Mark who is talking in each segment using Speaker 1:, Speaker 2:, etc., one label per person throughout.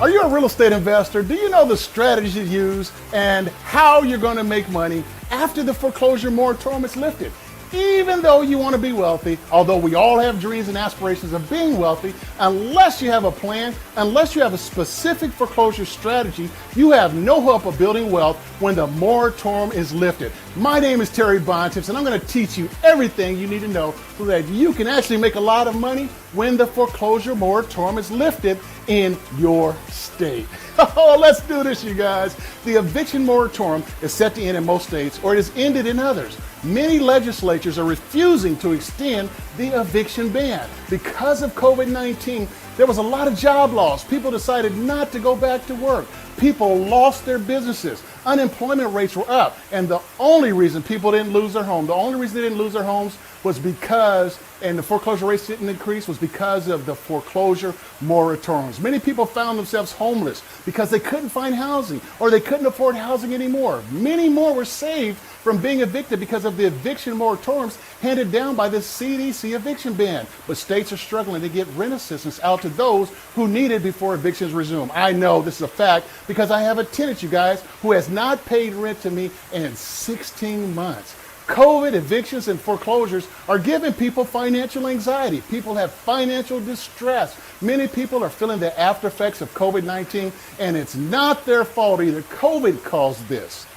Speaker 1: Are you a real estate investor? Do you know the strategies you use and how you're going to make money after the foreclosure moratorium is lifted? Even though you want to be wealthy, although we all have dreams and aspirations of being wealthy, unless you have a plan, unless you have a specific foreclosure strategy, you have no hope of building wealth when the moratorium is lifted. My name is Terry Bontemps, and I'm going to teach you everything you need to know so that you can actually make a lot of money when the foreclosure moratorium is lifted in your state. Oh, let's do this, you guys. The eviction moratorium is set to end in most states, or it is ended in others. Many legislatures are refusing to extend the eviction ban. Because of COVID-19, there was a lot of job loss. People decided not to go back to work. People lost their businesses. Unemployment rates were up. And the only reason people didn't lose their home, the only reason they didn't lose their homes was because, and the foreclosure rates didn't increase, was because of the foreclosure moratoriums. Many people found themselves homeless because they couldn't find housing or they couldn't afford housing anymore. Many more were saved from being evicted because of the eviction moratoriums handed down by the CDC eviction ban. But states are struggling to get rent assistance out to those who need it before evictions resume. I know this is a fact because I have a tenant, you guys, who has not paid rent to me in 16 months. COVID, evictions, and foreclosures are giving people financial anxiety. People have financial distress. Many people are feeling the after effects of COVID-19, and it's not their fault either. COVID caused this.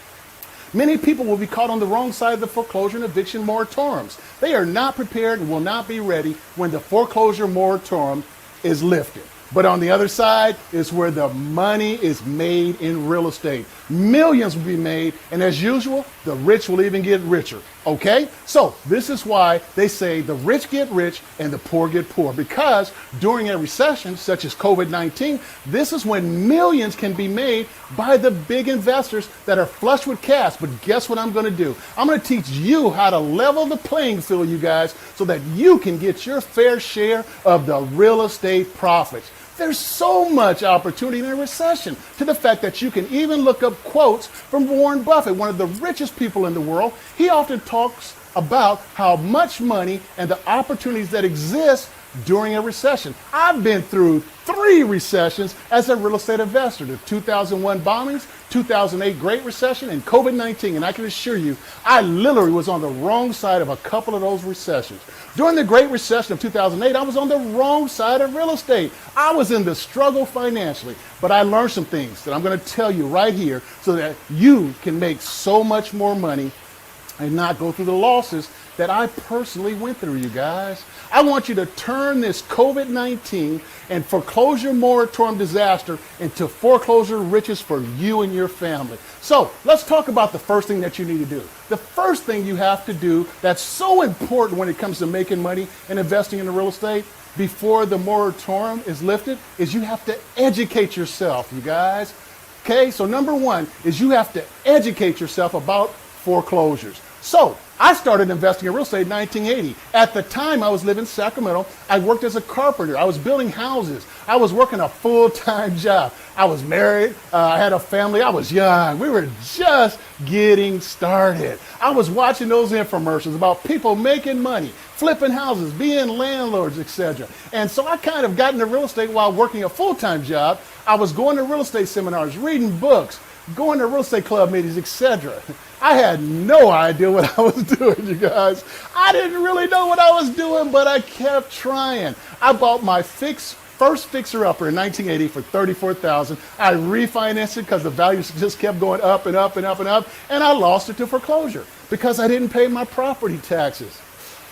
Speaker 1: Many people will be caught on the wrong side of the foreclosure and eviction moratoriums. They are not prepared and will not be ready when the foreclosure moratorium is lifted. But on the other side is where the money is made in real estate. Millions will be made, and as usual, the rich will even get richer. Okay? So this is why they say the rich get rich and the poor get poor. Because during a recession, such as COVID-19, this is when millions can be made by the big investors that are flush with cash. But guess what I'm going to do? I'm going to teach you how to level the playing field, you guys, so that you can get your fair share of the real estate profits. There's so much opportunity in a recession, to the fact that you can even look up quotes from Warren Buffett, one of the richest people in the world. He often talks about how much money and the opportunities that exist during a recession. I've been through 3 recessions as a real estate investor: the 2001 bombings, 2008 Great Recession, and COVID-19. And I can assure you, I literally was on the wrong side of a couple of those recessions. During the Great Recession of 2008, I was on the wrong side of real estate. I was in the struggle financially, but I learned some things that I'm going to tell you right here so that you can make so much more money and not go through the losses that I personally went through, you guys. I want you to turn this COVID-19 and foreclosure moratorium disaster into foreclosure riches for you and your family. So let's talk about the first thing that you need to do. The first thing you have to do that's so important when it comes to making money and investing in the real estate before the moratorium is lifted is you have to educate yourself, you guys. Okay, so number 1 is you have to educate yourself about foreclosures. So I started investing in real estate in 1980. At the time, I was living in Sacramento. I worked as a carpenter. I was building houses. I was working a full-time job. I was married. I had a family. I was young. We were just getting started. I was watching those infomercials about people making money, flipping houses, being landlords, etc. And so I kind of got into real estate while working a full-time job. I was going to real estate seminars, reading books, going to real estate club meetings, etc. I had no idea what I was doing, you guys. I didn't really know what I was doing, but I kept trying. I bought my first fixer-upper in 1980 for $34,000. I refinanced it because the value just kept going up and up and up and up, and I lost it to foreclosure because I didn't pay my property taxes.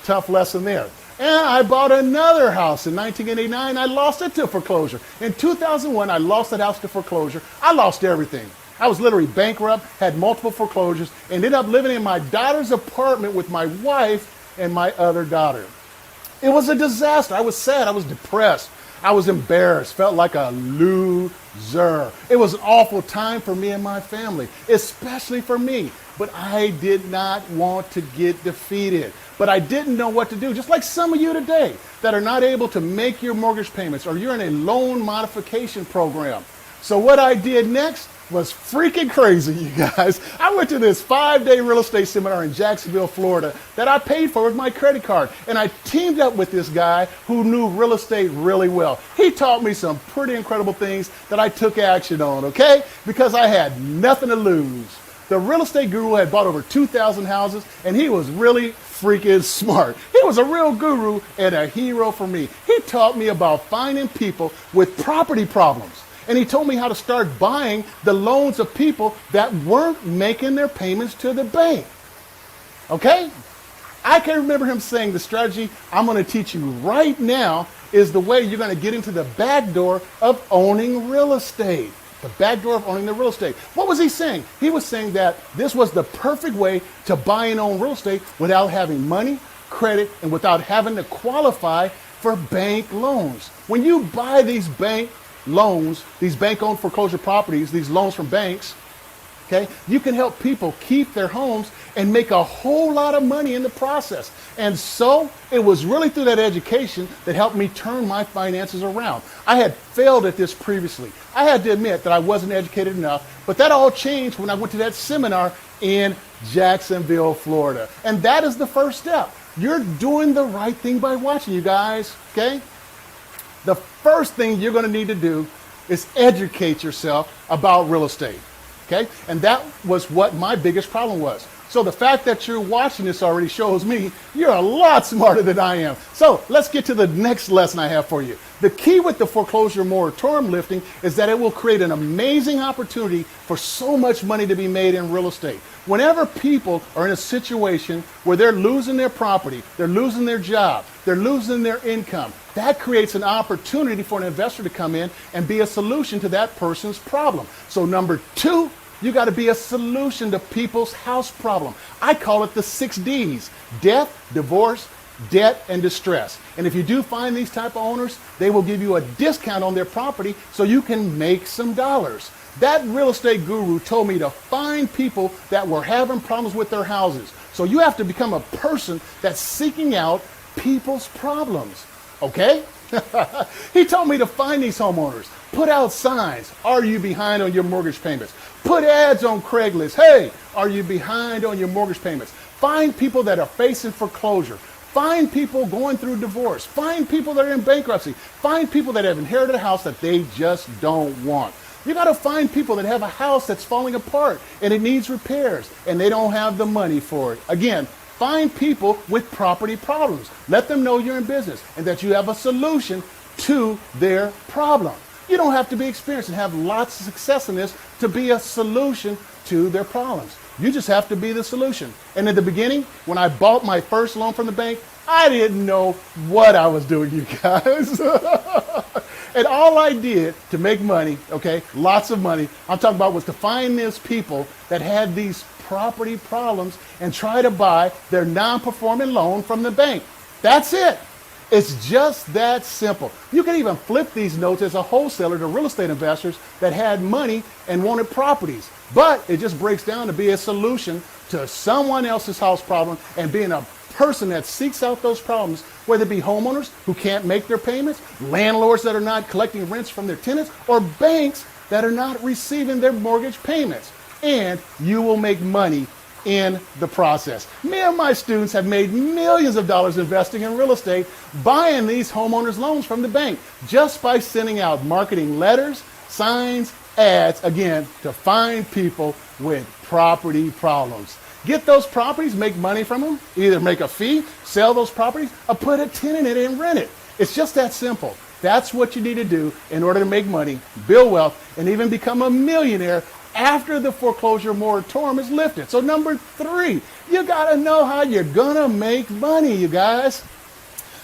Speaker 1: Tough lesson there. And I bought another house in 1989. I lost it to foreclosure. In 2001, I lost that house to foreclosure. I lost everything. I was literally bankrupt, had multiple foreclosures, and ended up living in my daughter's apartment with my wife and my other daughter. It was a disaster. I was sad. I was depressed. I was embarrassed, felt like a loser. It was an awful time for me and my family, especially for me. But I did not want to get defeated. But I didn't know what to do, just like some of you today that are not able to make your mortgage payments, or you're in a loan modification program. So what I did next was freaking crazy, you guys. I went to this 5-day real estate seminar in Jacksonville, Florida that I paid for with my credit card. And I teamed up with this guy who knew real estate really well. He taught me some pretty incredible things that I took action on, okay? Because I had nothing to lose. The real estate guru had bought over 2,000 houses, and he was really freaking smart. He was a real guru and a hero for me. He taught me about finding people with property problems. And he told me how to start buying the loans of people that weren't making their payments to the bank. Okay? I can remember him saying the strategy I'm going to teach you right now is the way you're going to get into the back door of owning real estate. The back door of owning the real estate. What was he saying? He was saying that this was the perfect way to buy and own real estate without having money, credit, and without having to qualify for bank loans. When you buy these bank loans, these bank-owned foreclosure properties, these loans from banks, okay, you can help people keep their homes and make a whole lot of money in the process. And so it was really through that education that helped me turn my finances around. I had failed at this previously. I had to admit that I wasn't educated enough, but that all changed when I went to that seminar in Jacksonville, Florida. And that is the first step. You're doing the right thing by watching, you guys, okay? The first thing you're going to need to do is educate yourself about real estate, okay? And that was what my biggest problem was. So the fact that you're watching this already shows me you're a lot smarter than I am. So let's get to the next lesson I have for you. The key with the foreclosure moratorium lifting is that it will create an amazing opportunity for so much money to be made in real estate. Whenever people are in a situation where they're losing their property, they're losing their job, they're losing their income, that creates an opportunity for an investor to come in and be a solution to that person's problem. So number 2, you got to be a solution to people's house problem. I call it the 6 Ds: death, divorce, debt, and distress. And if you do find these type of owners, they will give you a discount on their property so you can make some dollars. That real estate guru told me to find people that were having problems with their houses. So you have to become a person that's seeking out people's problems. Okay? He told me to find these homeowners, put out signs, are you behind on your mortgage payments? Put ads on Craigslist, hey, are you behind on your mortgage payments? Find people that are facing foreclosure. Find people going through divorce. Find people that are in bankruptcy. Find people that have inherited a house that they just don't want. You got to find people that have a house that's falling apart and it needs repairs and they don't have the money for it. Again, find people with property problems. Let them know you're in business and that you have a solution to their problem. You don't have to be experienced and have lots of success in this to be a solution to their problems. You just have to be the solution. And in the beginning, when I bought my first loan from the bank, I didn't know what I was doing, you guys. And all I did to make money, okay, lots of money, I'm talking about, was to find these people that had these property problems and try to buy their non-performing loan from the bank. That's it. It's just that simple. You can even flip these notes as a wholesaler to real estate investors that had money and wanted properties. But it just breaks down to be a solution to someone else's house problem and being a person that seeks out those problems, whether it be homeowners who can't make their payments, landlords that are not collecting rents from their tenants, or banks that are not receiving their mortgage payments. And you will make money in the process. Me and my students have made millions of dollars investing in real estate, buying these homeowners loans from the bank, just by sending out marketing letters, signs, ads, again, to find people with property problems. Get those properties, make money from them, either make a fee, sell those properties, or put a tenant in it and rent it. It's just that simple. That's what you need to do in order to make money, build wealth, and even become a millionaire after the foreclosure moratorium is lifted. So number 3, you gotta know how you're gonna make money, you guys.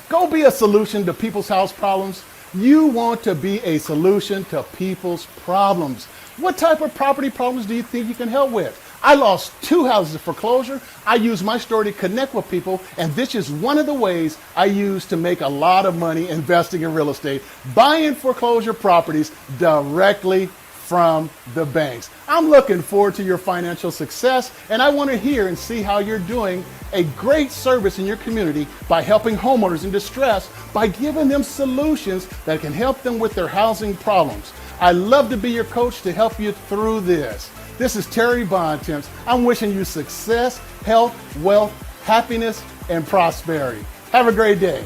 Speaker 1: Go be a solution to people's house problems. You want to be a solution to people's problems. What type of property problems do you think you can help with? I lost 2 houses to foreclosure. I use my story to connect with people, and this is one of the ways I use to make a lot of money investing in real estate, buying foreclosure properties directly from the banks. I'm looking forward to your financial success, and I want to hear and see how you're doing a great service in your community by helping homeowners in distress by giving them solutions that can help them with their housing problems. I love to be your coach to help you through this. This is Terry Bontemps. I'm wishing you success, health, wealth, happiness, and prosperity. Have a great day.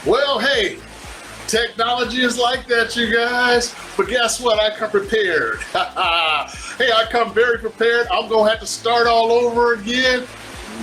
Speaker 1: Well, hey, technology is like that, you guys. But guess what? I come prepared. Hey, I come very prepared. I'm going to have to start all over again.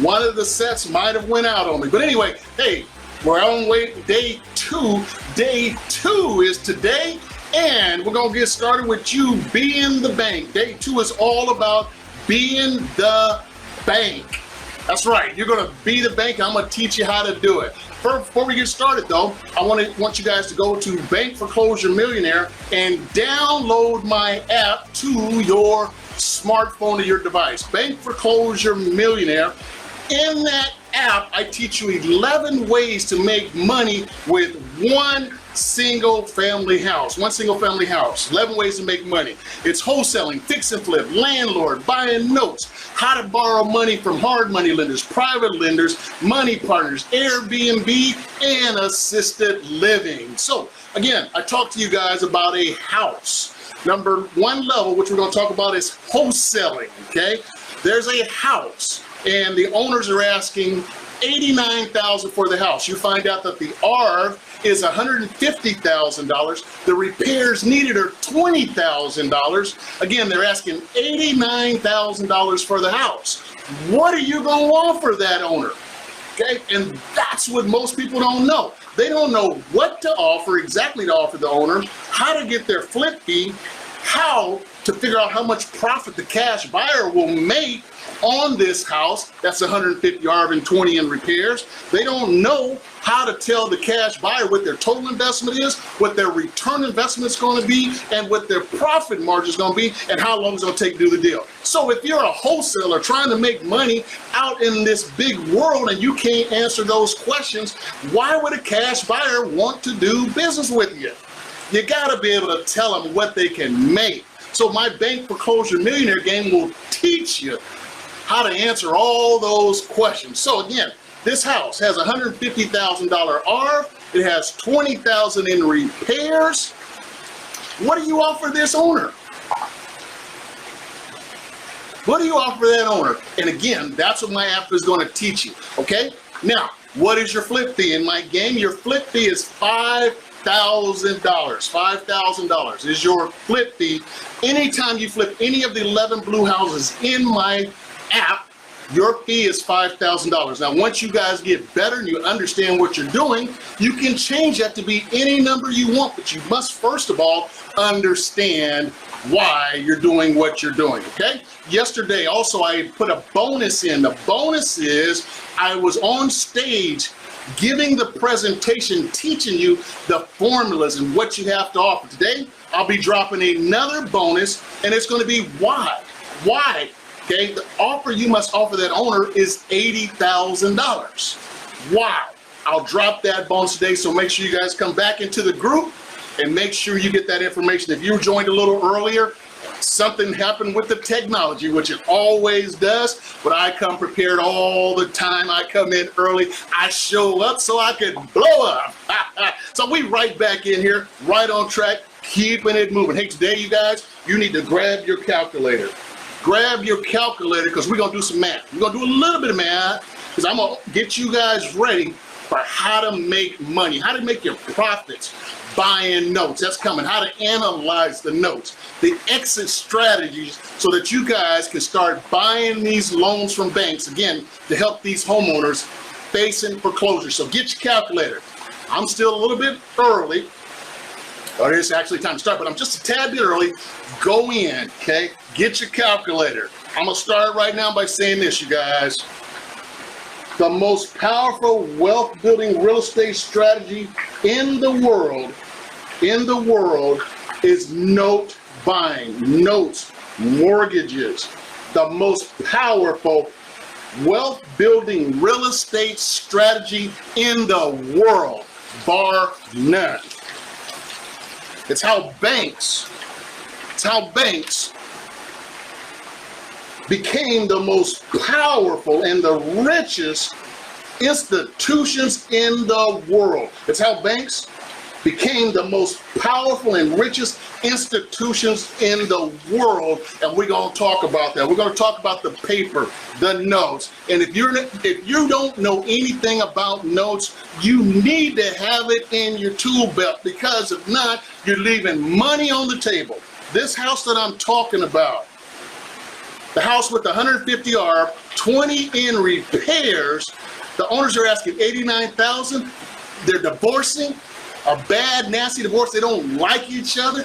Speaker 1: One of the sets might have went out on me. But anyway, hey, we're on day two. Day 2 is today. And we're going to get started with you being the bank. Day 2 is all about being the bank. That's right. You're going to be the bank. I'm going to teach you how to do it. Before we get started though, I want you guys to go to Bank Foreclosure Millionaire and download my app to your smartphone or your device. Bank Foreclosure Millionaire. In that app, I teach you 11 ways to make money with one single family house. 11 ways to make money. It's wholesaling, fix and flip, landlord, buying notes, how to borrow money from hard money lenders, private lenders, money partners, Airbnb, and assisted living. So again, I talked to you guys about a house. Number 1 level, which we're going to talk about, is wholesaling. Okay, there's a house and the owners are asking $89,000 for the house. You find out that the ARV is $150,000. The repairs needed are $20,000. Again, they're asking $89,000 for the house. What are you going to offer that owner? Okay, and that's what most people don't know. They don't know what to offer, exactly to offer the owner, how to get their flip fee, how to figure out how much profit the cash buyer will make on this house. That's 150 ARV and 20 in repairs. They don't know how to tell the cash buyer what their total investment is, what their return investment is going to be, and what their profit margin is going to be, and how long it's going to take to do the deal. So if you're a wholesaler trying to make money out in this big world and you can't answer those questions, why would a cash buyer want to do business with you? You got to be able to tell them what they can make. So my Bank Foreclosure Millionaire game will teach you how to answer all those questions. So again, this house has $150,000 ARV. It has $20,000 in repairs. What do you offer this owner? What do you offer that owner? And again, that's what my app is going to teach you. Okay. Now, what is your flip fee in my game? Your flip fee is $5,000. $5,000 is your flip fee. Anytime you flip any of the 11 blue houses in my app, your fee is $5,000. Now, once you guys get better and you understand what you're doing, you can change that to be any number you want, but you must first of all understand why you're doing what you're doing, okay? Yesterday, also, I put a bonus in. The bonus is I was on stage giving the presentation, teaching you the formulas and what you have to offer. Today, I'll be dropping another bonus, and it's going to be why. Why? Okay, the offer you must offer that owner is $80,000. Wow. I'll drop that bonus today, so make sure you guys come back into the group and make sure you get that information. If you joined a little earlier, something happened with the technology, which it always does, but I come prepared all the time. I come in early. I show up so I can blow up. So we right back in here, right on track, keeping it moving. Hey, today, you guys, you need to grab your calculator. Grab your calculator because we're going to do some math. We're going to do a little bit of math because I'm going to get you guys ready for how to make money, how to make your profits buying notes. That's coming. How to analyze the notes, the exit strategies so that you guys can start buying these loans from banks, again, to help these homeowners facing foreclosure. So get your calculator. I'm still a little bit early. Or it's actually time to start, but I'm just a tad bit early. Go in, okay? Get your calculator. I'm gonna start right now by saying this, you guys. The most powerful wealth building real estate strategy in the world is note buying, notes, mortgages. The most powerful wealth building real estate strategy in the world, bar none. It's how banks became the most powerful and the richest institutions in the world. It's how banks became the most powerful and richest institutions in the world, and we're going to talk about that. We're going to talk about the paper, the notes, and if you don't know anything about notes, you need to have it in your tool belt, because if not, you're leaving money on the table. This house that I'm talking about, the house with the 150 ARB, 20 in repairs, the owners are asking $89,000. They're divorcing. A bad, nasty divorce. They don't like each other.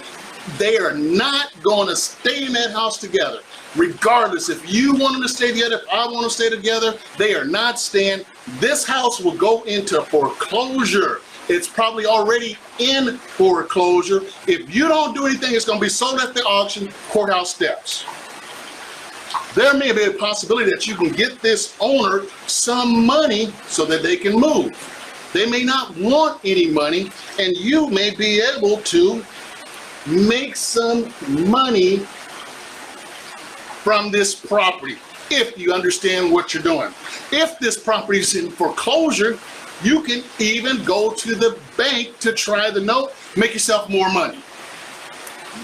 Speaker 1: They are not going to stay in that house together. Regardless, if you want them to stay together, if I want to stay together, they are not staying. This house will go into foreclosure. It's probably already in foreclosure. If you don't do anything, it's going to be sold at the auction, courthouse steps. There may be a possibility that you can get this owner some money so that they can move. They may not want any money, and you may be able to make some money from this property if you understand what you're doing. If this property is in foreclosure, you can even go to the bank to try the note, make yourself more money.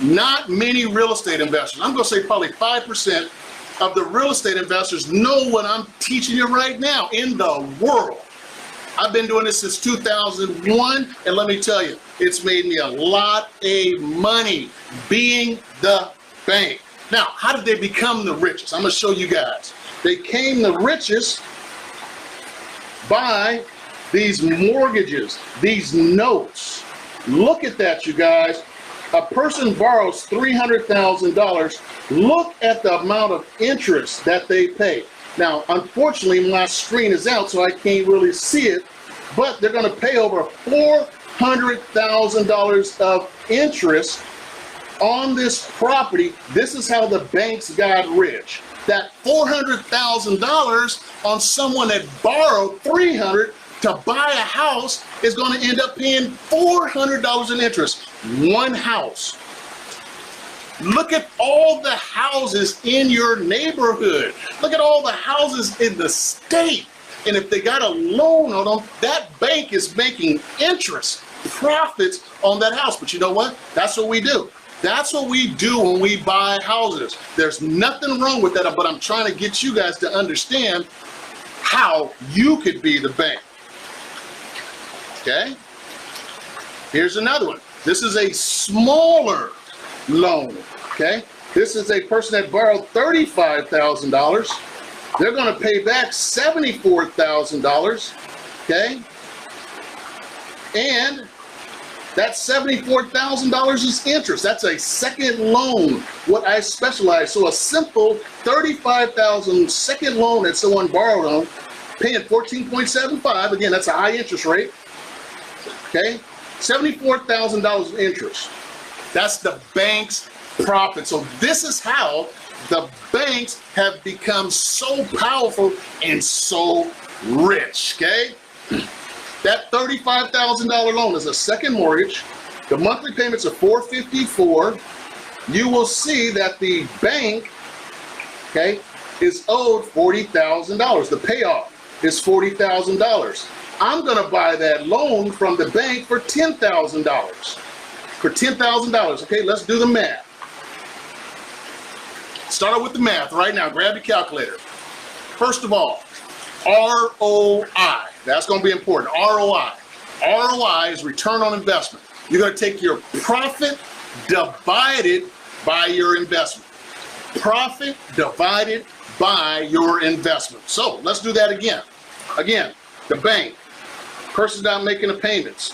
Speaker 1: Not many real estate investors, I'm going to say probably 5% of the real estate investors know what I'm teaching you right now in the world. I've been doing this since 2001, and let me tell you, it's made me a lot of money being the bank. Now, how did they become the richest? I'm going to show you guys. They became the richest by these mortgages, these notes. Look at that, you guys. A person borrows $300,000. Look at the amount of interest that they pay. Now, unfortunately, my screen is out, so I can't really see it, but they're going to pay over $400,000 of interest on this property. This is how the banks got rich. That $400,000 on someone that borrowed $300,000 to buy a house is going to end up paying $400 in interest. One house. Look at all the houses in your neighborhood. Look at all the houses in the state. And if they got a loan on them, that bank is making interest, profits on that house. But you know what? That's what we do. That's what we do when we buy houses. There's nothing wrong with that, but I'm trying to get you guys to understand how you could be the bank. Okay? Here's another one. This is a smaller loan, okay? This is a person that borrowed $35,000. They're going to pay back $74,000, okay? And that $74,000 is interest. That's a second loan, what I specialize. So a simple $35,000 second loan that someone borrowed on, paying 14.75. Again, that's a high interest rate, okay? $74,000 of interest. That's the bank's profit. So this is how the banks have become so powerful and so rich, okay? That $35,000 loan is a second mortgage. The monthly payments are $454. You will see that the bank, okay, is owed $40,000. The payoff is $40,000. I'm going to buy that loan from the bank for $10,000. For $10,000, okay, let's do the math. Start out with the math right now. Grab your calculator. First of all, ROI. That's going to be important. ROI. ROI is return on investment. You're going to take your profit divided by your investment. Profit divided by your investment. So let's do that again. Again, the bank. Person's not making the payments.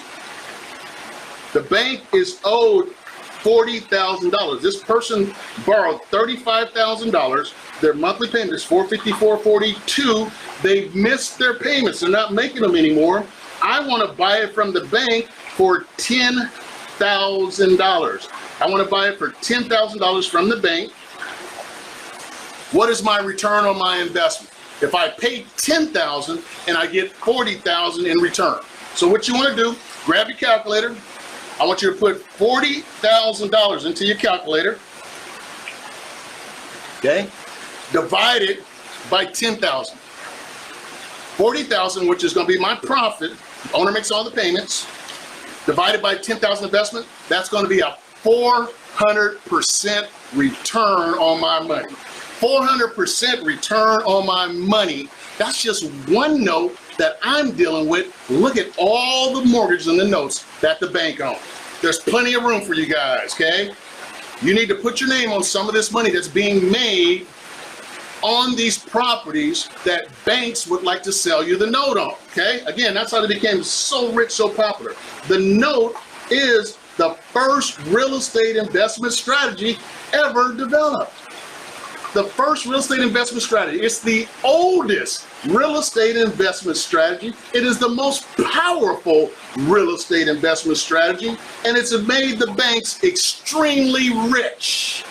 Speaker 1: The bank is owed $40,000. This person borrowed $35,000. Their monthly payment is $454.42. They've missed their payments. They're not making them anymore. I want to buy it from the bank for $10,000. I want to buy it for $10,000 from the bank. What is my return on my investment? if I pay $10,000 and I get $40,000 in return. So what you want to do, grab your calculator. I want you to put $40,000 into your calculator. Okay? Divide it by 10,000. 40,000, which is going to be my profit. The owner makes all the payments. Divided by 10,000 investment, that's going to be a 400% return on my money. 400% return on my money. That's just one note that I'm dealing with. Look at all the mortgages and the notes that the bank owns. There's plenty of room for you guys, okay? You need to put your name on some of this money that's being made on these properties that banks would like to sell you the note on, okay? Again, that's how they became so rich, so popular. The note is the first real estate investment strategy ever developed. The first real estate investment strategy. It's the oldest real estate investment strategy. It is the most powerful real estate investment strategy, and it's made the banks extremely rich.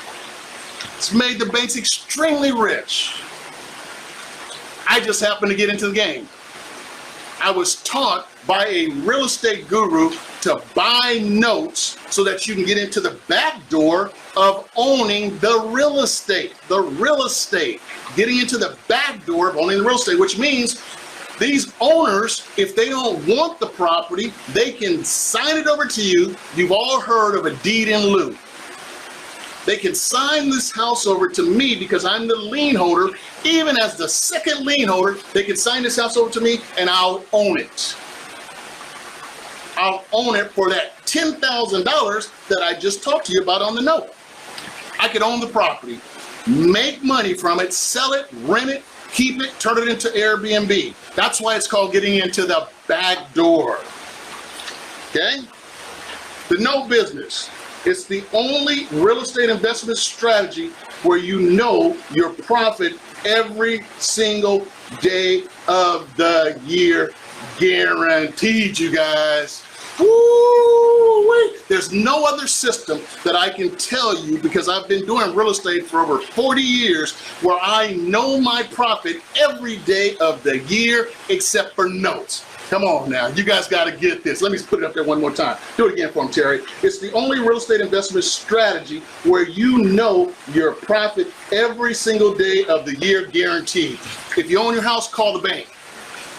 Speaker 1: It's made the banks extremely rich. I just happened to get into the game. I was taught by a real estate guru to buy notes so that you can get into the back door of owning the real estate. The real estate. Getting into the back door of owning the real estate, which means these owners, if they don't want the property, they can sign it over to you. You've all heard of a deed in lieu. They can sign this house over to me because I'm the lien holder. Even as the second lien holder, they can sign this house over to me and I'll own it. I'll own it for that $10,000 that I just talked to you about on the note. I could own the property, make money from it, sell it, rent it, keep it, turn it into Airbnb. That's why it's called getting into the back door. Okay? The note business. It's the only real estate investment strategy where you know your profit every single day of the year. Guaranteed, you guys. Woo-wee. There's no other system that I can tell you, because I've been doing real estate for over 40 years, where I know my profit every day of the year except for notes. Come on now, you guys got to get this. Let me put it up there one more time. Do it again for him, Terry. It's the only real estate investment strategy where you know your profit every single day of the year, guaranteed. If you own your house, call the bank.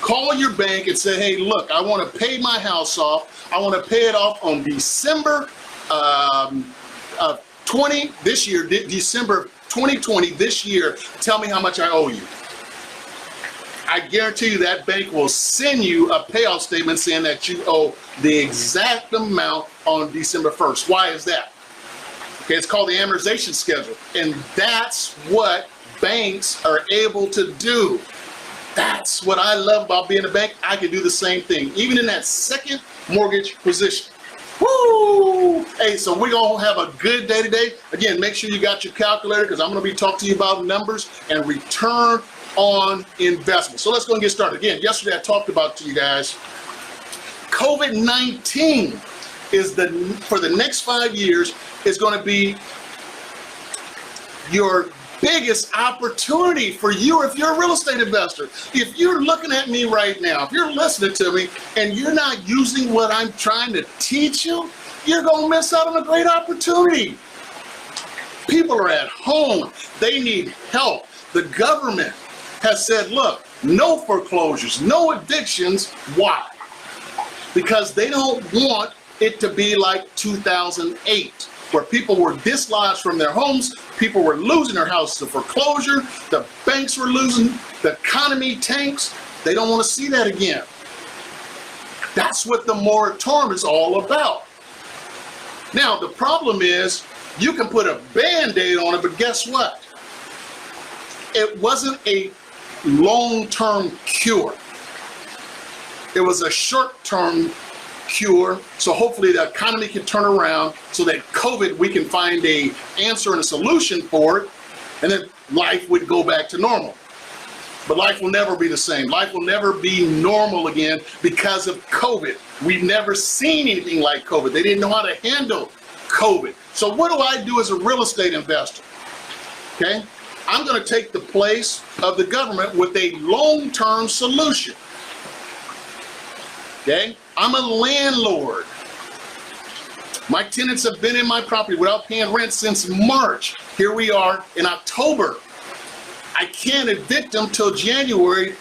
Speaker 1: Call your bank and say, hey, look, I want to pay my house off. I want to pay it off on December of 20 this year, December 2020 this year. Tell me how much I owe you. I guarantee you that bank will send you a payoff statement saying that you owe the exact amount on December 1st. Why is that? Okay, it's called the amortization schedule. And that's what banks are able to do. That's what I love about being a bank. I can do the same thing, even in that second mortgage position. Woo! Hey, so we're going to have a good day today. Again, make sure you got your calculator, because I'm going to be talking to you about numbers and return on investment. So let's go and get started. Again, yesterday I talked about to you guys, COVID-19 is for the next 5 years is going to be your biggest opportunity for you if you're a real estate investor. If you're looking at me right now, if you're listening to me and you're not using what I'm trying to teach you, you're going to miss out on a great opportunity. People are at home. They need help. The government has said, look, no foreclosures, no evictions. Why? Because they don't want it to be like 2008, where people were dislodged from their homes, people were losing their houses to foreclosure, the banks were losing, the economy tanks. They don't want to see that again. That's what the moratorium is all about. Now, the problem is you can put a Band-Aid on it, but guess what? It wasn't a long-term cure. It was a short-term cure. So hopefully the economy can turn around so that COVID, we can find a answer and a solution for it, and then life would go back to normal. But life will never be the same. Life will never be normal again because of COVID. We've never seen anything like COVID. They didn't know how to handle COVID. So what do I do as a real estate investor? Okay? I'm going to take the place of the government with a long-term solution. Okay? I'm a landlord. My tenants have been in my property without paying rent since March. Here we are in October. I can't evict them till January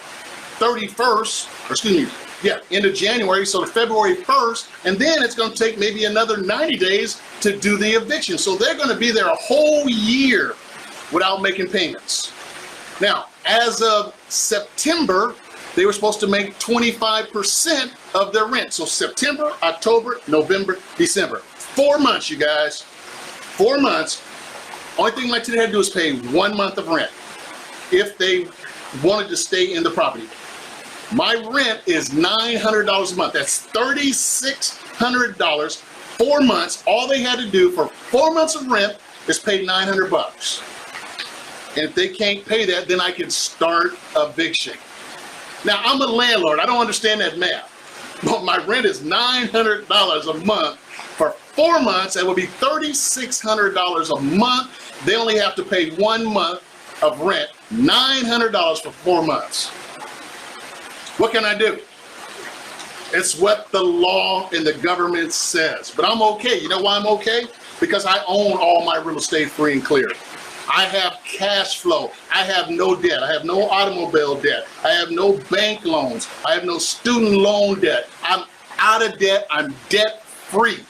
Speaker 1: 31st, or excuse me, end of January, so to February 1st, and then it's going to take maybe another 90 days to do the eviction. So they're going to be there a whole year without making payments. Now, as of September, they were supposed to make 25% of their rent. So September, October, November, December. 4 months, you guys. 4 months. Only thing my tenant had to do is pay 1 month of rent if they wanted to stay in the property. My rent is $900 a month. That's $3,600, 4 months. All they had to do for 4 months of rent is pay $900. And if they can't pay that, then I can start eviction. Now, I'm a landlord. I don't understand that math. But my rent is $900 a month. For 4 months, that would be $3,600 a month. They only have to pay 1 month of rent, $900 for 4 months. What can I do? It's what the law and the government says. But I'm okay. You know why I'm okay? Because I own all my real estate free and clear. I have cash flow. I have no debt. I have no automobile debt. I have no bank loans. I have no student loan debt. I'm out of debt. I'm debt free.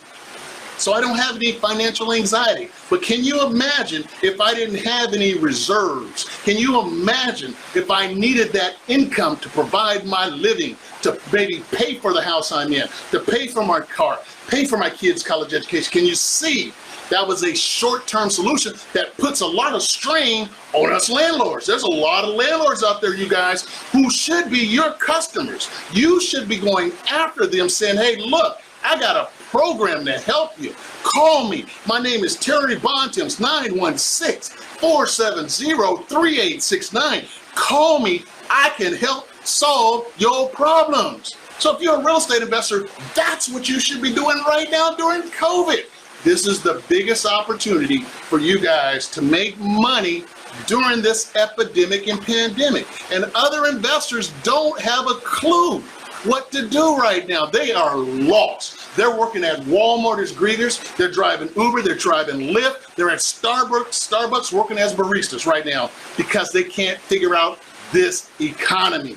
Speaker 1: So I don't have any financial anxiety. But can you imagine if I didn't have any reserves? Can you imagine if I needed that income to provide my living, to maybe pay for the house I'm in, to pay for my car, pay for my kids' college education? Can you see? That was a short-term solution that puts a lot of strain on us landlords. There's a lot of landlords out there, you guys, who should be your customers. You should be going after them saying, hey, look, I got a program to help you. Call me. My name is Terry Bontemps, 916-470-3869. Call me. I can help solve your problems. So if you're a real estate investor, that's what you should be doing right now during COVID. This is the biggest opportunity for you guys to make money during this epidemic and pandemic. And other investors don't have a clue what to do right now. They are lost. They're working at Walmart as greeters. They're driving Uber. They're driving Lyft. They're at Starbucks working as baristas right now because they can't figure out this economy.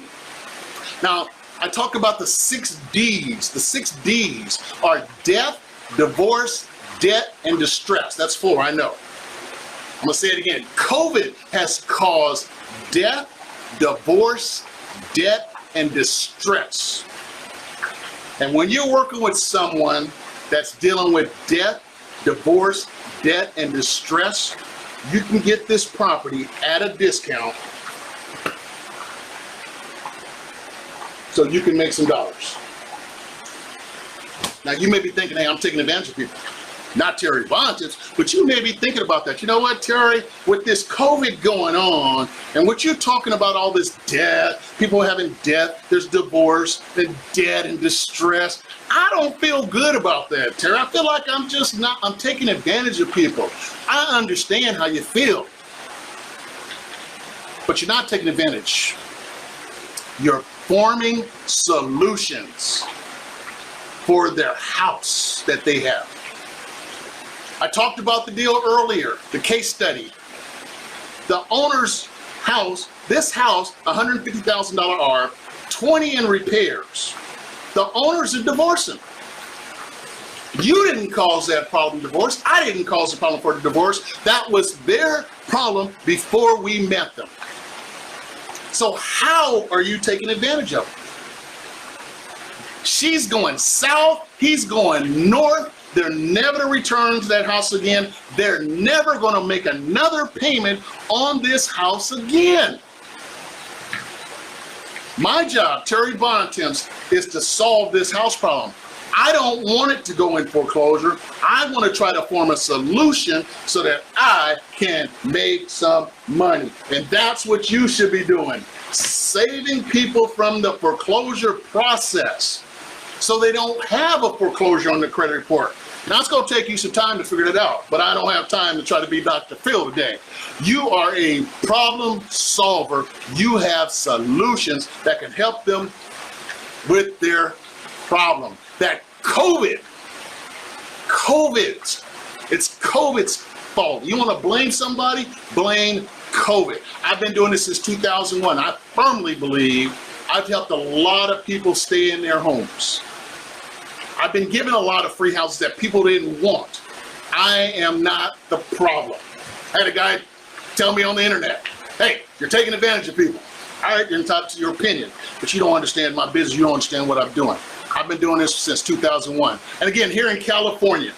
Speaker 1: Now, I talk about the 6 Ds. The 6 Ds are death, divorce, debt, and distress. That's 4, I know. I'm going to say it again. COVID has caused death, divorce, debt, and distress. And when you're working with someone that's dealing with death, divorce, debt, and distress, you can get this property at a discount so you can make some dollars. Now, you may be thinking, hey, I'm taking advantage of people. Not Terry Bontemps, but you may be thinking about that. You know what, Terry, with this COVID going on, and what you're talking about, all this debt, people having debt, there's divorce, and debt and distress. I don't feel good about that, Terry. I feel like I'm taking advantage of people. I understand how you feel, but you're not taking advantage. You're forming solutions for their house that they have. I talked about the deal earlier, the case study. The owner's house, this house, $150,000 ARV, 20 in repairs. The owners are divorcing. You didn't cause that problem divorce. I didn't cause the problem for the divorce. That was their problem before we met them. So how are you taking advantage of it? She's going south, he's going north. They're never to return to that house again. They're never going to make another payment on this house again. My job, Terry Bontemps, is to solve this house problem. I don't want it to go in foreclosure. I want to try to form a solution so that I can make some money. And that's what you should be doing. Saving people from the foreclosure process so they don't have a foreclosure on the credit report. Now, it's going to take you some time to figure it out, but I don't have time to try to be Dr. Phil today. You are a problem solver. You have solutions that can help them with their problem. That it's COVID's fault. You want to blame somebody? Blame COVID. I've been doing this since 2001. I firmly believe I've helped a lot of people stay in their homes. I've been given a lot of free houses that people didn't want. I am not the problem. I had a guy tell me on the internet, hey, you're taking advantage of people. All right, you're entitled to your opinion, but you don't understand my business. You don't understand what I'm doing. I've been doing this since 2001. And again, here in California,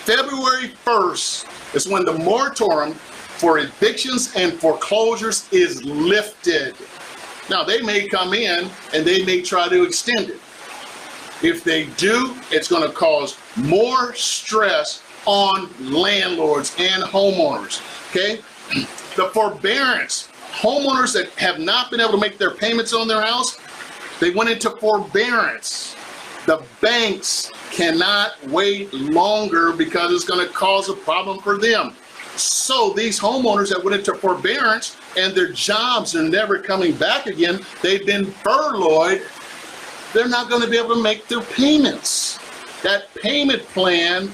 Speaker 1: February 1st is when the moratorium for evictions and foreclosures is lifted. Now, they may come in and they may try to extend it. If they do, it's going to cause more stress on landlords and homeowners, okay? The forbearance, homeowners that have not been able to make their payments on their house, they went into forbearance. The banks cannot wait longer because it's going to cause a problem for them. So these homeowners that went into forbearance and their jobs are never coming back again, they've been furloughed, they're not going to be able to make their payments. That payment plan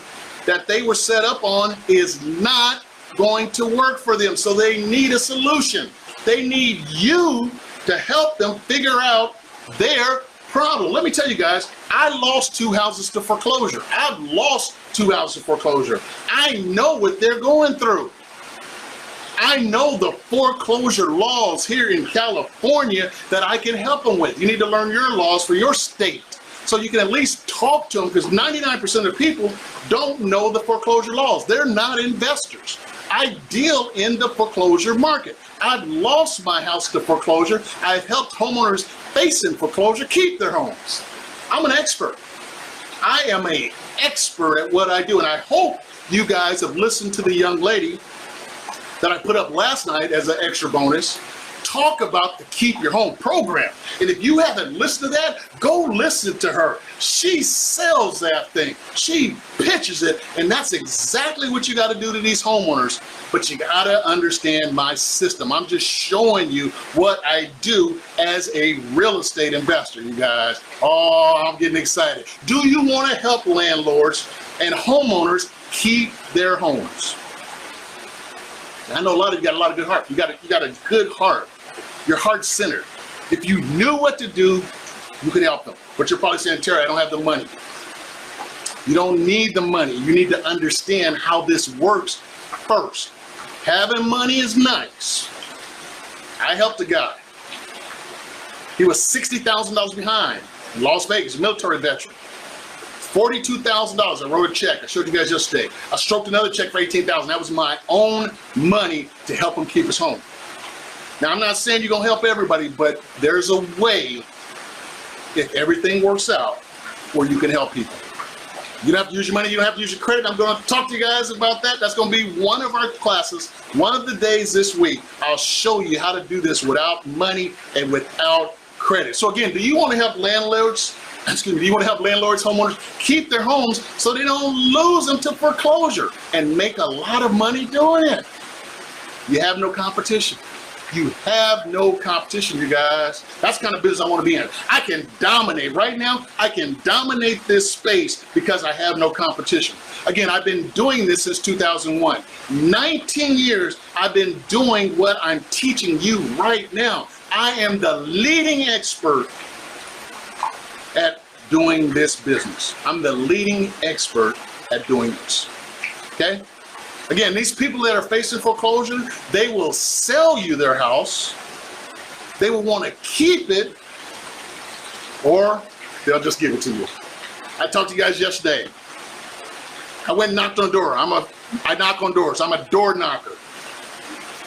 Speaker 1: that they were set up on is not going to work for them. So they need a solution. They need you to help them figure out their problem. Let me tell you guys, I lost 2 houses to foreclosure. I've lost 2 houses to foreclosure. I know what they're going through. I know the foreclosure laws here in California that I can help them with. You need to learn your laws for your state so you can at least talk to them, because 99% of people don't know the foreclosure laws. They're not investors. I deal in the foreclosure market. I've lost my house to foreclosure. I've helped homeowners facing foreclosure keep their homes. I'm an expert. I am an expert at what I do, and I hope you guys have listened to the young lady that I put up last night as an extra bonus talk about the Keep Your Home program. And if you haven't listened to that, go listen to her. She sells that thing. She pitches it, and that's exactly what you got to do to these homeowners. But you got to understand my system. I'm just showing you what I do as a real estate investor, you guys. Oh, I'm getting excited. Do you want to help landlords and homeowners keep their homes? I know a lot of you got a lot of good heart. You got a good heart. Your heart's centered. If you knew what to do, you could help them. But you're probably saying, Terry, I don't have the money. You don't need the money. You need to understand how this works first. Having money is nice. I helped a guy. He was $60,000 behind in Las Vegas, a military veteran. $42,000, I wrote a check. I showed you guys yesterday. I stroked another check for $18,000. That was my own money to help him keep his home. Now, I'm not saying you're going to help everybody, but there's a way, if everything works out, where you can help people. You don't have to use your money. You don't have to use your credit. I'm going to talk to you guys about that. That's going to be one of our classes. One of the days this week, I'll show you how to do this without money and without credit. So again, do you want to help landlords? Excuse me, do you want to help landlords, homeowners keep their homes so they don't lose them to foreclosure and make a lot of money doing it? You have no competition. You have no competition, you guys. That's the kind of business I want to be in. I can dominate. Right now, I can dominate this space because I have no competition. Again, I've been doing this since 2001. 19 years I've been doing what I'm teaching you right now. I am the leading expert at doing this business. I'm the leading expert at doing this. Okay? Again, these people that are facing foreclosure, they will sell you their house. They will want to keep it, or they'll just give it to you. I talked to you guys yesterday. I went and knocked on a door. I knock on doors. I'm a door knocker.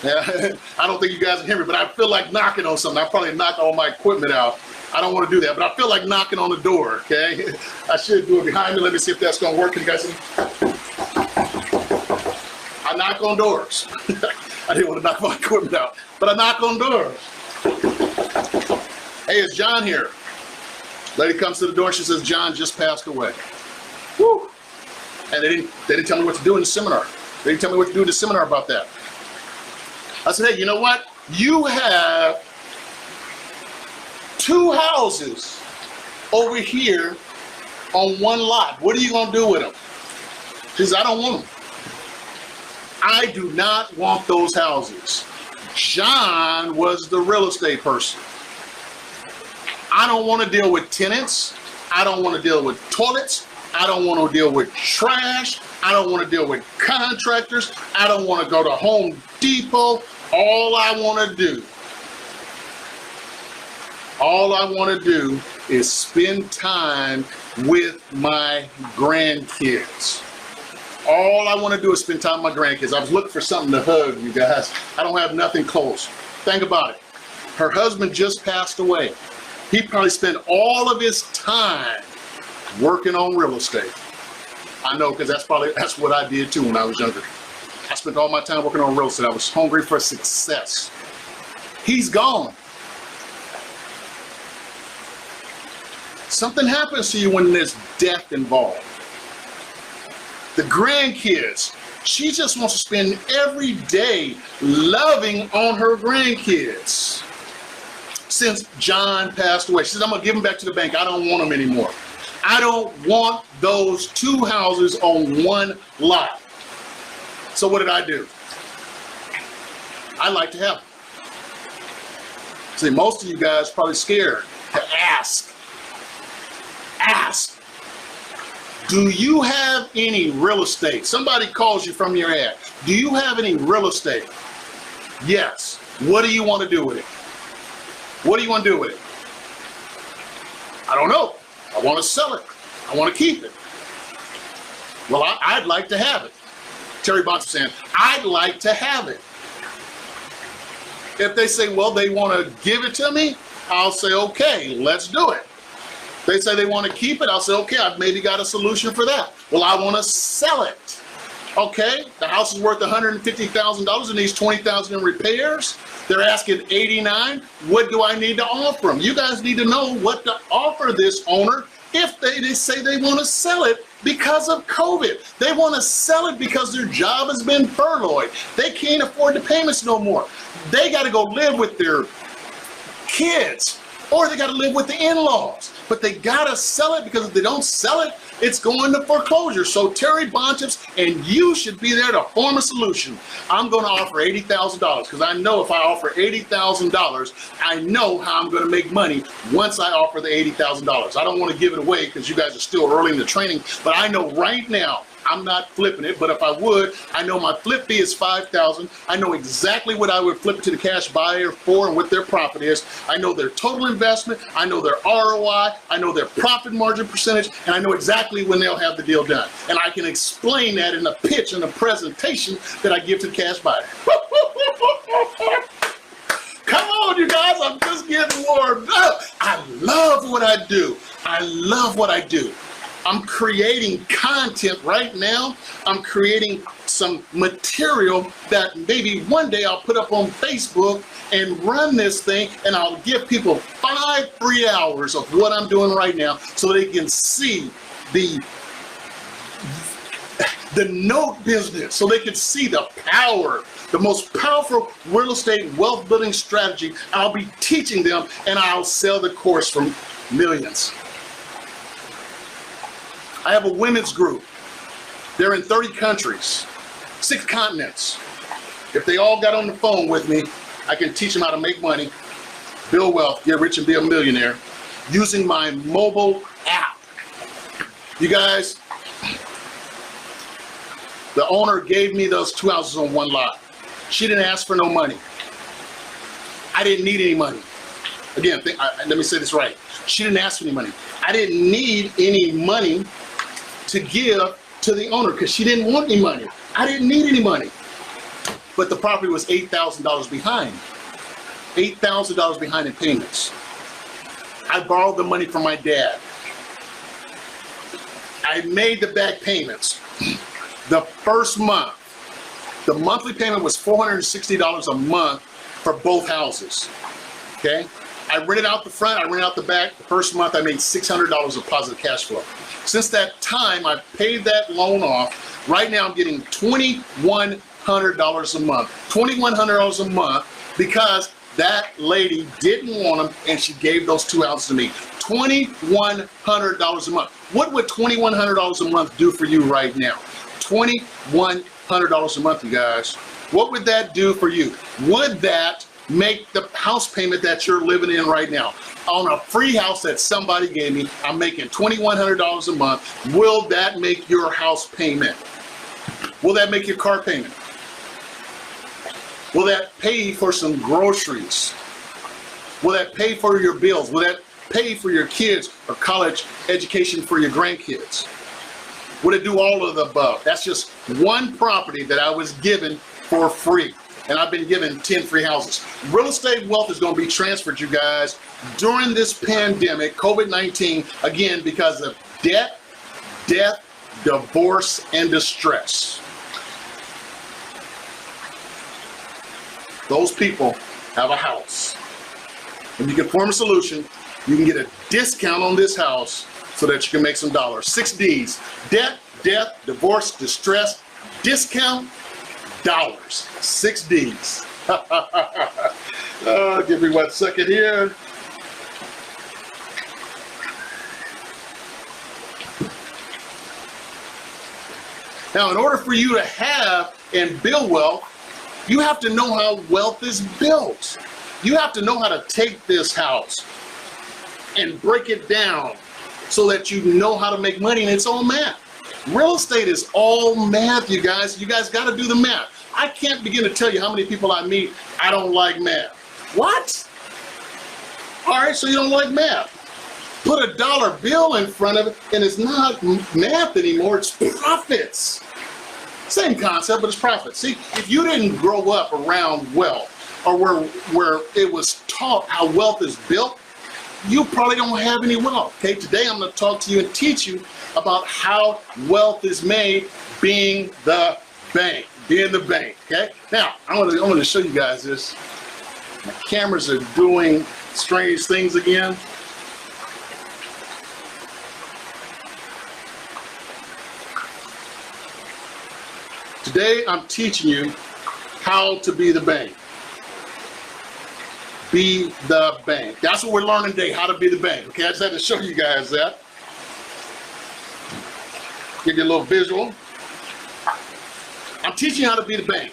Speaker 1: I don't think you guys can hear me, but I feel like knocking on something. I probably knock all my equipment out. I don't want to do that, but I feel like knocking on the door, okay? I should do it behind me. Let me see if that's going to work. Can you guys see? I knock on doors. I didn't want to knock my equipment out, but I knock on doors. Hey, it's John here. Lady comes to the door, she says, John just passed away. Woo! And they didn't tell me what to do in the seminar. They didn't tell me what to do in the seminar about that. I said, hey, you know what? You have 2 houses over here on one lot. What are you going to do with them? She says, I don't want them. I do not want those houses. John was the real estate person. I don't want to deal with tenants. I don't want to deal with toilets. I don't want to deal with trash. I don't want to deal with contractors. I don't want to go to Home Depot. All I want to do is spend time with my grandkids. All I want to do is spend time with my grandkids. I was looking for something to hug, you guys. I don't have nothing close. Think about it. Her husband just passed away. He probably spent all of his time working on real estate. I know, because that's what I did too when I was younger. I spent all my time working on real estate. I was hungry for success. He's gone. Something happens to you when there's death involved. The grandkids, she just wants to spend every day loving on her grandkids. Since John passed away, she says, I'm going to give them back to the bank. I don't want them anymore. I don't want those 2 houses on one lot. So what did I do? I like to have them. See, most of you guys are probably scared to ask. Ask. Do you have any real estate? Somebody calls you from your ad. Do you have any real estate? Yes. What do you want to do with it? What do you want to do with it? I don't know. I want to sell it. I want to keep it. Well, I'd like to have it. Terry Bontemps saying, I'd like to have it. If they say, well, they want to give it to me, I'll say, okay, let's do it. They say they want to keep it, I'll say, okay, I've maybe got a solution for that. Well, I want to sell it. Okay, the house is worth $150,000 and needs $20,000 in repairs. They're asking $89,000. What do I need to offer them? You guys need to know what to offer this owner if they say they want to sell it because of COVID. They want to sell it because their job has been furloughed. They can't afford the payments no more. They got to go live with their kids, or they got to live with the in-laws. But they got to sell it, because if they don't sell it, it's going to foreclosure. So Terry Bontemps, and you should be there to form a solution. I'm going to offer $80,000, because I know if I offer $80,000, I know how I'm going to make money once I offer the $80,000. I don't want to give it away because you guys are still early in the training, but I know right now I'm not flipping it, but if I would, I know my flip fee is $5,000. I know exactly what I would flip it to the cash buyer for and what their profit is. I know their total investment. I know their ROI. I know their profit margin percentage, and I know exactly when they'll have the deal done. And I can explain that in the pitch and the presentation that I give to the cash buyer. Come on, you guys, I'm just getting warmed up. I love what I do. I love what I do. I'm creating content right now. I'm creating some material that maybe one day I'll put up on Facebook and run this thing, and I'll give people 5 free hours of what I'm doing right now so they can see the note business, so they can see the power, the most powerful real estate wealth building strategy. I'll be teaching them, and I'll sell the course for millions. I have a women's group. They're in 30 countries, 6 continents. If they all got on the phone with me, I can teach them how to make money, build wealth, get rich and be a millionaire using my mobile app. You guys, the owner gave me those 2 houses on one lot. She didn't ask for no money. I didn't need any money. Again, let me say this right. She didn't ask for any money. I didn't need any money to give to the owner because she didn't want any money. I didn't need any money. But the property was $8,000 behind. $8,000 behind in payments. I borrowed the money from my dad. I made the back payments. The first month, the monthly payment was $460 a month for both houses. Okay? I rented out the front, I rented out the back. The first month I made $600 of positive cash flow. Since that time, I paid that loan off. Right now I'm getting $2,100 a month. $2,100 a month because that lady didn't want them and she gave those 2 houses to me. $2,100 a month. What would $2,100 a month do for you right now? $2,100 a month, you guys. What would that do for you? Would that make the house payment that you're living in right now? On a free house that somebody gave me, I'm making $2,100 a month. Will that make your house payment? Will that make your car payment? Will that pay for some groceries? Will that pay for your bills? Will that pay for your kids or college education for your grandkids? Would it do all of the above? That's just one property that I was given for free. And I've been given 10 free houses. Real estate wealth is going to be transferred, you guys, during this pandemic, COVID-19, again, because of debt, death, divorce, and distress. Those people have a house. And you can form a solution. You can get a discount on this house so that you can make some dollars. 6 D's: debt, death, divorce, distress, discount, dollars. 6 D's. Give me 1 second here. Now, in order for you to have and build wealth, you have to know how wealth is built. You have to know how to take this house and break it down so that you know how to make money in its own math. Real estate is all math, you guys. You guys got to do the math. I can't begin to tell you how many people I meet, I don't like math. What? All right, so you don't like math. Put a dollar bill in front of it, and it's not math anymore, it's profits. Same concept, but it's profits. See, if you didn't grow up around wealth, or where it was taught how wealth is built, you probably don't have any wealth. Okay, today I'm going to talk to you and teach you about how wealth is made, being the bank. Being the bank. Okay, now I'm going to show you guys this. My cameras are doing strange things again. Today I'm teaching you how to be the bank. Be the bank. That's what we're learning today, how to be the bank. Okay, I just had to show you guys that. Give you a little visual. I'm teaching you how to be the bank.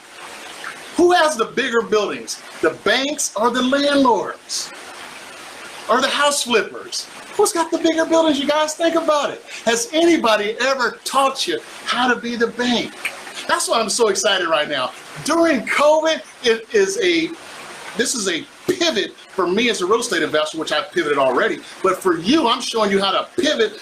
Speaker 1: Who has the bigger buildings? The banks or the landlords? Or the house flippers? Who's got the bigger buildings, you guys? Think about it. Has anybody ever taught you how to be the bank? That's why I'm so excited right now. During COVID, this is a pivot for me as a real estate investor, which I've pivoted already. But for you, I'm showing you how to pivot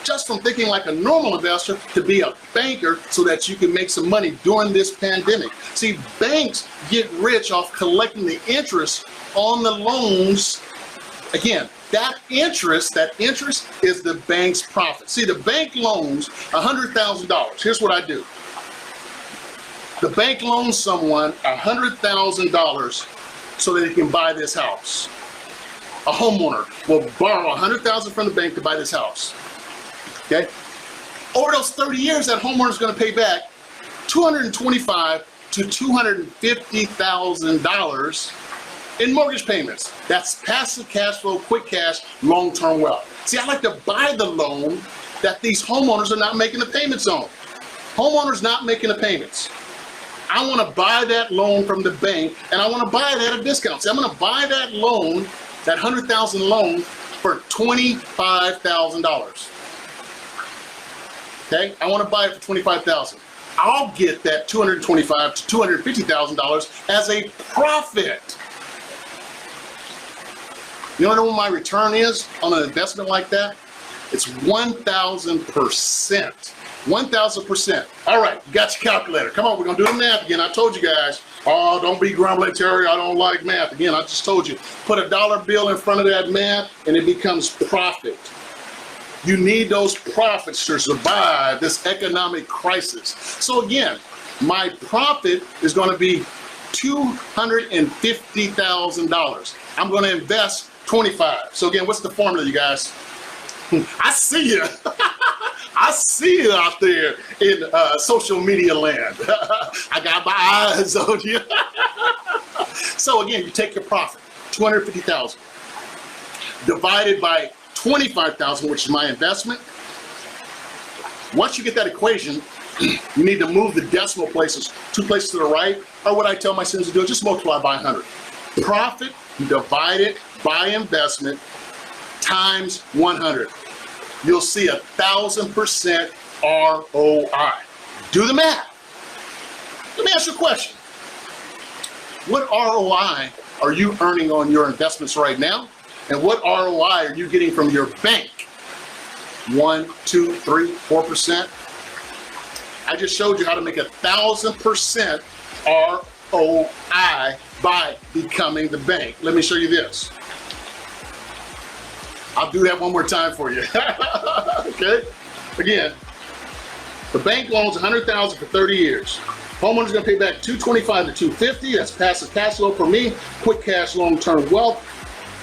Speaker 1: just from thinking like a normal investor to be a banker so that you can make some money during this pandemic. See, banks get rich off collecting the interest on the loans. Again, that interest is the bank's profit. See, the bank loans $100,000. Here's what I do. The bank loans someone $100,000 so that he can buy this house. A homeowner will borrow $100,000 from the bank to buy this house. Okay? Over those 30 years, that homeowner is going to pay back $225,000 to $250,000 in mortgage payments. That's passive cash flow, quick cash, long-term wealth. See, I like to buy the loan that these homeowners are not making the payments on. Homeowners not making the payments. I want to buy that loan from the bank, and I want to buy it at a discount. See, I'm going to buy that loan, that $100,000 loan, for $25,000. Okay, I want to buy it for $25,000. I'll get that $225,000 to $250,000 as a profit. You know what my return is on an investment like that? It's 1,000%. 1,000%. All right, you got your calculator. Come on, we're gonna do the math again. I told you guys, oh, don't be grumbling, Terry, I don't like math. Again, I just told you, put a dollar bill in front of that math and it becomes profit. You need those profits to survive this economic crisis. So again, my profit is gonna be $250,000. I'm gonna invest 25. So again, what's the formula, you guys? I see you. I see you out there in social media land. I got my eyes on you. So again, you take your profit, 250,000, divided by 25,000, which is my investment. Once you get that equation, you need to move the decimal places, 2 places to the right, or what I tell my students to do, just multiply by 100. Profit divided by investment times 100. You'll see 1,000% ROI. Do the math. Let me ask you a question. What ROI are you earning on your investments right now? And what ROI are you getting from your bank? 1, 2, 3, 4%? I just showed you how to make 1,000% ROI by becoming the bank. Let me show you this. I'll do that one more time for you. Okay? Again, the bank loans $100,000 for 30 years. Homeowner's gonna pay back $225 to $250. That's passive cash flow for me. Quick cash, long-term wealth.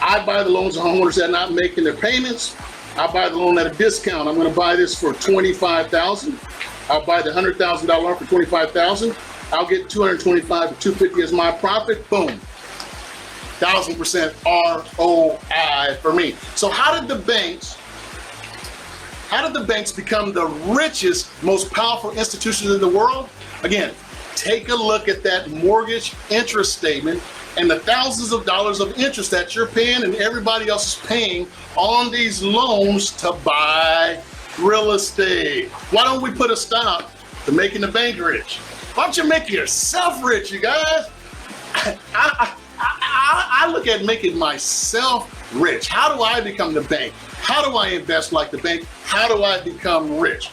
Speaker 1: I buy the loans of homeowners that are not making their payments. I buy the loan at a discount. I'm gonna buy this for $25,000. I'll buy the $100,000 loan for $25,000. I'll get $225 to $250 as my profit. Boom. 1,000% ROI for me. So how did the banks become the richest, most powerful institutions in the world? Again, take a look at that mortgage interest statement and the thousands of dollars of interest that you're paying and everybody else is paying on these loans to buy real estate. Why don't we put a stop to making the bank rich? Why don't you make yourself rich, you guys? I look at making myself rich. How do I become the bank? How do I invest like the bank? How do I become rich?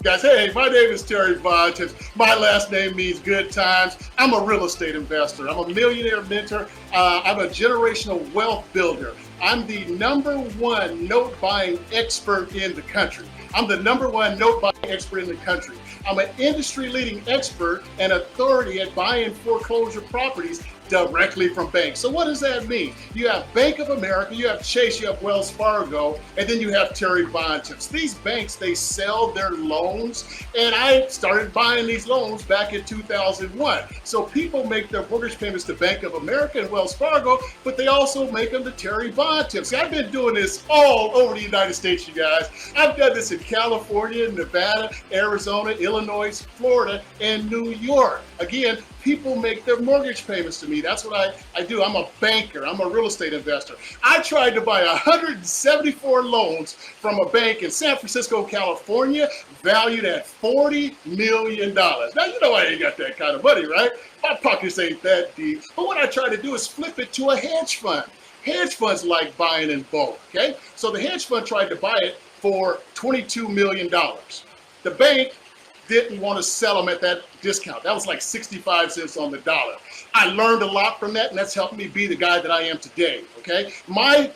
Speaker 1: Guys, hey, my name is Terry Bontemps. My last name means good times. I'm a real estate investor. I'm a millionaire mentor. I'm a generational wealth builder. I'm the #1 note buying expert in the country. I'm the #1 note buying expert in the country. I'm an industry leading expert and authority at buying foreclosure properties directly from banks. So what does that mean? You have Bank of America, you have Chase, you have Wells Fargo, and then you have Terry Bontemps. These banks, they sell their loans, and I started buying these loans back in 2001. So people make their mortgage payments to Bank of America and Wells Fargo, but they also make them to Terry Bontemps. See, I've been doing this all over the United States, you guys. I've done this in California, Nevada, Arizona, Illinois, Florida, and New York. Again, people make their mortgage payments to me. That's what I do. I'm a banker. I'm a real estate investor. I tried to buy 174 loans from a bank in San Francisco, California, valued at $40 million. Now, you know I ain't got that kind of money, right? My pockets ain't that deep. But what I try to do is flip it to a hedge fund. Hedge funds like buying in bulk, okay? So the hedge fund tried to buy it for $22 million. The bank didn't want to sell them at that discount. That was like 65 cents on the dollar. I learned a lot from that, and that's helped me be the guy that I am today, okay? My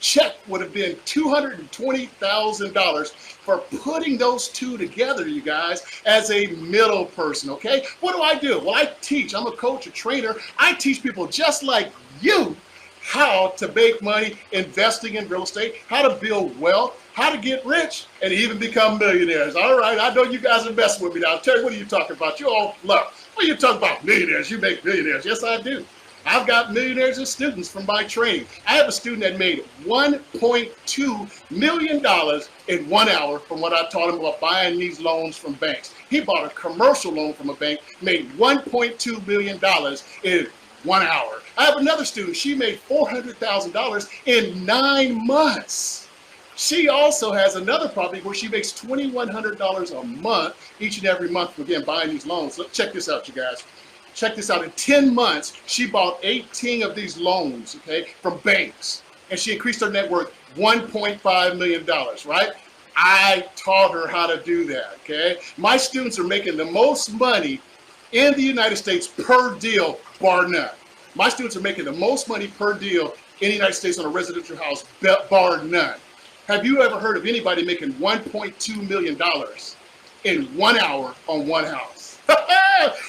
Speaker 1: check would have been $220,000 for putting those two together, you guys, as a middle person, okay? What do? Well, I teach. I'm a coach, a trainer. I teach people just like you how to make money investing in real estate, how to build wealth, how to get rich, and even become millionaires. All right, I know you guys are messing with me now. Terry, what are you talking about? You all love. What are you talking about? Millionaires. You make millionaires. Yes, I do. I've got millionaires as students from my training. I have a student that made $1.2 million in 1 hour from what I taught him about buying these loans from banks. He bought a commercial loan from a bank, made $1.2 million in 1 hour. I have another student. She made $400,000 in 9 months. She also has another property where she makes $2,100 a month, each and every month, again, buying these loans. Let's check this out, you guys. Check this out. In 10 months, she bought 18 of these loans, okay, from banks. And she increased her net worth $1.5 million, right? I taught her how to do that, okay? My students are making the most money in the United States per deal, bar none. My students are making the most money per deal in the United States on a residential house, bar none. Have you ever heard of anybody making $1.2 million in 1 hour on one house?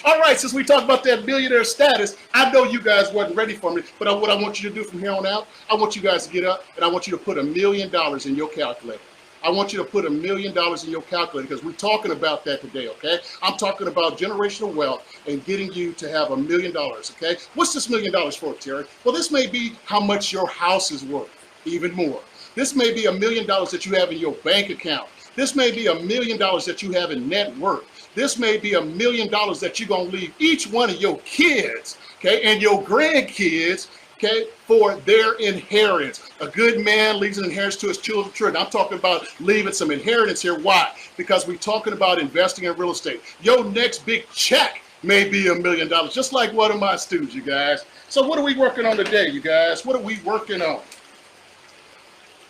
Speaker 1: All right, since we talked about that millionaire status, I know you guys wasn't ready for me, but what I want you to do from here on out, I want you guys to get up and I want you to put $1 million in your calculator. I want you to put $1 million in your calculator because we're talking about that today, okay? I'm talking about generational wealth and getting you to have $1 million, okay? What's this $1 million for, Terry? Well, this may be how much your house is worth, even more. This may be $1 million that you have in your bank account. This may be $1 million that you have in net worth. This may be $1 million that you're gonna leave each one of your kids, okay, and your grandkids, okay, for their inheritance. A good man leaves an inheritance to his children. I'm talking about leaving some inheritance here. Why? Because we're talking about investing in real estate. Your next big check may be $1 million, just like one of my students, you guys. So what are we working on today, you guys? What are we working on?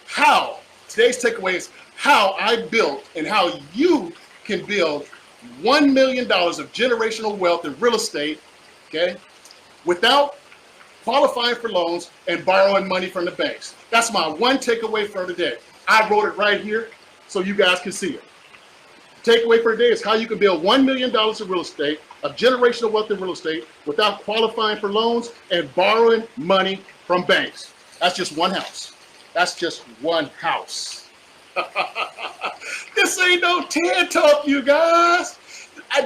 Speaker 1: How? Today's takeaway is how I built and how you can build $1 million of generational wealth in real estate, okay, without qualifying for loans and borrowing money from the banks. That's my one takeaway for today. I wrote it right here so you guys can see it. The takeaway for today is how you can build $1 million in real estate, of generational wealth in real estate, without qualifying for loans and borrowing money from banks. That's just one house. That's just one house. This ain't no TED Talk, you guys.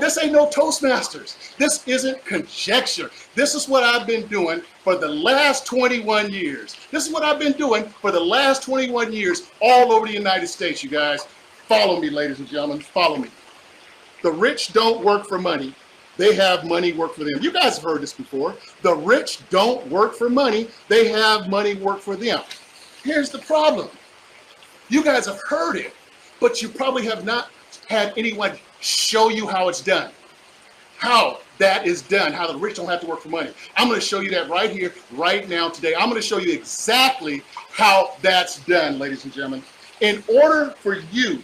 Speaker 1: This ain't no Toastmasters. This isn't conjecture. This is what I've been doing for the last 21 years. This is what I've been doing for the last 21 years all over the United States, you guys. Follow me, ladies and gentlemen, follow me. The rich don't work for money. They have money work for them. You guys have heard this before. The rich don't work for money. They have money work for them. Here's the problem. You guys have heard it, but you probably have not had anyone show you how it's done. How that is done, how the rich don't have to work for money. I'm going to show you that right here, right now, today. I'm going to show you exactly how that's done, ladies and gentlemen. In order for you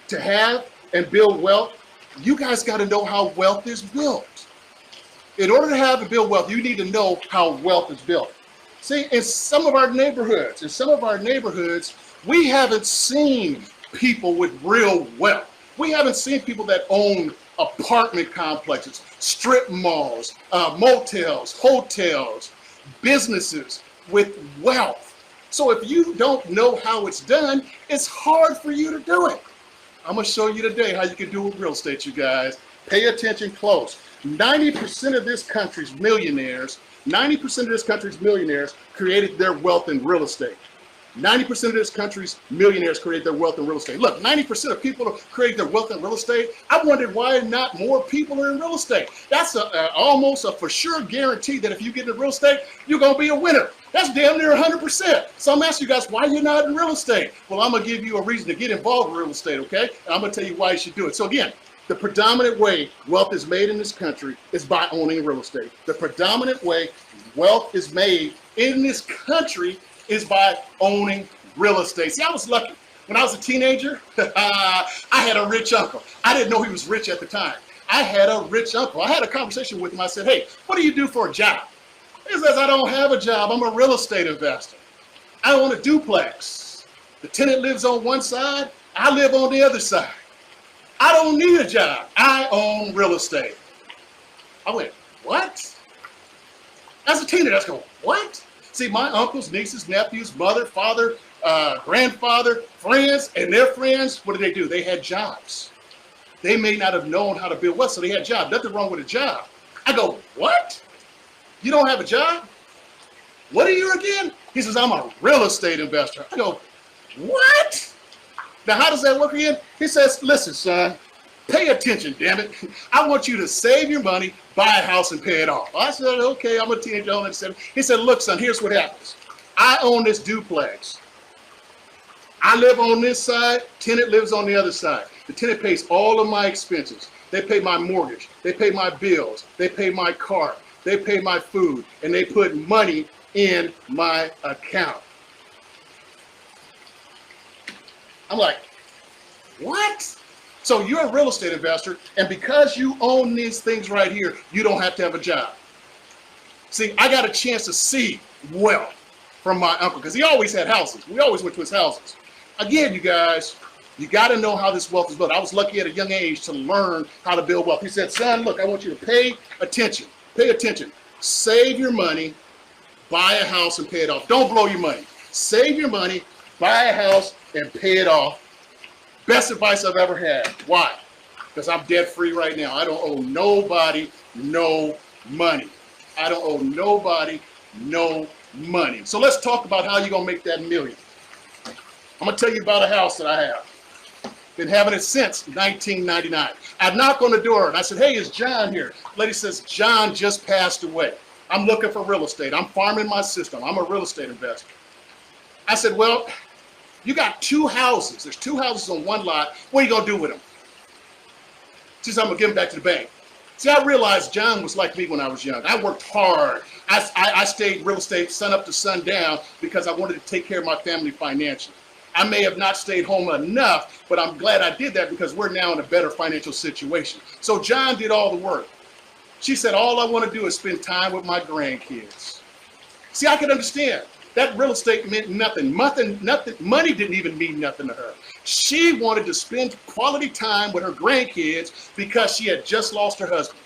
Speaker 1: to have and build wealth, you guys got to know how wealth is built. In order to have and build wealth, you need to know how wealth is built. See, in some of our neighborhoods, we haven't seen people with real wealth. We haven't seen people that own apartment complexes, strip malls, motels, hotels, businesses with wealth. So if you don't know how it's done, it's hard for you to do it. I'm gonna show you today how you can do it with real estate, you guys. Pay attention close. 90% of this country's millionaires, 90% of this country's millionaires created their wealth in real estate. 90% of this country's millionaires create their wealth in real estate. Look, 90% of people create their wealth in real estate. I wondered why not more people are in real estate. That's almost a for sure guarantee that if you get into real estate, you're going to be a winner. That's damn near 100%. So I'm asking you guys, why you're not in real estate? Well, I'm going to give you a reason to get involved in real estate, okay? And I'm going to tell you why you should do it. So again, the predominant way wealth is made in this country is by owning real estate. The predominant way wealth is made in this country is by owning real estate. See, I was lucky. When I was a teenager, I had a rich uncle. I didn't know he was rich at the time. I had a rich uncle. I had a conversation with him. I said, hey, what do you do for a job? He says, I don't have a job. I'm a real estate investor. I own a duplex. The tenant lives on one side. I live on the other side. I don't need a job. I own real estate. I went, what? As a teenager, I was going, what? See, my uncles, nieces, nephews, mother, father, grandfather, friends, and their friends, what did? They had jobs. They may not have known how to build wealth, so they had jobs. Nothing wrong with a job. I go, what? You don't have a job? What are you again? He says, I'm a real estate investor. I go, what? Now, how does that work again? He says, listen, son, pay attention, damn it. I want you to save your money, buy a house, and pay it off. I said, okay, I'm a teenager. He said, look, son, here's what happens. I own this duplex. I live on this side. Tenant lives on the other side. The tenant pays all of my expenses. They pay my mortgage. They pay my bills. They pay my car. They pay my food. And they put money in my account. I'm like, what? So you're a real estate investor, and because you own these things right here, you don't have to have a job. See, I got a chance to see wealth from my uncle because he always had houses. We always went to his houses. Again, you guys, you got to know how this wealth is built. I was lucky at a young age to learn how to build wealth. He said, son, look, I want you to pay attention. Pay attention. Save your money, buy a house and pay it off. Don't blow your money. Save your money, buy a house and pay it off. Best advice I've ever had. Why? Because I'm debt free right now. I don't owe nobody no money. I don't owe nobody no money. So let's talk about how you're going to make that million. I'm going to tell you about a house that I have. Been having it since 1999. I knock on the door and I said, hey, is John here? Lady says, John just passed away. I'm looking for real estate. I'm farming my system. I'm a real estate investor. I said, well, you got two houses. There's two houses on one lot. What are you going to do with them? She said, I'm going to give them back to the bank. See, I realized John was like me when I was young. I worked hard. I stayed real estate sun up to sundown because I wanted to take care of my family financially. I may have not stayed home enough, but I'm glad I did that because we're now in a better financial situation. So John did all the work. She said, all I want to do is spend time with my grandkids. See, I could understand. That real estate meant nothing. Money didn't even mean nothing to her. She wanted to spend quality time with her grandkids because she had just lost her husband.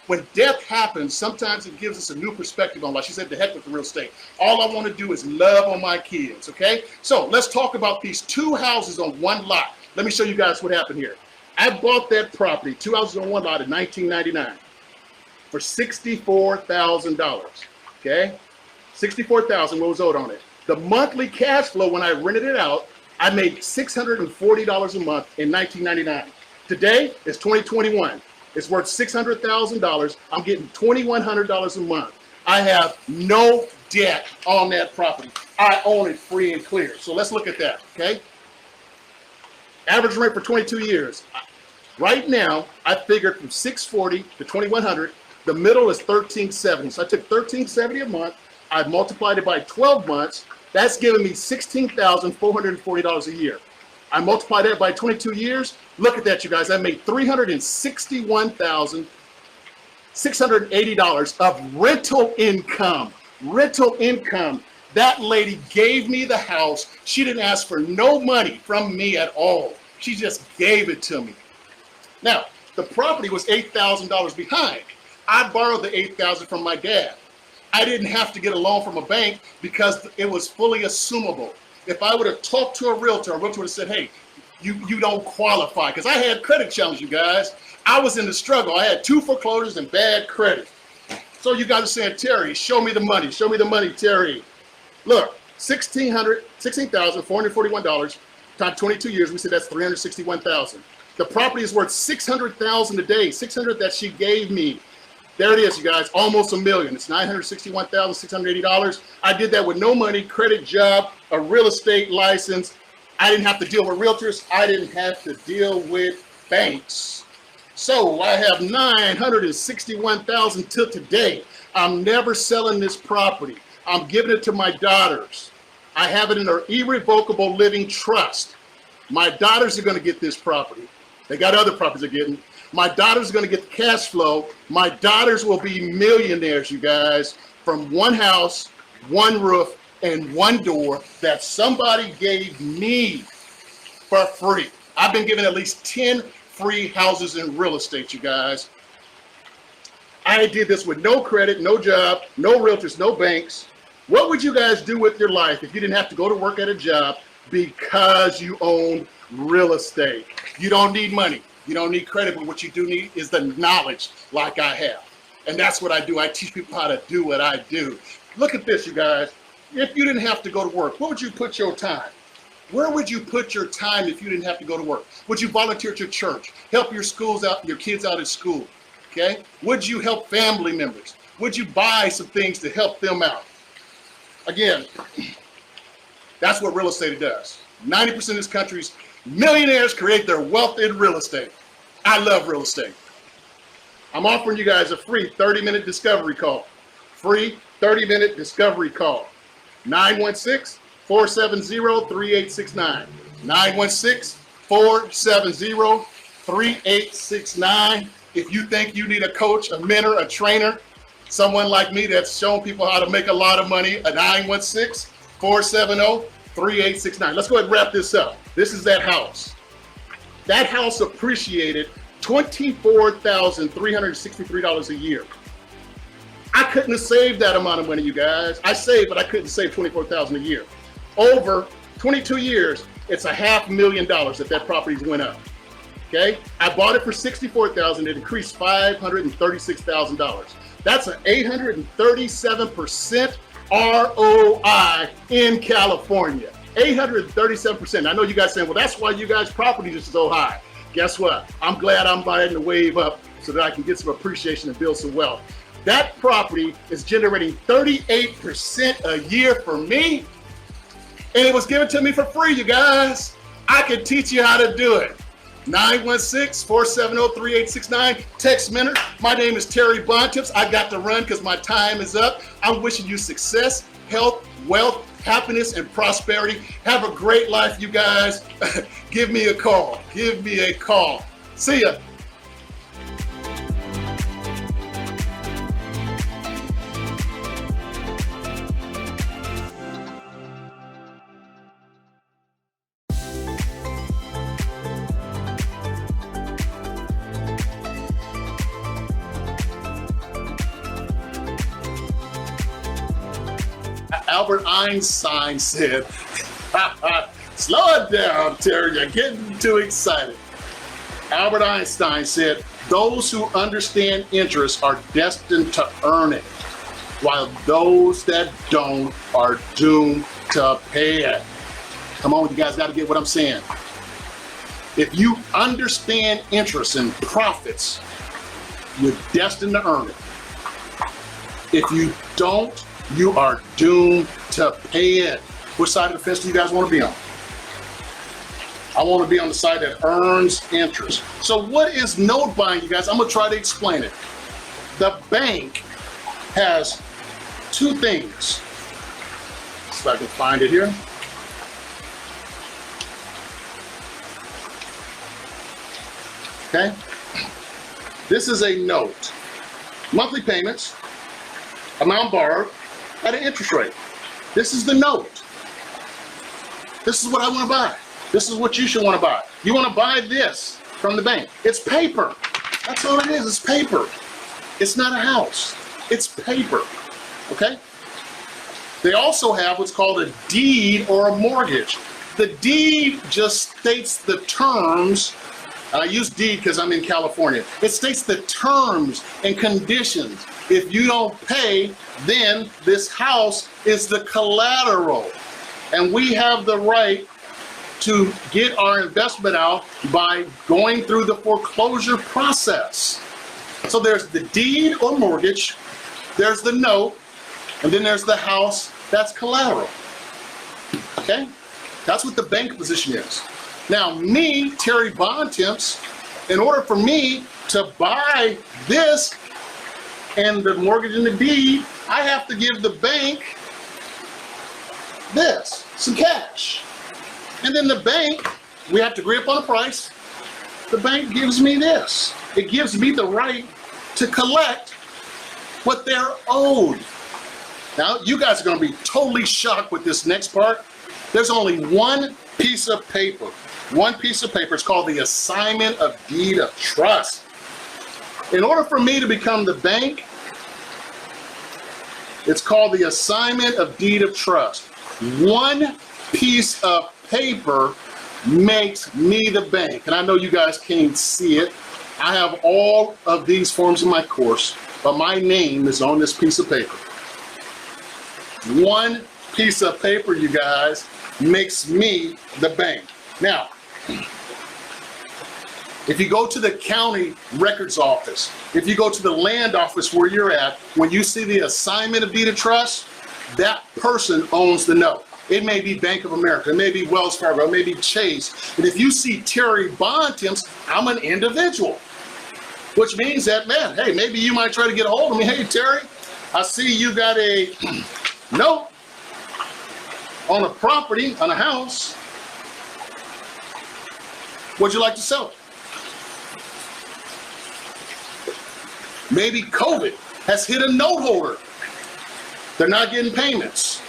Speaker 1: When death happens, sometimes it gives us a new perspective on life. She said, the heck with the real estate. All I want to do is love on my kids, okay? So let's talk about these two houses on one lot. Let me show you guys what happened here. I bought that property, two houses on one lot in 1999 for $64,000, okay? $64,000 what was owed on it. The monthly cash flow when I rented it out, I made $640 a month in 1999. Today, it's 2021. It's worth $600,000. I'm getting $2,100 a month. I have no debt on that property. I own it free and clear. So let's look at that, okay? Average rent for 22 years. Right now, I figured from $640 to $2,100. The middle is $1,370. So I took $1,370 a month. I multiplied it by 12 months. That's giving me $16,440 a year. I multiplied that by 22 years. Look at that, you guys. I made $361,680 of rental income. Rental income. That lady gave me the house. She didn't ask for no money from me at all. She just gave it to me. Now, the property was $8,000 behind. I borrowed the $8,000 from my dad. I didn't have to get a loan from a bank because it was fully assumable. If I would have talked to a realtor would have said, hey, you don't qualify. Because I had credit challenges, you guys. I was in the struggle. I had 2 foreclosures and bad credit. So you guys are saying, Terry, show me the money. Show me the money, Terry. Look, $16,441 times 22 years. We said that's $361,000. The property is worth $600,000 today. $600,000 that she gave me. There it is, you guys, almost $1 million. It's $961,680. I did that with no money, credit, job, a real estate license. I didn't have to deal with realtors. I didn't have to deal with banks. So I have $961,000 till today. I'm never selling this property. I'm giving it to my daughters. I have it in an irrevocable living trust. My daughters are going to get this property. They got other properties they're getting. My daughters are going to get the cash flow. My daughters will be millionaires, you guys, from one house, one roof, and one door that somebody gave me for free. I've been given at least 10 free houses in real estate, you guys. I did this with no credit, no job, no realtors, no banks. What would you guys do with your life if you didn't have to go to work at a job because you own real estate? You don't need money. You don't need credit, but what you do need is the knowledge like I have. And that's what I do. I teach people how to do what I do. Look at this, you guys. If you didn't have to go to work, where would you put your time? Where would you put your time if you didn't have to go to work? Would you volunteer at your church? Help your schools out, your kids out at school? Okay? Would you help family members? Would you buy some things to help them out? Again, that's what real estate does. 90% of this country's millionaires create their wealth in real estate. I love real estate. I'm offering you guys a free 30-minute discovery call. Free 30-minute discovery call. 916-470-3869. 470-3869. If you think you need a coach, a mentor, a trainer, someone like me that's shown people how to make a lot of money, a 916-470-3869. Let's go ahead and wrap this up. This is that house. That house appreciated $24,363 a year. I couldn't have saved that amount of money, you guys. I saved, but I couldn't save $24,000 a year. Over 22 years, it's $500,000 that property went up. Okay, I bought it for $64,000. It increased $536,000. That's an 837% ROI in California. 837%. I know you guys saying, well, that's why you guys' property is so high. Guess what? I'm glad I'm riding the wave up so that I can get some appreciation and build some wealth. That property is generating 38% a year for me, and it was given to me for free, you guys. I can teach you how to do it. 916-470-3869. Text mentor. My name is Terry Bontemps. I got to run because my time is up. I'm wishing you success, health, wealth, happiness, and prosperity. Have a great life, you guys. Give me a call. Give me a call. See ya. Albert Einstein said, slow it down, Terry, you're getting too excited. Albert Einstein said, those who understand interest are destined to earn it, while those that don't are doomed to pay it. Come on, you guys got to get what I'm saying. If you understand interest and profits, you're destined to earn it. If you don't, you are doomed to pay it. Which side of the fence do you guys want to be on? I want to be on the side that earns interest. So what is note buying, you guys? I'm going to try to explain it. The bank has two things. See if I can find it here. Okay. This is a note. Monthly payments, amount borrowed, at an interest rate. This is the note. This is what I want to buy. This is what you should want to buy. You want to buy this from the bank. It's paper. That's all it is. It's paper. It's not a house. It's paper. Okay? They also have what's called a deed or a mortgage. The deed just states the terms. I use deed because I'm in California. It states the terms and conditions. If you don't pay, then this house is the collateral. And we have the right to get our investment out by going through the foreclosure process. So there's the deed or mortgage, there's the note, and then there's the house that's collateral. Okay? That's what the bank position is. Now, me, Terry Bontemps, in order for me to buy this and the mortgage and the deed, I have to give the bank this, some cash. And then the bank, we have to agree upon a price. The bank gives me this. It gives me the right to collect what they're owed. Now, you guys are going to be totally shocked with this next part. There's only one piece of paper. One piece of paper. It's called the assignment of deed of trust. In order for me to become the bank, it's called the assignment of deed of trust. One piece of paper makes me the bank. And I know you guys can't see it. I have all of these forms in my course, but my name is on this piece of paper. One piece of paper, you guys, makes me the bank. Now, if you go to the county records office, if you go to the land office where you're at, when you see the assignment of deed of trust, that person owns the note. It may be Bank of America, it may be Wells Fargo, it may be Chase. And if you see Terry Bontemps, I'm an individual, which means that, man, hey, maybe you might try to get a hold of me. Hey, Terry, I see you got a note on a property, on a house. Would you like to sell it? Maybe COVID has hit a note holder. They're not getting payments.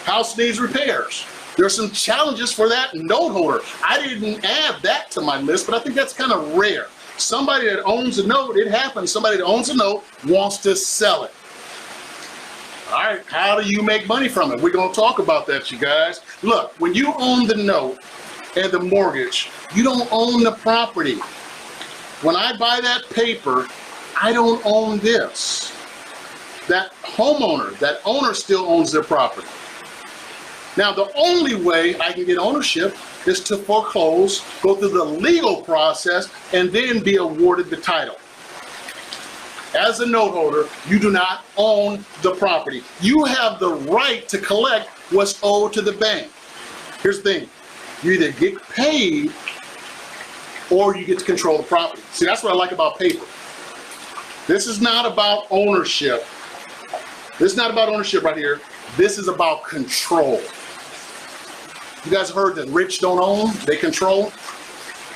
Speaker 1: House needs repairs. There's some challenges for that note holder. I didn't add that to my list, but I think that's kind of rare. Somebody that owns a note, it happens, somebody that owns a note wants to sell it. All right, how do you make money from it? We're gonna talk about that, you guys. Look, when you own the note and the mortgage, you don't own the property. When I buy that paper, I don't own this. That homeowner, that owner still owns their property. Now, the only way I can get ownership is to foreclose, go through the legal process, and then be awarded the title. As a note holder, you do not own the property. You have the right to collect what's owed to the bank. Here's the thing, you either get paid or you get to control the property. See, that's what I like about paper. This is not about ownership. This is not about ownership right here. This is about control. You guys heard that rich don't own, they control?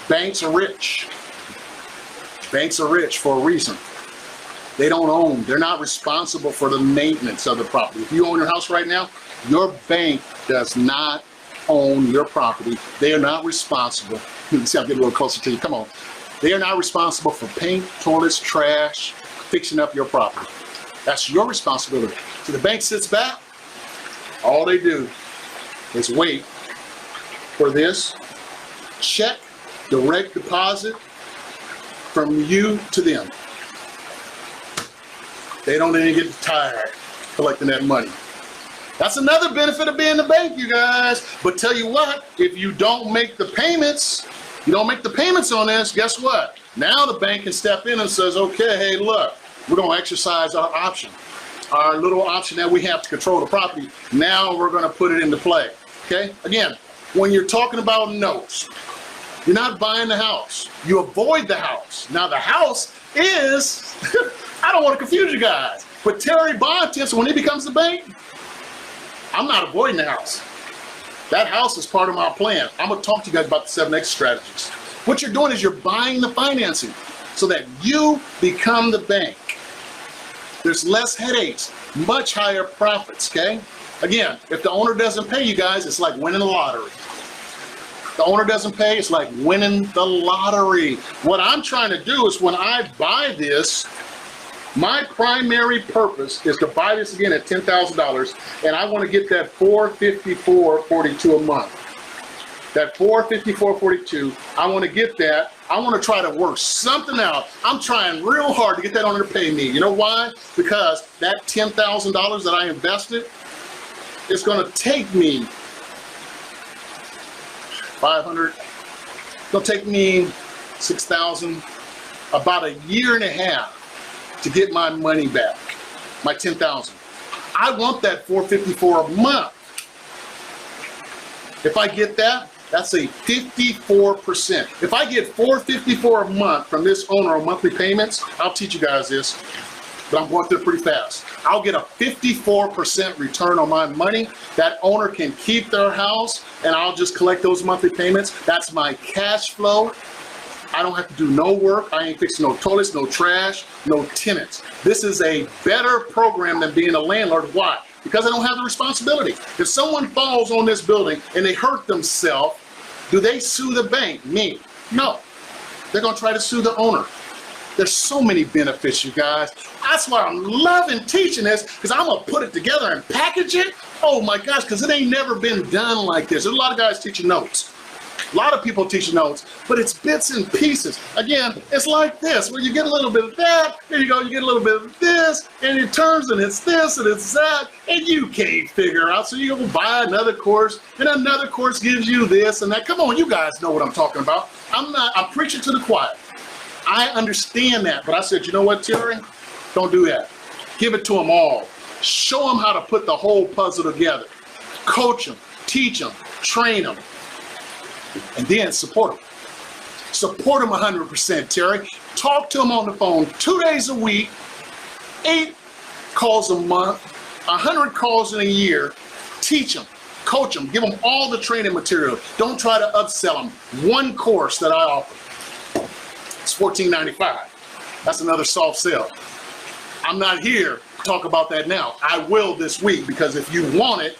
Speaker 1: Banks are rich. Banks are rich for a reason. They don't own, they're not responsible for the maintenance of the property. If you own your house right now, your bank does not own your property. They are not responsible. See, I'll get a little closer to you, come on. They are not responsible for paint, toilets, trash, fixing up your property. That's your responsibility. So the bank sits back, all they do is wait for this check, direct deposit from you to them. They don't even get tired collecting that money. That's another benefit of being the bank, you guys. But tell you what, if you don't make the payments, on this, guess what? Now the bank can step in and says, okay, hey, look, we're gonna exercise our option. Our little option that we have to control the property. Now we're gonna put it into play, okay? Again, when you're talking about notes, you're not buying the house. You avoid the house. Now the house is, I don't want to confuse you guys, but Terry Bontemps, when he becomes the bank, I'm not avoiding the house. That house is part of my plan. I'm gonna talk to you guys about the 7 exit strategies. What you're doing is you're buying the financing so that you become the bank. There's less headaches, much higher profits, okay? Again, if the owner doesn't pay you guys, it's like winning the lottery. The owner doesn't pay, it's like winning the lottery. What I'm trying to do is when I buy this, my primary purpose is to buy this again at $10,000, and I want to get that $454.42 a month. That $454.42, I want to get that. I want to try to work something out. I'm trying real hard to get that owner to pay me. You know why? Because that $10,000 that I invested, it's going to take me 500. It's going to take me 6,000, about a year and a half to get my money back, my 10,000. I want that $454 a month. If I get that, that's a 54%. If I get $454 a month from this owner on monthly payments, I'll teach you guys this, but I'm going through it pretty fast. I'll get a 54% return on my money. That owner can keep their house, and I'll just collect those monthly payments. That's my cash flow. I don't have to do no work. I ain't fixing no toilets, no trash, no tenants. This is a better program than being a landlord. Why? Because I don't have the responsibility. If someone falls on this building and they hurt themselves, do they sue the bank? Me? No. They're gonna try to sue the owner. There's so many benefits, you guys. That's why I'm loving teaching this, because I'm gonna put it together and package it. Oh my gosh, because it ain't never been done like this. There's a lot of guys teaching notes. A lot of people teach notes, but it's bits and pieces. Again, it's like this, where you get a little bit of that, there you go, you get a little bit of this, and it turns and it's this and it's that, and you can't figure out. So you go buy another course, and another course gives you this and that. Come on, you guys know what I'm talking about. I'm preaching to the choir. I understand that, but I said, you know what, Terry? Don't do that. Give it to them all. Show them how to put the whole puzzle together. Coach them, teach them, train them. And then support them. Support them 100%, Terry. Talk to them on the phone 2 days a week, 8 calls a month, 100 calls in a year. Teach them, Coach them, give them all the training material. Don't try to upsell them. One course that I offer, it's $14.95. That's another soft sell. I'm not here to talk about that now. I will this week, because if you want it,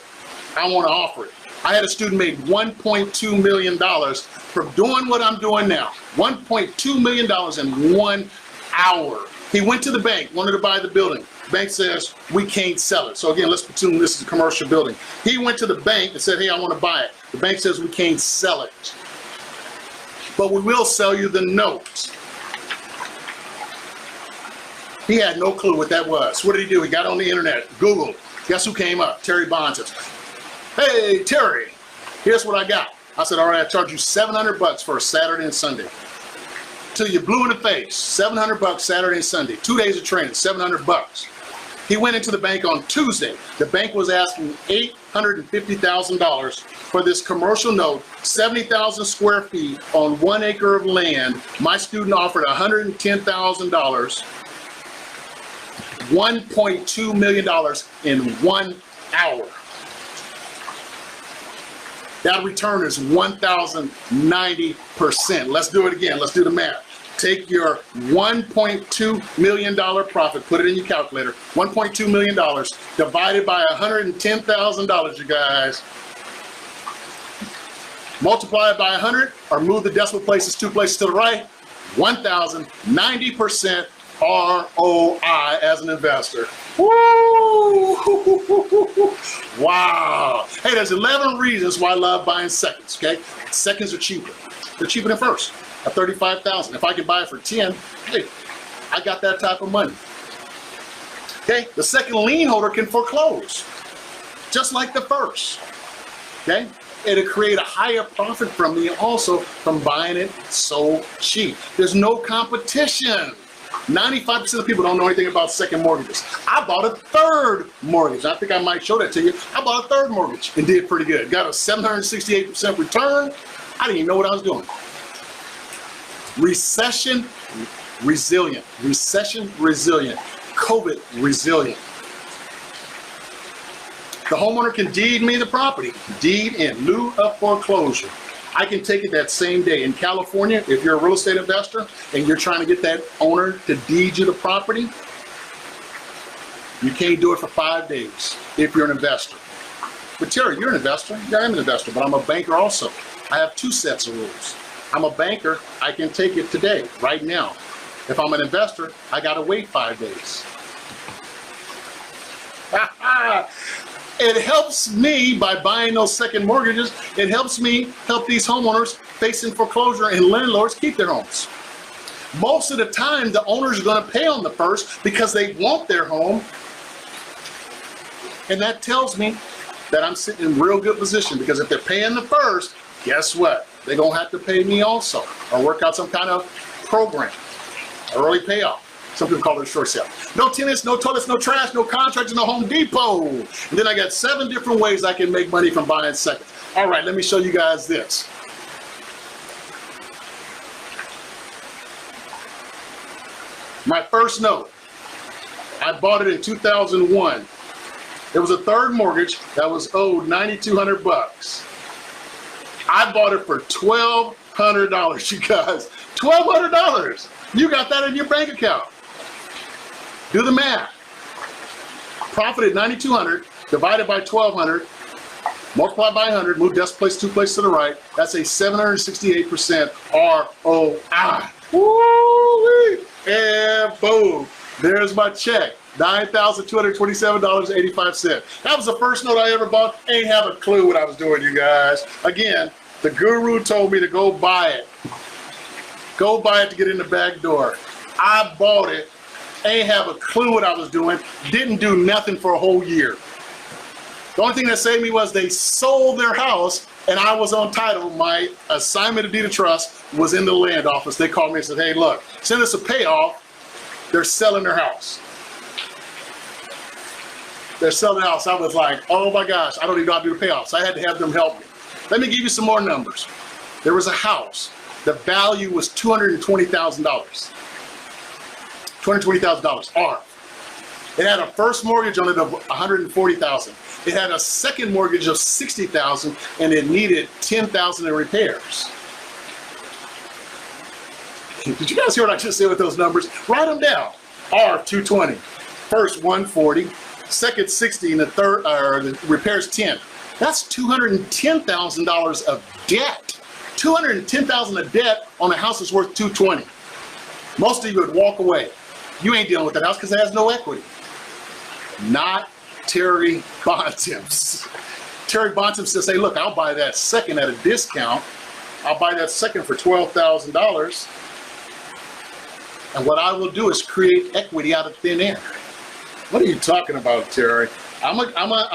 Speaker 1: I want to offer it. I had a student made $1.2 million from doing what I'm doing now. $1.2 million in 1 hour. He went to the bank, wanted to buy the building. The bank says, we can't sell it. So again, let's assume this is a commercial building. He went to the bank and said, hey, I want to buy it. The bank says, we can't sell it, but we will sell you the note. He had no clue what that was. What did he do? He got on the internet, Googled. Guess who came up? Terry Bontemps. Hey, Terry, here's what I got. I said, all right, I charge you $700 for a Saturday and Sunday. Till you blue in the face, $700 Saturday and Sunday. 2 days of training, $700. He went into the bank on Tuesday. The bank was asking $850,000 for this commercial note, 70,000 square feet on 1 acre of land. My student offered $110,000, $1.2 million in 1 hour. That return is 1,090%. Let's do it again. Let's do the math. Take your $1.2 million profit, put it in your calculator, $1.2 million divided by $110,000, you guys. Multiply it by 100 or move the decimal places 2 places to the right. 1,090% ROI as an investor. Woo! Wow. Hey, there's 11 reasons why I love buying seconds, okay? Seconds are cheaper. They're cheaper than first, at $35,000. If I can buy it for 10, hey, I got that type of money. Okay, the second lien holder can foreclose, just like the first, okay? It'll create a higher profit from me also from buying it so cheap. There's no competition. 95% of people don't know anything about second mortgages. I bought a third mortgage. I think I might show that to you. I bought a third mortgage and did pretty good. Got a 768% return. I didn't even know what I was doing. Recession resilient. Recession resilient. COVID resilient. The homeowner can deed me the property. Deed in lieu of foreclosure. I can take it that same day. In California, if you're a real estate investor and you're trying to get that owner to deed you the property, you can't do it for 5 days if you're an investor. But Terry, you're an investor. Yeah, I'm an investor, but I'm a banker also. I have 2 sets of rules. I'm a banker. I can take it today, right now. If I'm an investor, I got to wait 5 days. It helps me by buying those second mortgages. It helps me help these homeowners facing foreclosure and landlords keep their homes. Most of the time, the owners are going to pay on the first because they want their home. And that tells me that I'm sitting in real good position, because if they're paying the first, guess what? They're going to have to pay me also, or work out some kind of program, early payoff. Some people call it a short sale. No tenants, no toilets, no trash, no contractors, no Home Depot. And then I got 7 different ways I can make money from buying seconds. All right, let me show you guys this. My first note, I bought it in 2001. It was a third mortgage that was owed $9,200. I bought it for $1,200, you guys. $1,200. You got that in your bank account. Do the math. Profit at $9,200 divided by $1,200, multiplied by 100, move decimal place 2 places to the right. That's a 768% ROI. Woo-wee! And boom, there's my check. $9,227.85. That was the first note I ever bought. Ain't have a clue what I was doing, you guys. Again, the guru told me to go buy it. Go buy it to get in the back door. I bought it. Ain't have a clue what I was doing. Didn't do nothing for a whole year. The only thing that saved me was they sold their house and I was on title. My assignment of deed of trust was in the land office. They called me and said, hey, look, send us a payoff. They're selling their house. They're selling the house. I was like, oh my gosh, I don't even know how to do the payoffs. I had to have them help me. Let me give you some more numbers. There was a house. The value was $220,000. $220,000 ARM. It had a first mortgage on it of $140,000. It had a second mortgage of $60,000, and it needed $10,000 in repairs. Did you guys hear what I just said with those numbers? Write them down. R 220, first 140, second 60, and the third the repairs 10. That's $210,000 of debt. $210,000 of debt on a house that's worth $220. Most of you would walk away. You ain't dealing with that house because it has no equity. Not Terry Bontemps. Terry Bontemps says, hey, look, I'll buy that second at a discount. I'll buy that second for $12,000. And what I will do is create equity out of thin air. What are you talking about, Terry? I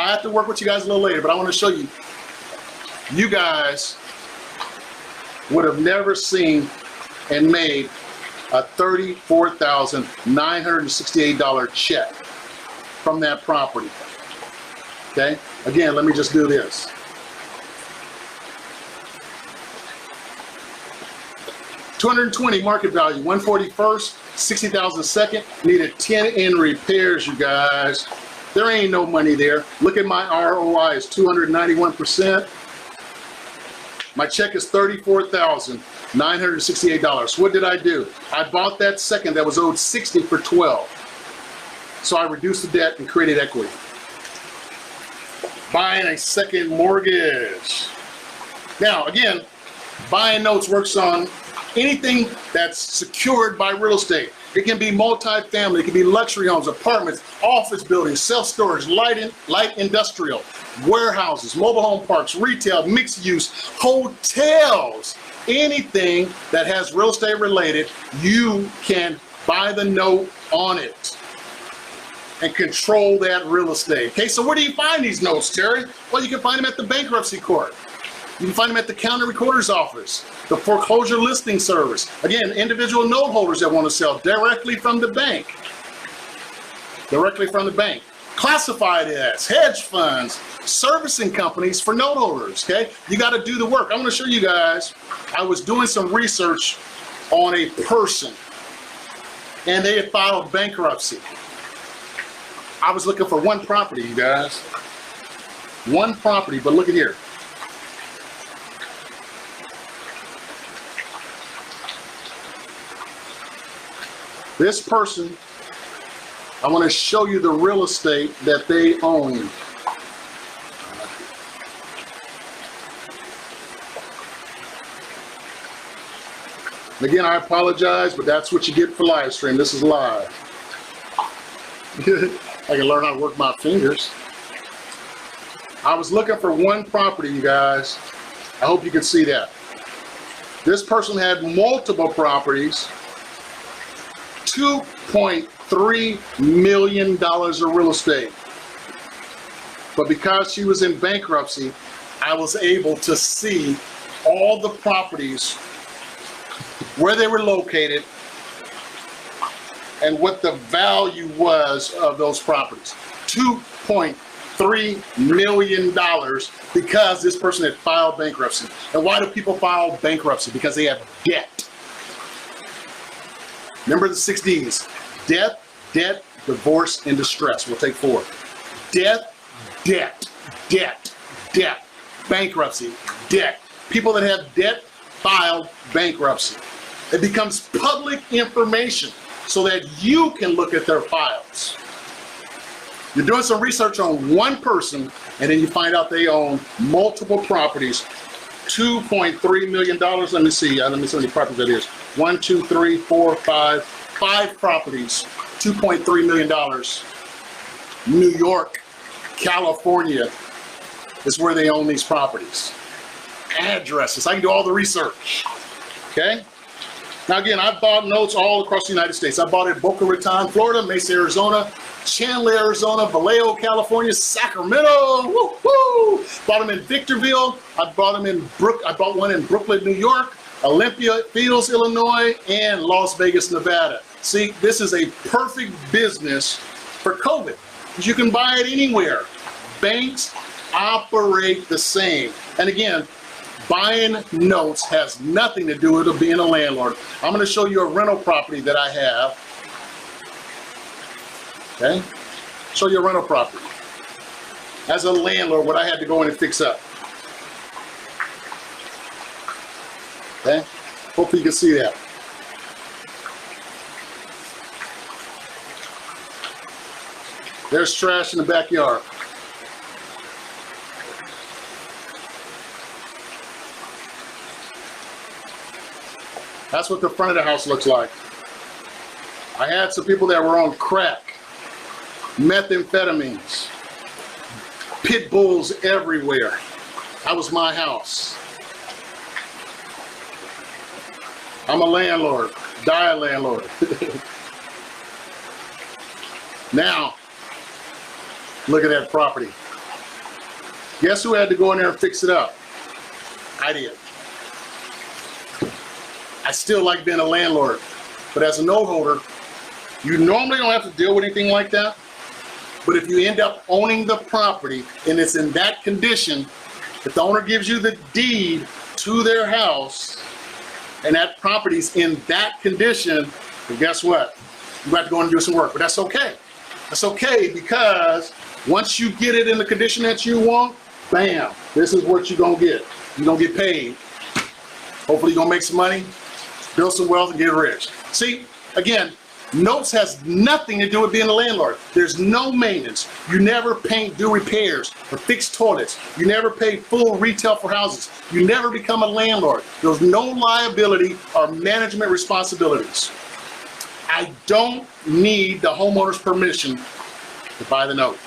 Speaker 1: have to work with you guys a little later, but I want to show you. You guys would have never seen and made a $34,968 check from that property. Okay? Again, let me just do this. $220 market value, 140 first, 60,000 second, needed 10 in repairs, you guys. There ain't no money there. Look at my ROI, it's 291%. My check is $34,968. What did I do? I bought that second that was owed 60 for 12. So I reduced the debt and created equity. Buying a second mortgage. Now, again, buying notes works on anything that's secured by real estate. It can be multi-family, it can be luxury homes, apartments, office buildings, self-storage, light industrial, warehouses, mobile home parks, retail, mixed use, hotels, anything that has real estate related, you can buy the note on it and control that real estate. Okay, so where do you find these notes, Terry? Well, you can find them at the bankruptcy court. You can find them at the county recorder's office, the foreclosure listing service. Again, individual note holders that want to sell directly from the bank. Directly from the bank. Classified as hedge funds, servicing companies for note holders, okay? You got to do the work. I'm going to show you guys, I was doing some research on a person, and they had filed bankruptcy. I was looking for one property, you guys. One property, but look at here. This person, I want to show you the real estate that they own. Again, I apologize, but that's what you get for live stream. This is live. I can learn how to work my fingers. I was looking for one property, you guys. I hope you can see that. This person had multiple properties. $2.3 million of real estate. But because she was in bankruptcy, I was able to see all the properties, where they were located, and what the value was of those properties. $2.3 million because this person had filed bankruptcy. And why do people file bankruptcy? Because they have debt. Remember the 6 Ds. Death, debt, divorce, and distress. We'll take 4. Death, debt, debt, debt. Bankruptcy, debt. People that have debt filed bankruptcy. It becomes public information so that you can look at their files. You're doing some research on one person, and then you find out they own multiple properties. $2.3 million. Let me see how many properties that is. 1, 2, 3, 4, 5. 5 properties. $2.3 million. New York, California is where they own these properties. Addresses. I can do all the research. Okay? Now again, I've bought notes all across the United States. I bought it in Boca Raton, Florida, Mesa, Arizona, Chandler, Arizona, Vallejo, California, Sacramento, woo-hoo! Bought them in Victorville. I bought one in Brooklyn, New York, Olympia Fields, Illinois, and Las Vegas, Nevada. See, this is a perfect business for COVID because you can buy it anywhere. Banks operate the same. And again, buying notes has nothing to do with being a landlord. I'm going to show you a rental property that I have. Okay, Show you a rental property. As a landlord, what I had to go in and fix up. Okay? Hopefully you can see that. There's trash in the backyard. That's what the front of the house looks like. I had some people that were on crack, methamphetamines, pit bulls everywhere. That was my house. I'm a landlord, die a landlord. Now, look at that property. Guess who had to go in there and fix it up? I did. I still like being a landlord, but as a note holder, you normally don't have to deal with anything like that. But if you end up owning the property and it's in that condition, if the owner gives you the deed to their house and that property's in that condition, then guess what? You have to go and do some work, but that's okay. That's okay, because once you get it in the condition that you want, bam, this is what you're gonna get. You're gonna get paid. Hopefully you're gonna make some money, build some wealth, and get rich. See, again, notes has nothing to do with being a landlord. There's no maintenance. You never paint, do repairs, or fix toilets. You never pay full retail for houses. You never become a landlord. There's no liability or management responsibilities. I don't need the homeowner's permission to buy the note.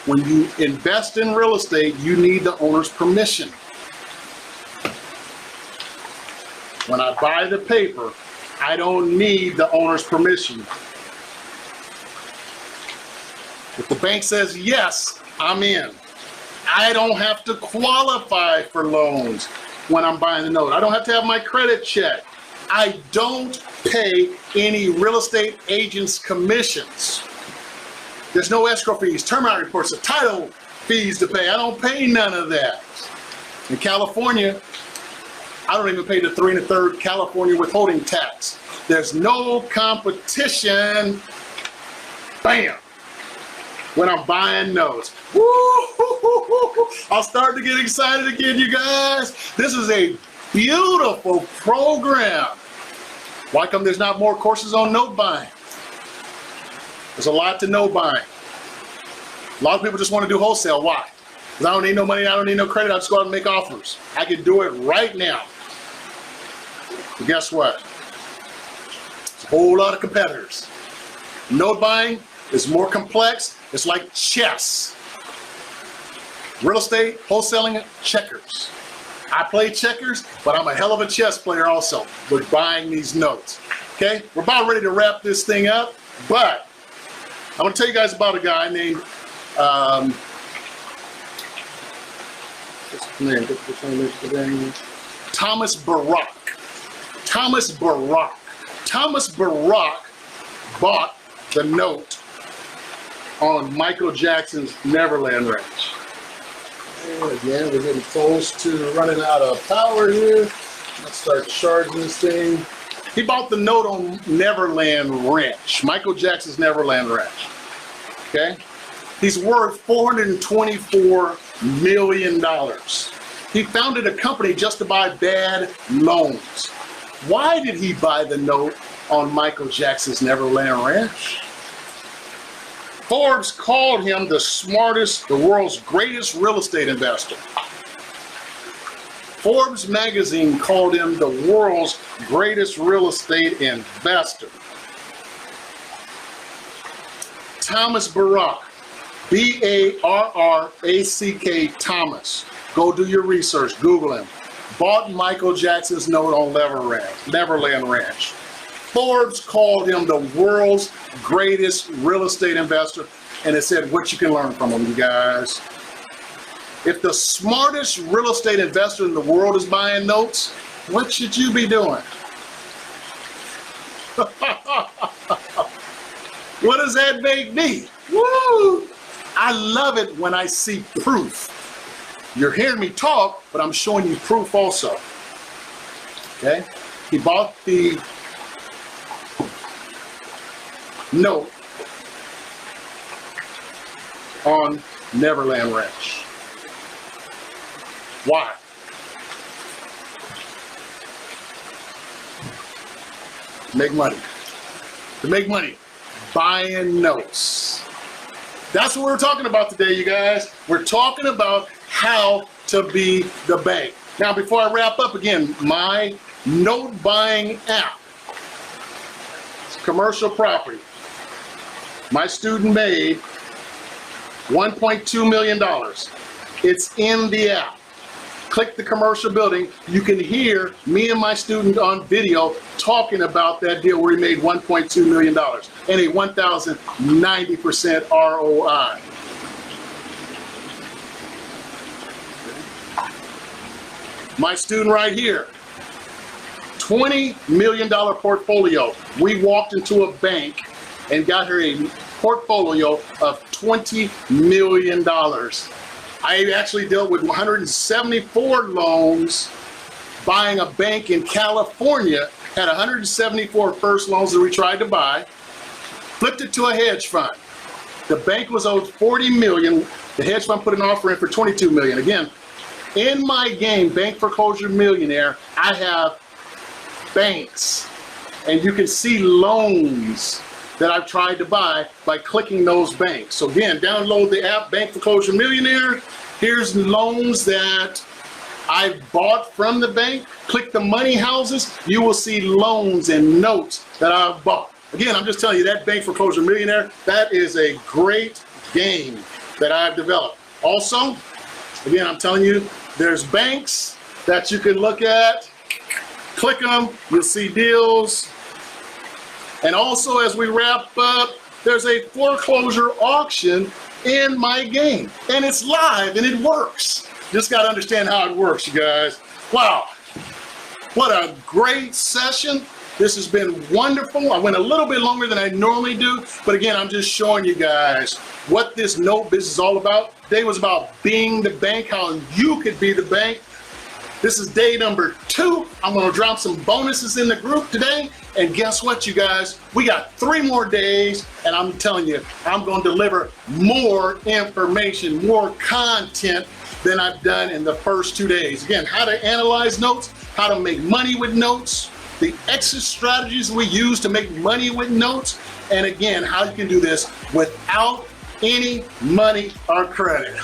Speaker 1: When you invest in real estate, you need the owner's permission. When I buy the paper, I don't need the owner's permission. If the bank says yes, I'm in. I don't have to qualify for loans when I'm buying the note. I don't have to have my credit checked. I don't pay any real estate agent's commissions. There's no escrow fees, termite reports, or title fees to pay. I don't pay none of that. In California, I don't even pay the 3 1/3 California withholding tax. There's no competition. Bam! When I'm buying notes. Woo! I'll start to get excited again, you guys. This is a beautiful program. Why come there's not more courses on note buying? There's a lot to note buying. A lot of people just want to do wholesale. Why? Because I don't need no money, I don't need no credit, I just go out and make offers. I can do it right now. But guess what? There's a whole lot of competitors. Note buying is more complex. It's like chess. Real estate, wholesaling, checkers. I play checkers, but I'm a hell of a chess player also with buying these notes. Okay, we're about ready to wrap this thing up, but I want to tell you guys about a guy named Thomas Barak. Thomas Barak. Thomas Barak bought the note on Michael Jackson's Neverland Ranch. And again, we're getting close to running out of power here. Let's start charging this thing. He bought the note on Neverland Ranch, Michael Jackson's Neverland Ranch. Okay? He's worth $424 million. He founded a company just to buy bad loans. Why did he buy the note on Michael Jackson's Neverland Ranch? Forbes called him the smartest, the world's greatest real estate investor. Forbes magazine called him the world's greatest real estate investor. Thomas Barak, B-A-R-R-A-C-K, Thomas. Go do your research, Google him. Bought Michael Jackson's note on Neverland Ranch. Forbes called him the world's greatest real estate investor, and it said what you can learn from him, you guys. If the smartest real estate investor in the world is buying notes, what should you be doing? What does that make me? Woo! I love it when I see proof. You're hearing me talk, but I'm showing you proof also. Okay? He bought the note on Neverland Ranch. Why? Make money. To make money. Buying notes. That's what we're talking about today, you guys. We're talking about how to be the bank. Now, before I wrap up again, my note buying app, commercial property. My student made $1.2 million. It's in the app. Click the commercial building. You can hear me and my student on video talking about that deal where he made $1.2 million and a 1,090% ROI. My student right here, $20 million portfolio. We walked into a bank and got her a portfolio of $20 million. I actually dealt with 174 loans, buying a bank in California, had 174 first loans that we tried to buy, flipped it to a hedge fund. The bank was owed $40 million. The hedge fund put an offer in for $22 million. Again, in my game, Bank Foreclosure Millionaire, I have banks, and you can see loans that I've tried to buy by clicking those banks. So again, download the app, Bank Foreclosure Millionaire. Here's loans that I've bought from the bank. Click the money houses. You will see loans and notes that I've bought. Again, I'm just telling you, that Bank Foreclosure Millionaire, that is a great game that I've developed. Also, again, I'm telling you, there's banks that you can look at. Click them, you'll see deals. And also, as we wrap up, there's a foreclosure auction in my game. And it's live and it works. Just got to understand how it works, you guys. Wow. What a great session. This has been wonderful. I went a little bit longer than I normally do. But again, I'm just showing you guys what this note business is all about. Today was about being the bank, how you could be the bank. This is day number 2. I'm going to drop some bonuses in the group today. And guess what, you guys? We got 3 more days, and I'm telling you, I'm going to deliver more information, more content than I've done in the first 2 days. Again, how to analyze notes, how to make money with notes, the exit strategies we use to make money with notes, and again, how you can do this without any money or credit.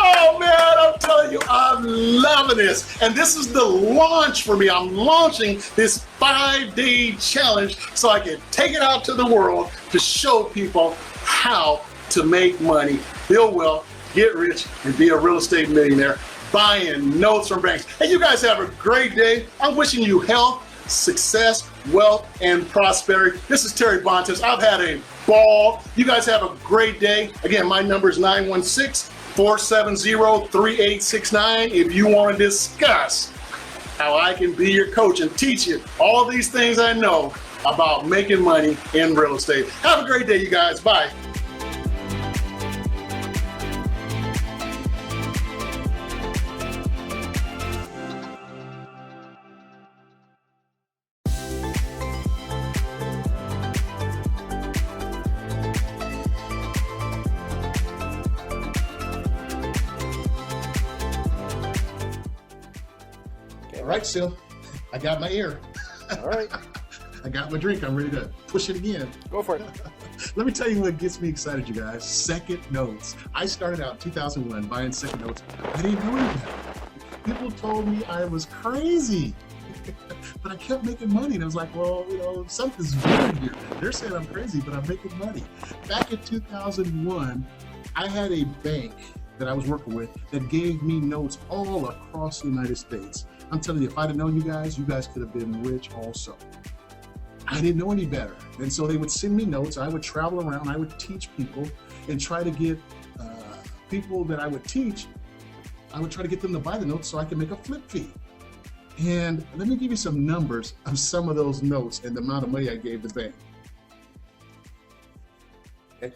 Speaker 1: Oh man, I'm telling you, I'm loving this. And this is the launch for me. I'm launching this 5-day challenge so I can take it out to the world to show people how to make money, build wealth, get rich, and be a real estate millionaire, buying notes from banks. Hey, you guys have a great day. I'm wishing you health, success, wealth, and prosperity. This is Terry Bontemps. I've had a ball. You guys have a great day. Again, my number is 916-470-3869 if you want to discuss how I can be your coach and teach you all these things I know about making money in real estate. Have a great day, you guys. Bye. All right, Sil, I got my ear.
Speaker 2: All right.
Speaker 1: I got my drink. I'm ready to push it again.
Speaker 2: Go for it.
Speaker 1: Let me tell you what gets me excited, you guys. Second notes. I started out in 2001 buying second notes. I didn't know any better. People told me I was crazy. But I kept making money. And I was like, well, you know, something's weird here. They're saying I'm crazy, but I'm making money. Back in 2001, I had a bank that I was working with that gave me notes all across the United States. I'm telling you, if I'd have known you guys could have been rich also. I didn't know any better. And so they would send me notes. I would travel around. I would teach people and try to get people that I would teach, I would try to get them to buy the notes so I could make a flip fee. And let me give you some numbers of some of those notes and the amount of money I gave the bank.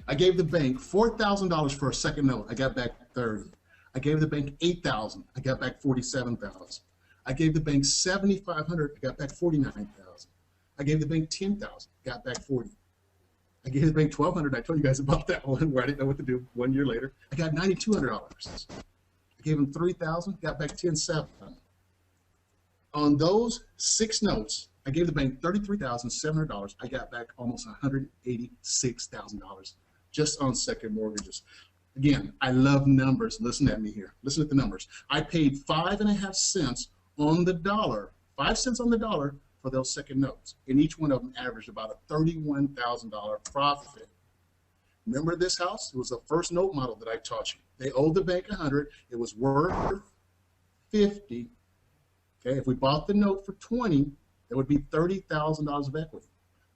Speaker 1: I gave the bank $4,000 for a second note. I got back $30,000. I gave the bank $8,000. I got back $47,000. I gave the bank $7,500. I got back $49,000. I gave the bank $10,000. Got back $40,000.
Speaker 2: I gave the bank $1,200. I told you guys about that one where I didn't know what to do. 1 year later, I got $9,200. I gave him $3,000, got back $10,700. On those 6 notes, I gave the bank $33,700. I got back almost $186,000 just on second mortgages. Again, I love numbers. Listen at me here. Listen at the numbers. I paid 5.5 cents on the dollar, 5 cents on the dollar for those second notes. And each one of them averaged about a $31,000 profit. Remember this house? It was the first note model that I taught you. They owed the bank 100. It was worth 50. Okay, if we bought the note for 20, it would be $30,000 of equity.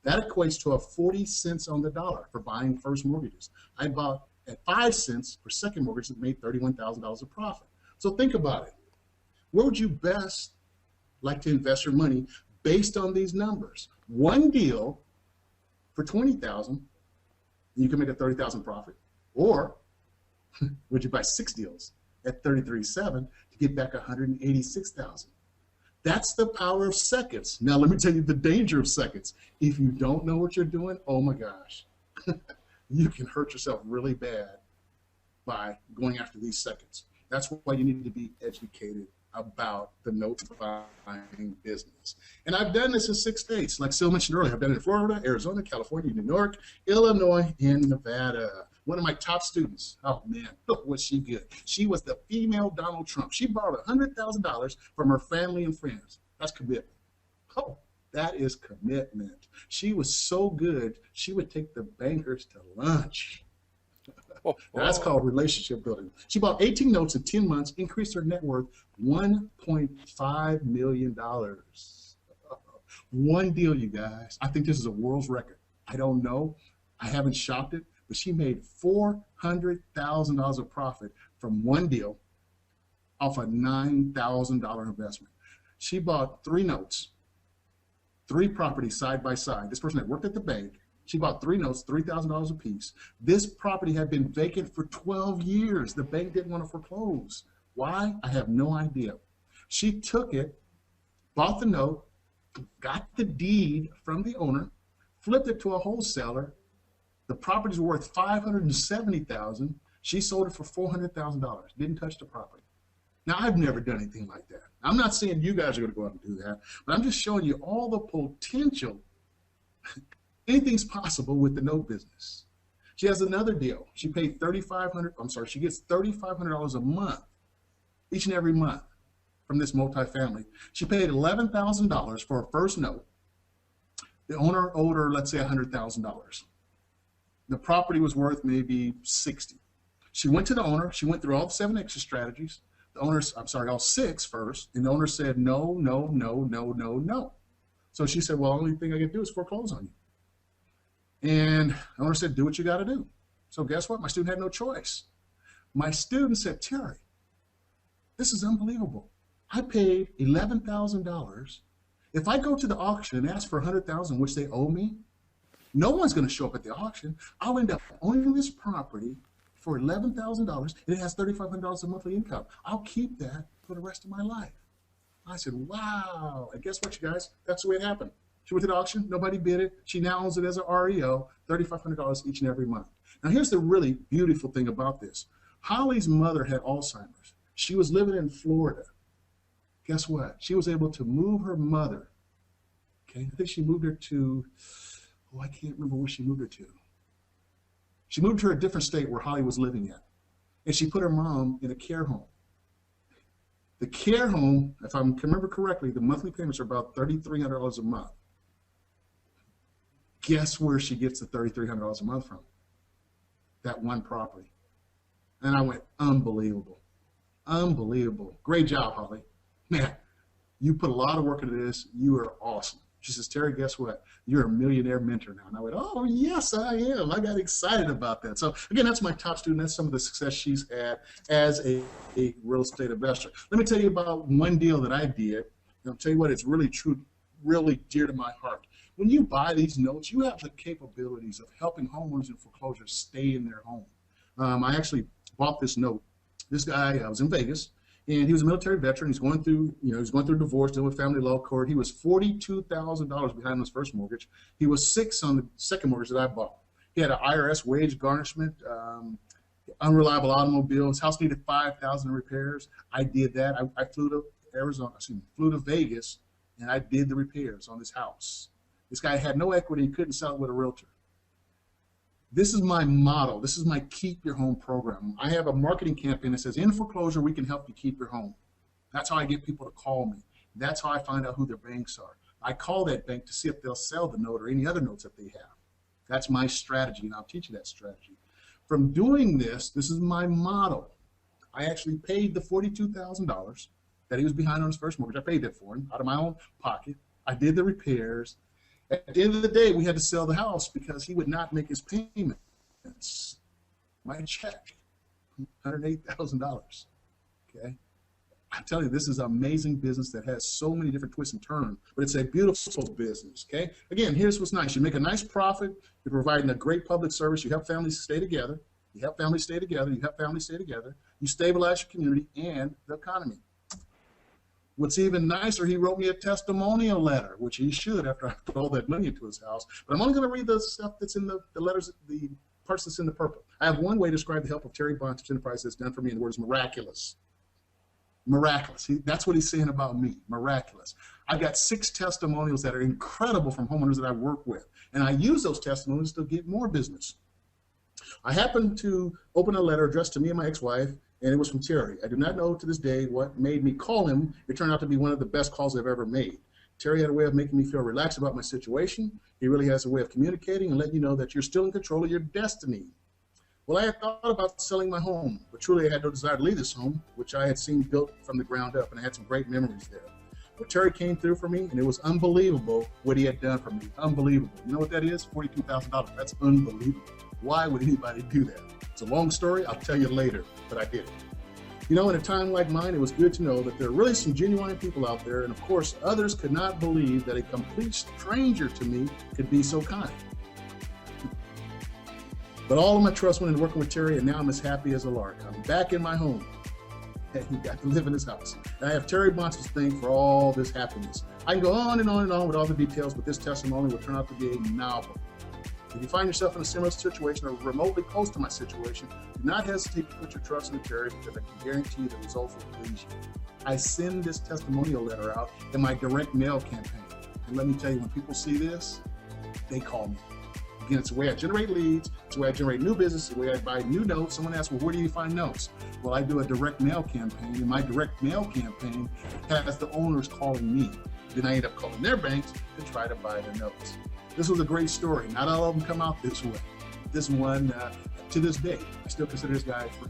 Speaker 2: That equates to a 40 cents on the dollar for buying first mortgages. I bought at 5 cents for second mortgage that made $31,000 of profit. So think about it. Where would you best like to invest your money based on these numbers? One deal for $20,000, you can make a $30,000 profit. Or would you buy 6 deals at $33,700 to get back $186,000? That's the power of seconds. Now let me tell you the danger of seconds. If you don't know what you're doing, oh my gosh, you can hurt yourself really bad by going after these seconds. That's why you need to be educated about the note buying business. And I've done this in 6 states. Like Sil mentioned earlier, I've done it in Florida, Arizona, California, New York, Illinois, and Nevada. One of my top students, oh man, was she good. She was the female Donald Trump. She borrowed $100,000 from her family and friends. That's commitment. Oh, that is commitment. She was so good, she would take the bankers to lunch. That's called relationship building. She bought 18 notes in 10 months, increased her net worth $1.5 million. One deal, you guys. I think this is a world's record. I don't know. I haven't shopped it, but she made $400,000 of profit from one deal off a $9,000 investment. She bought 3 notes, 3 properties side by side. This person had worked at the bank. She bought 3 notes, $3,000 a piece. This property had been vacant for 12 years. The bank didn't want to foreclose. Why? I have no idea. She took it, bought the note, got the deed from the owner, flipped it to a wholesaler. The property's worth $570,000. She sold it for $400,000. Didn't touch the property. Now, I've never done anything like that. I'm not saying you guys are going to go out and do that, but I'm just showing you all the potential. Anything's possible with the note business. She has another deal. She paid she gets $3,500 a month, each and every month from this multifamily. She paid $11,000 for her first note. The owner owed her, let's say, $100,000. The property was worth maybe $60,000. She went to the owner. She went through all the 7 exit strategies. All 6 first. And the owner said, no, no, no, no, no, no. So she said, well, the only thing I can do is foreclose on you. And the owner said, do what you got to do. So guess what? My student had no choice. My student said, Terry, this is unbelievable. I paid $11,000. If I go to the auction and ask for $100,000, which they owe me, no one's going to show up at the auction. I'll end up owning this property for $11,000, and it has $3,500 a monthly income. I'll keep that for the rest of my life. I said, wow. And guess what, you guys? That's the way it happened. She went to the auction, nobody bid it. She now owns it as an REO, $3,500 each and every month. Now here's the really beautiful thing about this. Holly's mother had Alzheimer's. She was living in Florida. Guess what? She was able to move her mother. Okay, I think she moved her to, I can't remember where she moved her to. She moved her to a different state where Holly was living at. And she put her mom in a care home. The care home, if I can remember correctly, the monthly payments are about $3,300 a month. Guess where she gets the $3,300 a month from? That one property. And I went, unbelievable. Unbelievable. Great job, Holly. Man, you put a lot of work into this. You are awesome. She says, Terry, guess what? You're a millionaire mentor now. And I went, oh, yes, I am. I got excited about that. So, again, that's my top student. That's some of the success she's had as a real estate investor. Let me tell you about one deal that I did. And I'll tell you what, it's really true, really dear to my heart. When you buy these notes, you have the capabilities of helping homeowners in foreclosure stay in their home. I actually bought this note. This guy, I was in Vegas, and he was a military veteran. He's going through, he's going through divorce, dealing with family law court. He was $42,000 behind on his first mortgage. He was $6,000 on the second mortgage that I bought. He had an IRS wage garnishment, unreliable automobile. His house needed 5,000 repairs. I did that. I flew to flew to Vegas, and I did the repairs on his house. This guy had no equity. He couldn't sell it with a realtor. This is my model. This is my Keep Your Home program. I have a marketing campaign that says, in foreclosure, we can help you keep your home. That's how I get people to call me. That's how I find out who their banks are. I call that bank to see if they'll sell the note or any other notes that they have. That's my strategy, and I'll teach you that strategy. From doing this, this is my model. I actually paid the $42,000 that he was behind on his first mortgage. I paid that for him out of my own pocket. I did the repairs. At the end of the day, we had to sell the house because he would not make his payments. My check, $108,000. Okay, I'm telling you, this is an amazing business that has so many different twists and turns, but it's a beautiful business. Okay, again, here's what's nice: you make a nice profit. You're providing a great public service. You help families stay together. You help families stay together. You help families stay together. You stabilize your community and the economy. What's even nicer, he wrote me a testimonial letter, which he should after I put all that money into his house. But I'm only going to read the stuff that's in the letters, the parts that's in the purple. I have one way to describe the help of Terry Bontemps Enterprise that's done for me, and the word is miraculous. Miraculous. That's what he's saying about me, miraculous. I've got 6 testimonials that are incredible from homeowners that I work with, and I use those testimonials to get more business. I happened to open a letter addressed to me and my ex-wife, and it was from Terry. I do not know to this day what made me call him. It turned out to be one of the best calls I've ever made. Terry had a way of making me feel relaxed about my situation. He really has a way of communicating and letting you know that you're still in control of your destiny. Well, I had thought about selling my home, but truly I had no desire to leave this home, which I had seen built from the ground up, and I had some great memories there. But Terry came through for me, and it was unbelievable what he had done for me. Unbelievable. You know what that is? $42,000. That's unbelievable. Why would anybody do that? It's a long story. I'll tell you later, but I did it. You know, in a time like mine, it was good to know that there are really some genuine people out there, and of course, others could not believe that a complete stranger to me could be so kind. But all of my trust went into working with Terry, and now I'm as happy as a lark. I'm back in my home, and he got to live in his house. And I have Terry Bontemps' thing for all this happiness. I can go on and on and on with all the details, but this testimony will turn out to be a novel. If you find yourself in a similar situation or remotely close to my situation, do not hesitate to put your trust in Terry, because I can guarantee the results will please you. I send this testimonial letter out in my direct mail campaign. And let me tell you, when people see this, they call me. Again, it's the way I generate leads, it's the way I generate new business, it's the way I buy new notes. Someone asks, well, where do you find notes? Well, I do a direct mail campaign, and my direct mail campaign has the owners calling me. Then I end up calling their banks to try to buy their notes. This was a great story. Not all of them come out this way. This one, to this day, I still consider this guy free.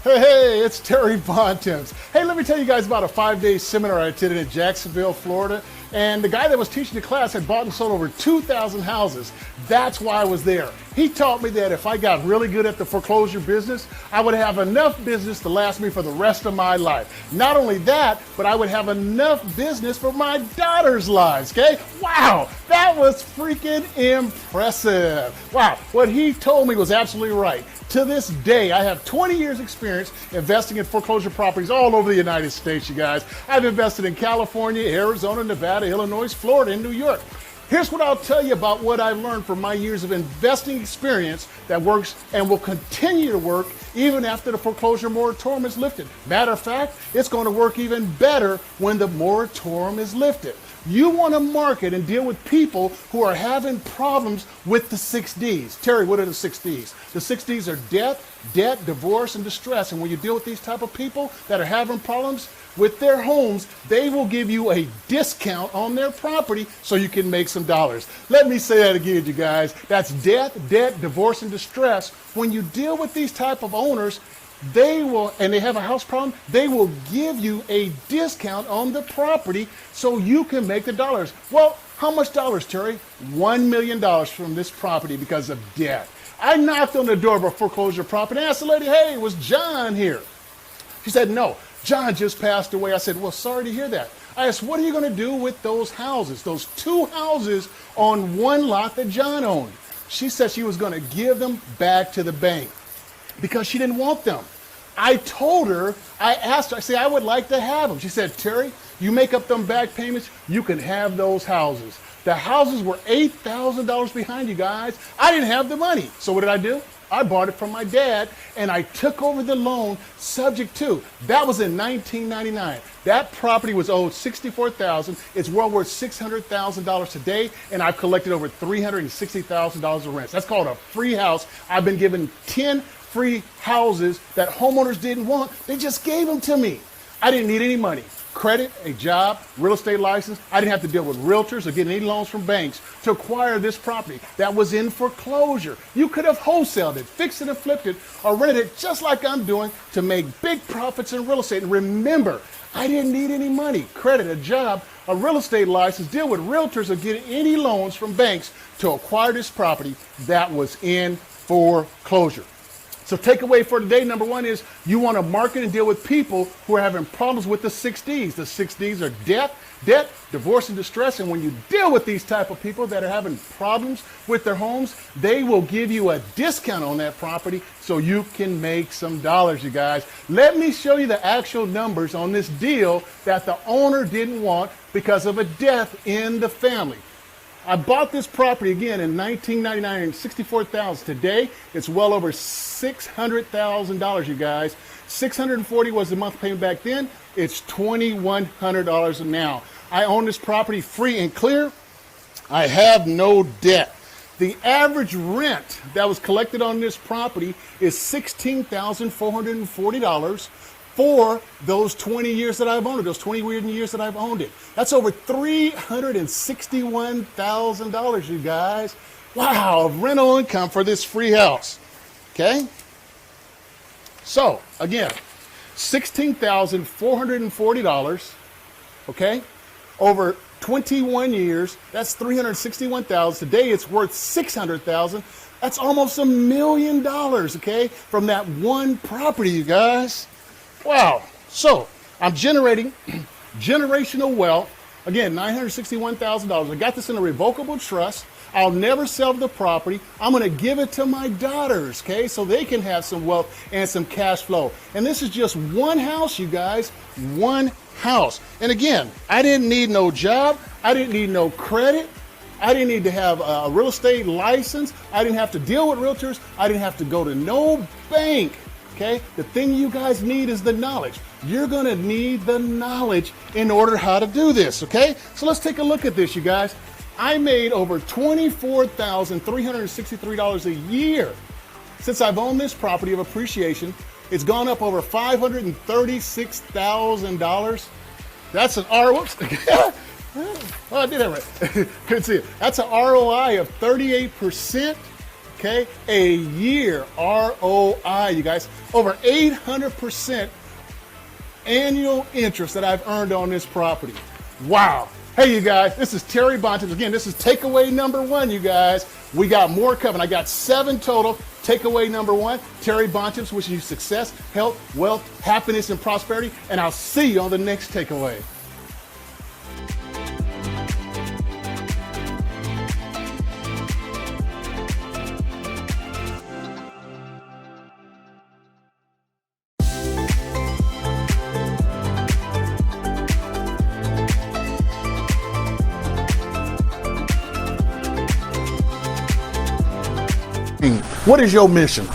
Speaker 1: Hey, it's Terry Bontemps. Hey, let me tell you guys about a 5-day seminar I attended in Jacksonville, Florida. And the guy that was teaching the class had bought and sold over 2,000 houses. That's why I was there. He taught me that if I got really good at the foreclosure business, I would have enough business to last me for the rest of my life. Not only that, but I would have enough business for my daughter's lives, okay? Wow, that was freaking impressive. Wow, what he told me was absolutely right. To this day, I have 20 years experience investing in foreclosure properties all over the United States, you guys. I've invested in California, Arizona, Nevada, Illinois, Florida, and New York. Here's what I'll tell you about what I've learned from my years of investing experience that works and will continue to work even after the foreclosure moratorium is lifted. Matter of fact, it's going to work even better when the moratorium is lifted. You want to market and deal with people who are having problems with the 6 Ds. Terry, what are the 6 Ds? The 6 Ds are death, debt, divorce, and distress. And when you deal with these type of people that are having problems with their homes, they will give you a discount on their property so you can make some dollars. Let me say that again, you guys. That's death, debt, divorce, and distress. When you deal with these type of owners, they will, and they have a house problem, they will give you a discount on the property so you can make the dollars. Well, how much dollars, Terry? $1 million from this property because of debt. I knocked on the door of a foreclosure property and asked the lady, hey, was John here? She said, no, John just passed away. I said, well, sorry to hear that. I asked, what are you going to do with those houses, those 2 houses on one lot that John owned? She said she was going to give them back to the bank because she didn't want them. I told her, I asked her, I said, I would like to have them. She said, Terry, you make up them back payments, you can have those houses. The houses were $8,000 behind, you guys. I didn't have the money. So what did I do? I bought it from my dad, and I took over the loan subject to. That was in 1999. That property was owed $64,000. It's well worth $600,000 today, and I've collected over $360,000 of rents. That's called a free house. I've been given 10 free houses that homeowners didn't want. They just gave them to me. I didn't need any money. Credit, a job, real estate license. I didn't have to deal with realtors or get any loans from banks to acquire this property that was in foreclosure. You could have wholesaled it, fixed it and flipped it, or rented it just like I'm doing to make big profits in real estate. And remember, I didn't need any money. Credit, a job, a real estate license, deal with realtors or get any loans from banks to acquire this property that was in foreclosure. So takeaway for today, number 1 is you want to market and deal with people who are having problems with the 6 Ds. The 6 Ds are debt, divorce, and distress. And when you deal with these type of people that are having problems with their homes, they will give you a discount on that property so you can make some dollars, you guys. Let me show you the actual numbers on this deal that the owner didn't want because of a death in the family. I bought this property again in 1999 and $64,000. Today, it's well over $600,000, you guys. $640 was the monthly payment back then. It's $2,100 now. I own this property free and clear. I have no debt. The average rent that was collected on this property is $16,440 for those 20 years that I've owned it, those 20 weird years that I've owned it. That's over $361,000, you guys. Wow, of rental income for this free house. Okay? So, again, $16,440, okay? Over 21 years, that's $361,000. Today it's worth $600,000. That's almost $1 million, okay? From that one property, you guys. Wow. So I'm generating generational wealth. Again, $961,000. I got this in a revocable trust. I'll never sell the property. I'm going to give it to my daughters, okay, so they can have some wealth and some cash flow. And this is just one house, you guys, one house. And again, I didn't need no job. I didn't need no credit. I didn't need to have a real estate license. I didn't have to deal with realtors. I didn't have to go to no bank. Okay? The thing you guys need is the knowledge. You're going to need the knowledge in order how to do this, okay? So let's take a look at this, you guys. I made over $24,363 a year since I've owned this property of appreciation. It's gone up over $536,000. That's an whoops. Oh, I did that right. Couldn't see it. That's an ROI of 38%. Okay, a year ROI, you guys. Over 800% annual interest that I've earned on this property. Wow. Hey, you guys, this is Terry Bontemps. Again, this is takeaway number 1, you guys. We got more coming. I got 7 total. Takeaway number 1, Terry Bontemps wishing you success, health, wealth, happiness, and prosperity. And I'll see you on the next takeaway. What is your mission?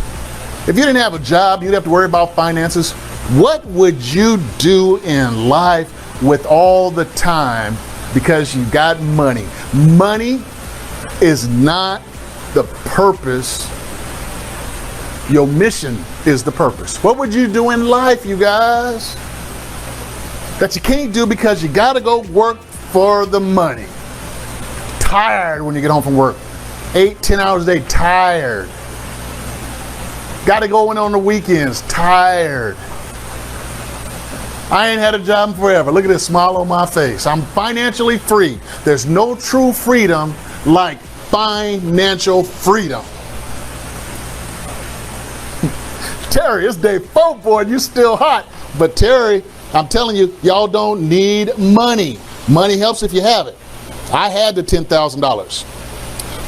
Speaker 1: If you didn't have a job, you'd have to worry about finances. What would you do in life with all the time because you got money? Money is not the purpose. Your mission is the purpose. What would you do in life, you guys, that you can't do because you got to go work for the money? Tired when you get home from work. 8-10 hours a day, tired. Got to go in on the weekends, tired. I ain't had a job in forever. Look at this smile on my face. I'm financially free. There's no true freedom like financial freedom. Terry, it's day 4, boy, you still hot. But Terry, I'm telling you, y'all don't need money. Money helps if you have it. I had the $10,000.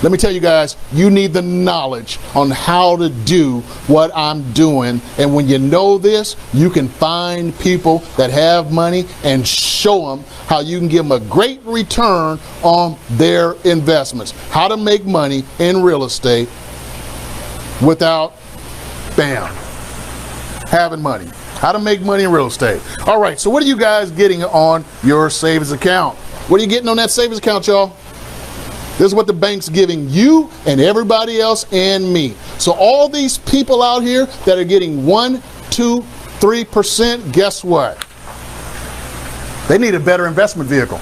Speaker 1: Let me tell you guys, you need the knowledge on how to do what I'm doing. And when you know this, you can find people that have money and show them how you can give them a great return on their investments. How to make money in real estate without, bam, having money. How to make money in real estate. All right, so what are you guys getting on your savings account? What are you getting on that savings account, y'all? This is what the bank's giving you and everybody else and me. So all these people out here that are getting 1%, 2%, 3%, guess what? They need a better investment vehicle.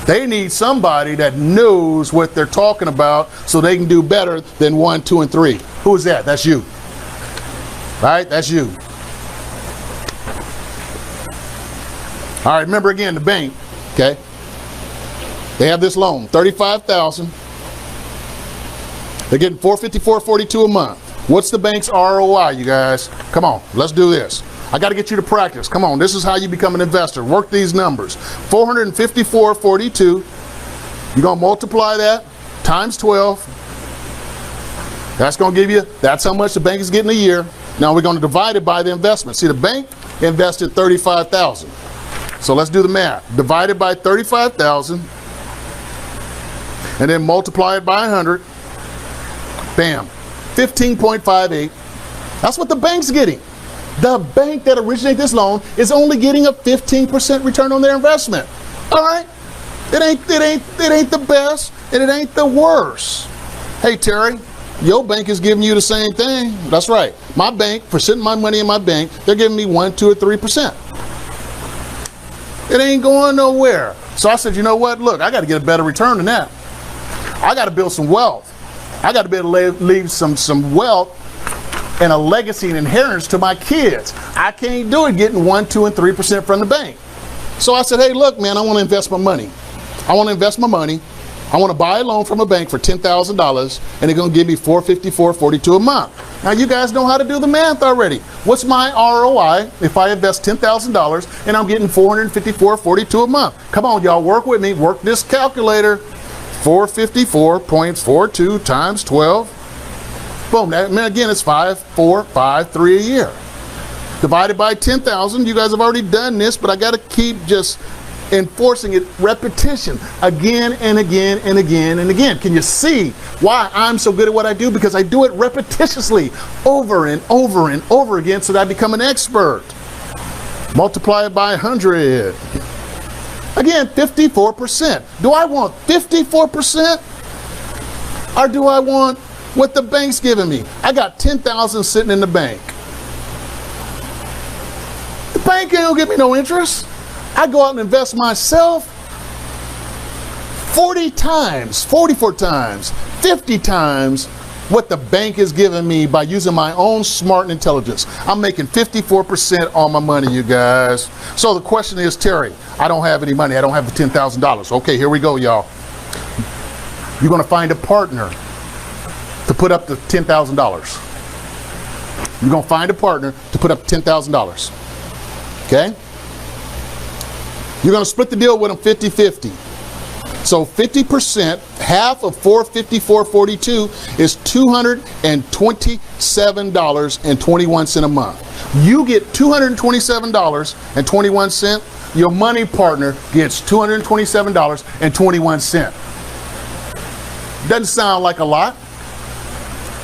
Speaker 1: They need somebody that knows what they're talking about so they can do better than 1, 2, and 3. Who is that? That's you. Right? That's you. All right, remember again, the bank, okay? They have this loan, $35,000. They're getting $454.42 a month. What's the bank's ROI, you guys? Come on, let's do this. I got to get you to practice. Come on, this is how you become an investor. Work these numbers. $454.42. You're going to multiply that times 12. That's going to give you, that's how much the bank is getting a year. Now we're going to divide it by the investment. See, the bank invested $35,000. So let's do the math. Divided by 35,000. And then multiply it by 100. Bam. 15.58. That's what the bank's getting. The bank that originated this loan is only getting a 15% return on their investment. All right? It ain't the best, and it ain't the worst. Hey, Terry, your bank is giving you the same thing. That's right. My bank, for sitting my money in my bank, they're giving me 1, 2, or 3%. It ain't going nowhere. So I said, you know what? Look, I got to get a better return than that. I got to build some wealth. I got to be able to leave some wealth and a legacy and inheritance to my kids. I can't do it getting 1, 2, and 3% from the bank. So I said, hey, look, man, I want to invest my money. I want to invest my money. I want to buy a loan from a bank for $10,000, and they're going to give me $454.42 a month. Now, you guys know how to do the math already. What's my ROI if I invest $10,000 and I'm getting $454.42 a month? Come on, y'all, work with me. Work this calculator. 454.42 times 12. Boom. That, again, it's 5,453 a year. Divided by 10,000. You guys have already done this, but I got to keep just enforcing it, repetition, again and again and again and again. Can you see why I'm so good at what I do? Because I do it repetitiously over and over and over again so that I become an expert. Multiply it by 100. Again, 54%. Do I want 54%? Or do I want what the bank's giving me? I got $10,000 sitting in the bank. The bank ain't gonna give me no interest. I go out and invest myself 40 times, 44 times, 50 times what the bank is giving me by using my own smart intelligence. I'm making 54% on my money, you guys. So the question is, Terry, I don't have any money. I don't have the $10,000. Okay, here we go, y'all. You're going to find a partner to put up the $10,000. You're going to find a partner to put up $10,000. Okay? You're going to split the deal with them 50-50. So 50%, half of $454.42 is $227.21 a month. You get $227.21. Your money partner gets $227.21. Doesn't sound like a lot.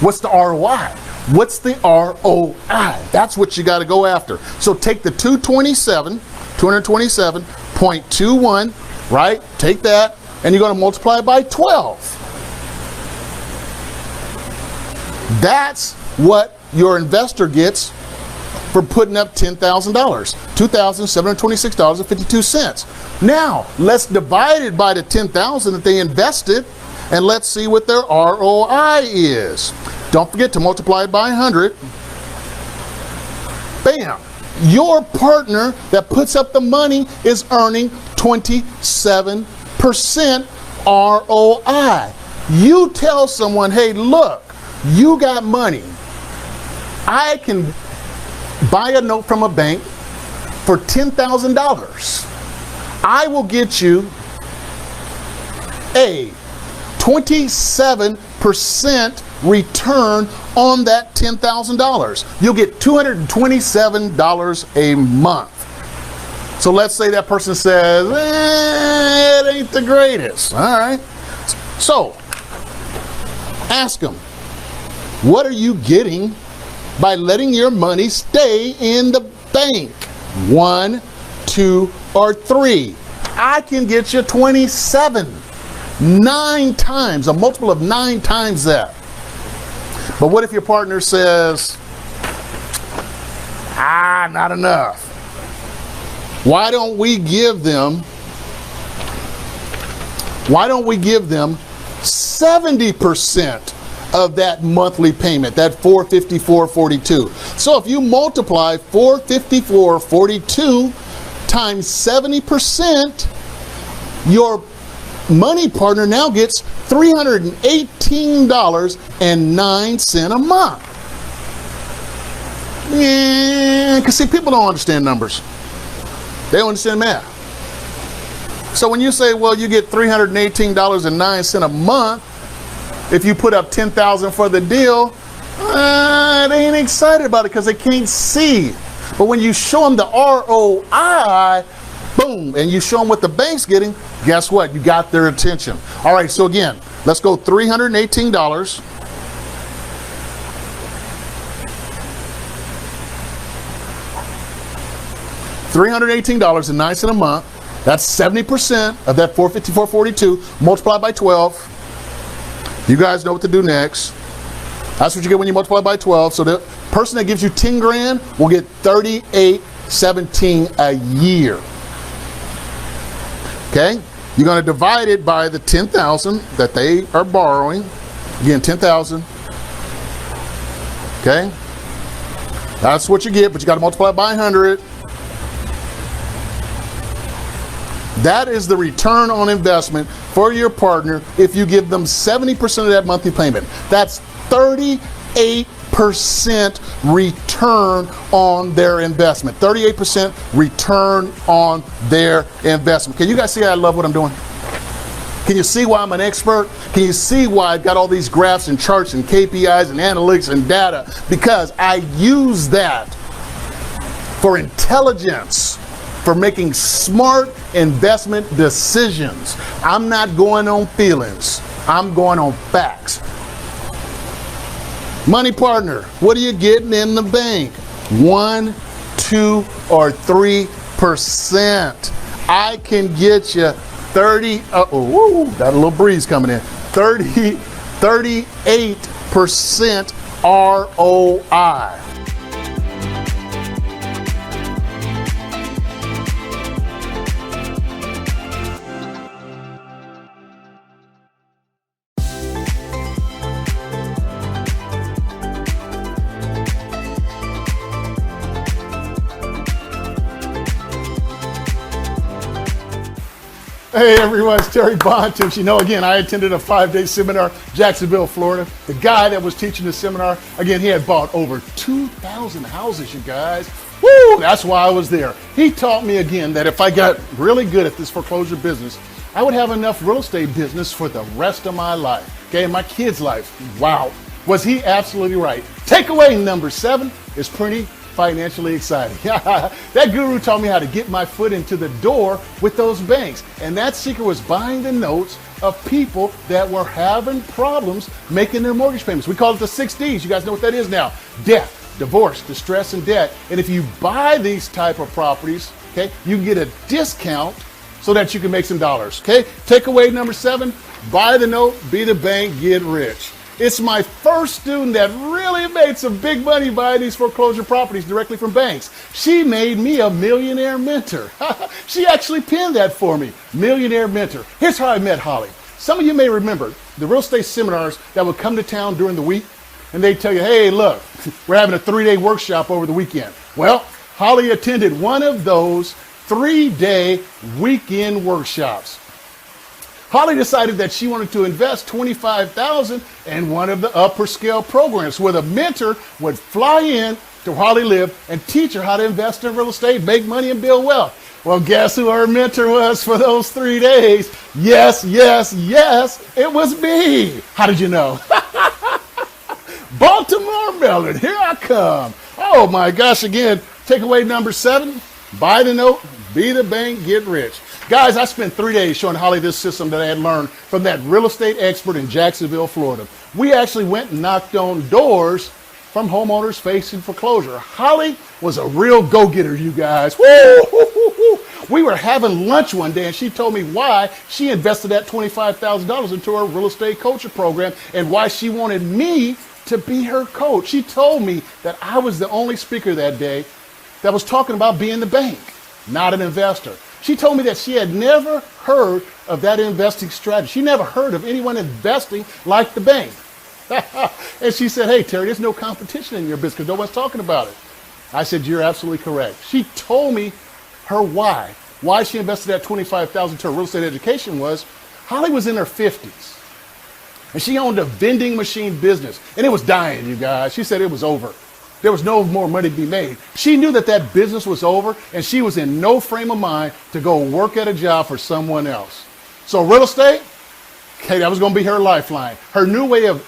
Speaker 1: What's the ROI? What's the ROI? That's what you got to go after. So take the 227.21, right? Take that, and you're going to multiply it by 12. That's what your investor gets for putting up $10,000, $2,726.52. Now, let's divide it by the $10,000 that they invested, and let's see what their ROI is. Don't forget to multiply it by 100. Bam! Your partner that puts up the money is earning 27% ROI. You tell someone, hey, look, you got money. I can buy a note from a bank for $10,000, I will get you a 27% return on that $10,000. You'll get $227 a month. So let's say that person says, it ain't the greatest. All right. So ask them, what are you getting by letting your money stay in the bank? 1, 2, or 3. I can get you 27. 9 times, a multiple of 9 times that. But what if your partner says, not enough? Why don't we give them 70% of that monthly payment, that $454.42? So if you multiply $454.42 times 70%, your money partner now gets $318.09 a month. Yeah, because see, people don't understand numbers. They don't understand math. So when you say, well, you get $318.09 a month, if you put up $10,000 for the deal, they ain't excited about it because they can't see. But when you show them the ROI, boom, and you show them what the bank's getting, guess what? You got their attention. All right, so again, let's go $318. $318.09 a month. That's 70% of that $454.42 multiplied by 12. You guys know what to do next. That's what you get when you multiply by 12. So the person that gives you 10 grand will get $38.17 a year. Okay? You're going to divide it by the 10,000 that they are borrowing. Again, 10,000. Okay? That's what you get, but you got to multiply it by 100. That is the return on investment for your partner if you give them 70% of that monthly payment. That's 38% return on their investment. 38% return on their investment. Can you guys see how I love what I'm doing? Can you see why I'm an expert? Can you see why I've got all these graphs and charts and KPIs and analytics and data? Because I use that for intelligence, for making smart investment decisions. I'm not going on feelings. I'm going on facts. Money partner, what are you getting in the bank? 1, 2, or 3%. I can get you 30, got a little breeze coming in. 38% ROI. Hey everyone, it's Terry Bontemps. You know, again, I attended a 5-day seminar, Jacksonville, Florida. The guy that was teaching the seminar, again, he had bought over 2,000 houses, you guys. Woo, that's why I was there. He taught me again that if I got really good at this foreclosure business, I would have enough real estate business for the rest of my life, okay, my kids' life. Wow, was he absolutely right. Takeaway number 7 is pretty financially exciting. That guru taught me how to get my foot into the door with those banks. And that secret was buying the notes of people that were having problems making their mortgage payments. We call it the 6 Ds. You guys know what that is now. Death, divorce, distress, and debt. And if you buy these type of properties, okay, you can get a discount so that you can make some dollars. Okay, takeaway number 7, buy the note, be the bank, get rich. It's my first student that really made some big money buying these foreclosure properties directly from banks. She made me a millionaire mentor. She actually penned that for me, millionaire mentor. Here's how I met Holly. Some of you may remember the real estate seminars that would come to town during the week, and they'd tell you, hey, look, we're having a 3-day workshop over the weekend. Well, Holly attended one of those 3-day weekend workshops. Holly decided that she wanted to invest $25,000 in one of the upper scale programs where the mentor would fly in, to where Holly lived and teach her how to invest in real estate, make money, and build wealth. Well, guess who her mentor was for those 3 days? Yes, it was me. How did you know? Baltimore, Maryland, here I come. Oh my gosh, again, takeaway number 7, buy the note, be the bank, get rich. Guys, I spent 3 days showing Holly this system that I had learned from that real estate expert in Jacksonville, Florida. We actually went and knocked on doors from homeowners facing foreclosure. Holly was a real go-getter, you guys. Woo! We were having lunch one day and she told me why she invested that $25,000 into her real estate coaching program and why she wanted me to be her coach. She told me that I was the only speaker that day that was talking about being the bank, not an investor. She told me that she had never heard of that investing strategy. She never heard of anyone investing like the bank. And she said, hey, Terry, there's no competition in your business because no one's talking about it. I said, you're absolutely correct. She told me her why she invested that $25,000 to her real estate education was Holly was in her 50s. And she owned a vending machine business. And it was dying, you guys. She said it was over. There was no more money to be made. She knew that that business was over, and she was in no frame of mind to go work at a job for someone else. So real estate, okay, that was going to be her lifeline. Her new way of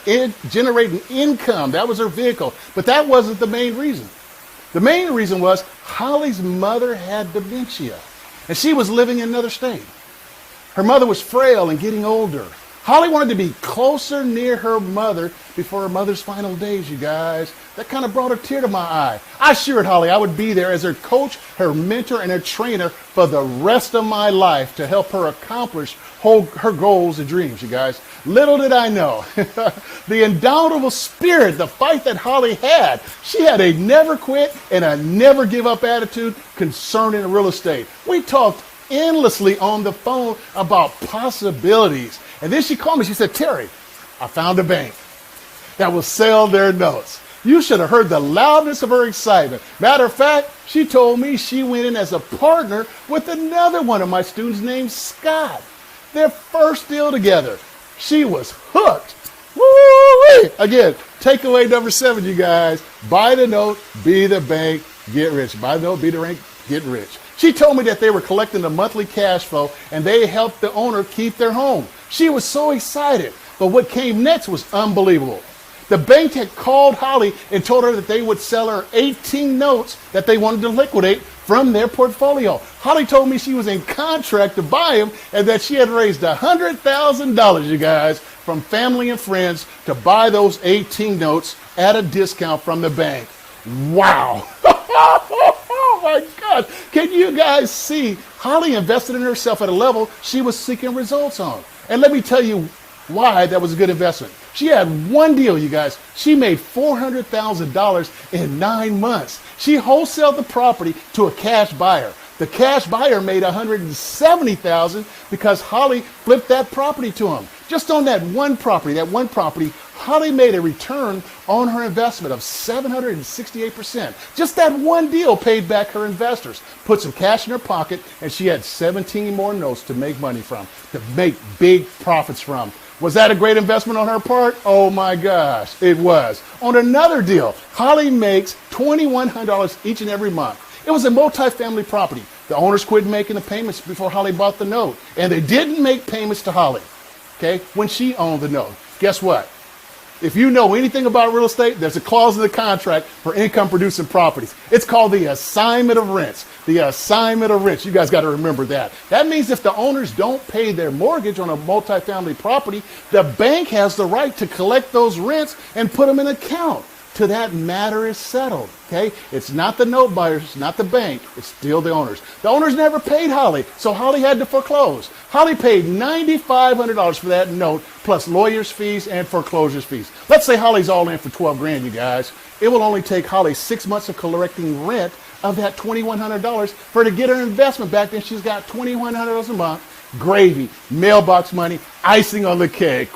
Speaker 1: generating income, that was her vehicle. But that wasn't the main reason. The main reason was Holly's mother had dementia, and she was living in another state. Her mother was frail and getting older. Holly wanted to be closer near her mother before her mother's final days, you guys. That kind of brought a tear to my eye. I assured Holly I would be there as her coach, her mentor, and her trainer for the rest of my life to help her accomplish her goals and dreams, you guys. Little did I know, the indomitable spirit, the fight that Holly had. She had a never quit and a never give up attitude concerning real estate. We talked endlessly on the phone about possibilities. And then she called me. She said, Terry, I found a bank that will sell their notes. You should have heard the loudness of her excitement. Matter of fact, she told me she went in as a partner with another one of my students named Scott. Their first deal together. She was hooked. Woo-wee! Again, takeaway number 7, you guys. Buy the note, be the bank, get rich. Buy the note, be the bank, get rich. She told me that they were collecting the monthly cash flow and they helped the owner keep their home. She was so excited, but what came next was unbelievable. The bank had called Holly and told her that they would sell her 18 notes that they wanted to liquidate from their portfolio. Holly told me she was in contract to buy them and that she had raised $100,000, you guys, from family and friends to buy those 18 notes at a discount from the bank. Wow. Oh my God. Can you guys see? Holly invested in herself at a level she was seeking results on. And let me tell you why that was a good investment. She had one deal, you guys. She made $400,000 in 9 months. She wholesaled the property to a cash buyer. The cash buyer made $170,000 because Holly flipped that property to him. Just on that one property, Holly made a return on her investment of 768%. Just that one deal paid back her investors, put some cash in her pocket, and she had 17 more notes to make money from, to make big profits from. Was that a great investment on her part? Oh my gosh, it was. On another deal, Holly makes $2,100 each and every month. It was a multi-family property. The owners quit making the payments before Holly bought the note, and they didn't make payments to Holly, okay, when she owned the note. Guess what? If you know anything about real estate, there's a clause in the contract for income-producing properties. It's called the assignment of rents. The assignment of rents. You guys got to remember that. That means if the owners don't pay their mortgage on a multifamily property, the bank has the right to collect those rents and put them in an account till that matter is settled. Okay? It's not the note buyers, it's not the bank, it's still the owners. The owners never paid Holly, so Holly had to foreclose. Holly paid $9,500 for that note, plus lawyers' fees and foreclosures fees. Let's say Holly's all in for $12,000, you guys. It will only take Holly 6 months of collecting rent of that $2,100 for her to get her investment back. Then she's got $2,100 a month, gravy, mailbox money, icing on the cake.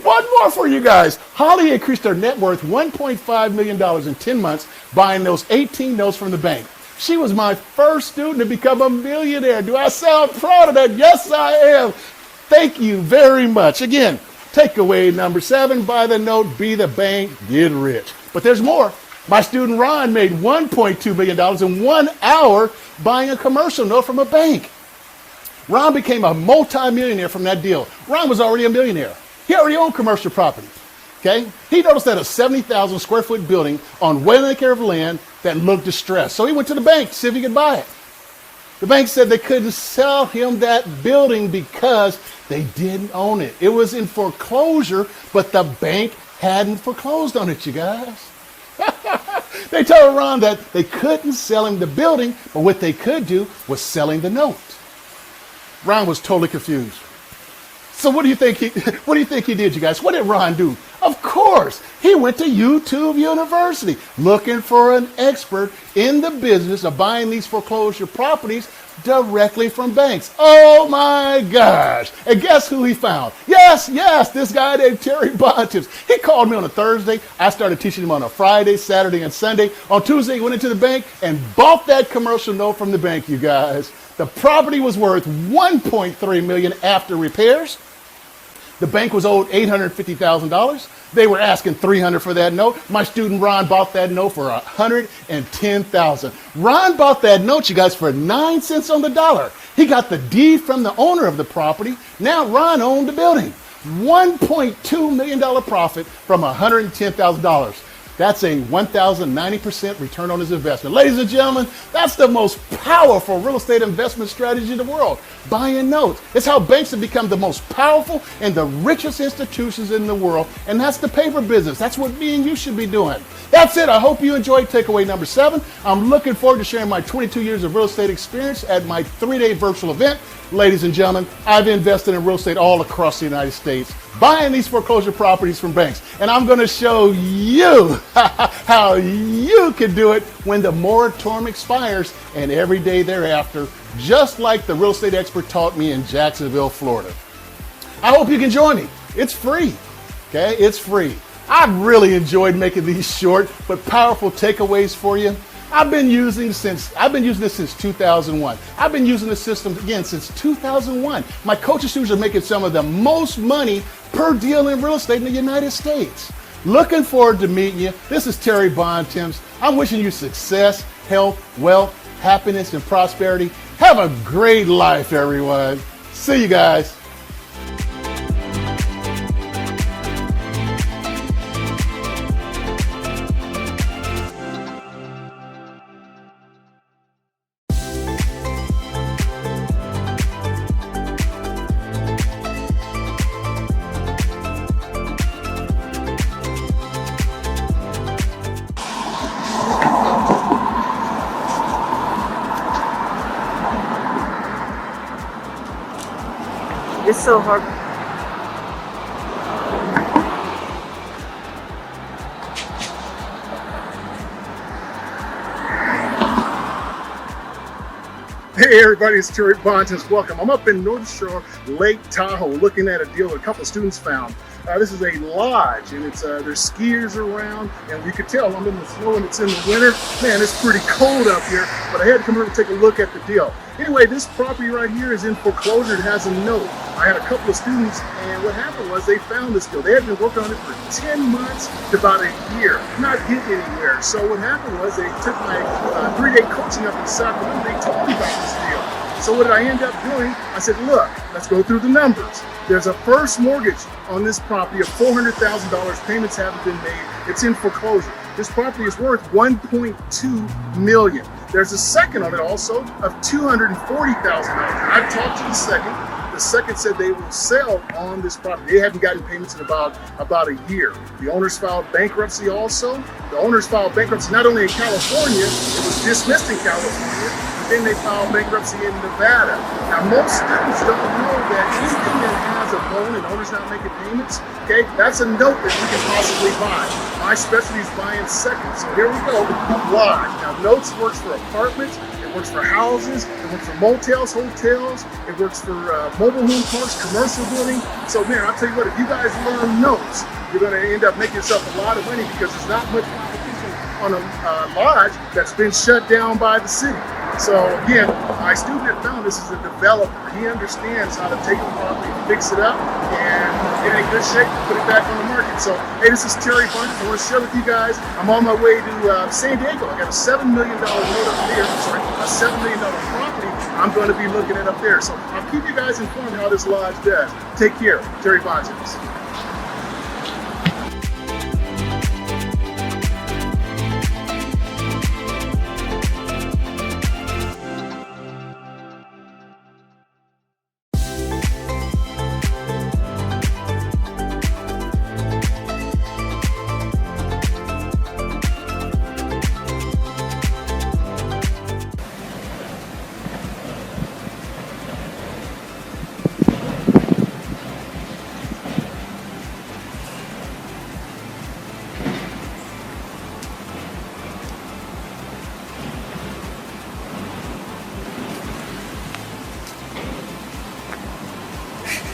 Speaker 1: One more for you guys. Holly increased her net worth $1.5 million in 10 months buying those 18 notes from the bank. She was my first student to become a millionaire. Do I sound proud of that? Yes, I am. Thank you very much. Again, takeaway number 7, buy the note, be the bank, get rich. But there's more. My student Ron made $1.2 million in 1 hour buying a commercial note from a bank. Ron became a multi-millionaire from that deal. Ron was already a millionaire. He already owned commercial property. Okay? He noticed that a 70,000 square foot building on 1 acre of land that looked distressed. So he went to the bank to see if he could buy it. The bank said they couldn't sell him that building because they didn't own it. It was in foreclosure, but the bank hadn't foreclosed on it, you guys. They told Ron that they couldn't sell him the building, but what they could do was selling the note. Ron was totally confused. So what do you think he did, you guys? What did Ron do? Of course, he went to YouTube University looking for an expert in the business of buying these foreclosure properties directly from banks. Oh my gosh. And guess who he found? Yes, this guy named Terry Bontemps. He called me on a Thursday. I started teaching him on a Friday, Saturday, and Sunday. On Tuesday, he went into the bank and bought that commercial note from the bank, you guys. The property was worth $1.3 million after repairs. The bank was owed $850,000. They were asking $300 for that note. My student Ron bought that note for $110,000. Ron bought that note, you guys, for 9 cents on the dollar. He got the deed from the owner of the property. Now Ron owned the building. $1.2 million profit from $110,000. That's a 1,090% return on his investment. Ladies and gentlemen, that's the most powerful real estate investment strategy in the world, buying notes. It's how banks have become the most powerful and the richest institutions in the world, and that's the paper business. That's what me and you should be doing. That's it. I hope you enjoyed takeaway number 7. I'm looking forward to sharing my 22 years of real estate experience at my 3-day virtual event. Ladies and gentlemen, I've invested in real estate all across the United States, buying these foreclosure properties from banks. And I'm going to show you how you can do it when the moratorium expires and every day thereafter, just like the real estate expert taught me in Jacksonville, Florida. I hope you can join me. It's free. Okay, it's free. I've really enjoyed making these short but powerful takeaways for you. I've been using this since 2001. I've been using the system again since 2001. My coaching students are making some of the most money per deal in real estate in the United States. Looking forward to meeting you. This is Terry Bontemps. I'm wishing you success, health, wealth, happiness, and prosperity. Have a great life, everyone. See you guys.
Speaker 3: It's so hard.
Speaker 2: Hey everybody, it's Terry Bontemps. Welcome. I'm up in North Shore, Lake Tahoe, looking at a deal that a couple of students found. This is a lodge, and there's skiers around, and you can tell I'm in the snow and it's in the winter. Man, it's pretty cold up here, but I had to come here to take a look at the deal. Anyway, this property right here is in foreclosure. It has a note. I had a couple of students, and what happened was they found this deal. They had been working on it for 10 months to about a year, not getting anywhere. So what happened was they took my 3-day coaching up in Sacramento. They told me about this deal. So what did I end up doing? I said, look, let's go through the numbers. There's a first mortgage on this property of $400,000. Payments haven't been made. It's in foreclosure. This property is worth $1.2 million. There's a second on it also of $240,000. I've talked to the second. The second said they will sell on this property. They haven't gotten payments in about a year. The owners filed bankruptcy also. The owners filed bankruptcy not only in California, it was dismissed in California, but then they filed bankruptcy in Nevada. Now, most students don't know that anything that has a loan and owners not making payments, okay, that's a note that you can possibly buy. My specialty is buying seconds. So here we go, lodge. Now, notes works for apartments, it works for houses, it works for motels, hotels, it works for mobile home parks, commercial building. So man, I'll tell you what, if you guys learn notes, you're gonna end up making yourself a lot of money because there's not much competition on a lodge that's been shut down by the city. So again, my student that found this is a developer. He understands how to take a property, fix it up, and it ain't good shape, put it back on the market. So, hey, this is Terry Bontemps. I want to share with you guys, I'm on my way to San Diego. I got a $7 million note up there. A $7 million property I'm going to be looking at up there. So I'll keep you guys informed how this lodge does. Take care. Terry Bontemps.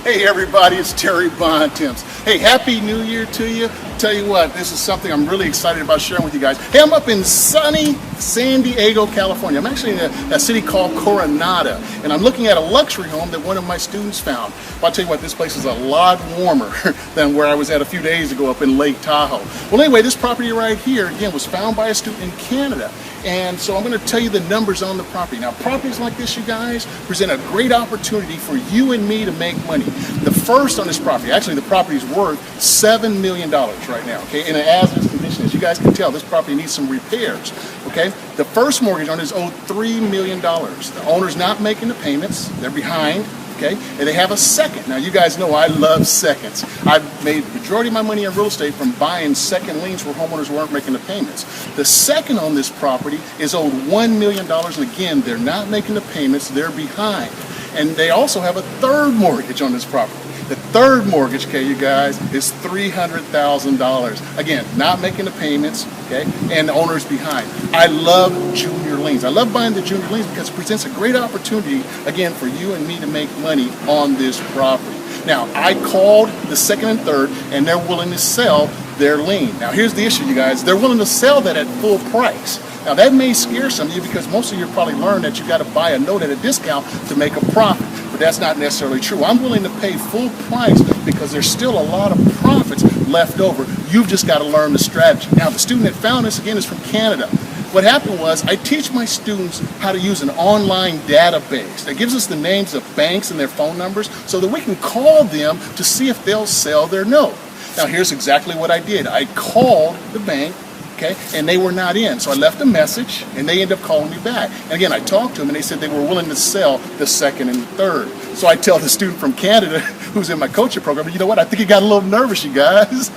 Speaker 1: Hey everybody, it's Terry Bontemps. Hey, Happy New Year to you. Tell you what, this is something I'm really excited about sharing with you guys. Hey, I'm up in sunny San Diego, California. I'm actually in a city called Coronado, and I'm looking at a luxury home that one of my students found. But I'll tell you what, this place is a lot warmer than where I was at a few days ago up in Lake Tahoe. Well, anyway, this property right here, again, was found by a student in Canada. And so I'm going to tell you the numbers on the property. Now, properties like this, you guys, present a great opportunity for you and me to make money. The first on this property, actually the property is worth $7 million right now, okay, in an as-is condition. As you guys can tell, this property needs some repairs, okay? The first mortgage on it is owed $3 million. The owner's not making the payments. They're behind. Okay, and they have a second. Now, you guys know I love seconds. I've made the majority of my money in real estate from buying second liens where homeowners weren't making the payments. The second on this property is owed $1 million, and again, they're not making the payments, they're behind. And they also have a third mortgage on this property. The third mortgage, okay, you guys, is $300,000. Again, not making the payments, okay, and the owner's behind. I love junior liens. I love buying the junior liens because it presents a great opportunity, again, for you and me to make money on this property. Now, I called the second and third, and they're willing to sell their lien. Now, here's the issue, you guys. They're willing to sell that at full price. Now, that may scare some of you because most of you probably learned that you got to buy a note at a discount to make a profit. But that's not necessarily true. I'm willing to pay full price because there's still a lot of profits left over. You've just got to learn the strategy. Now, the student that found this, again, is from Canada. What happened was I teach my students how to use an online database that gives us the names of banks and their phone numbers so that we can call them to see if they'll sell their note. Now, here's exactly what I did. I called the bank, okay, and they were not in. So I left a message, and they ended up calling me back. And again, I talked to them, and they said they were willing to sell the second and third. So I tell the student from Canada who's in my coaching program, you know what, I think he got a little nervous, you guys.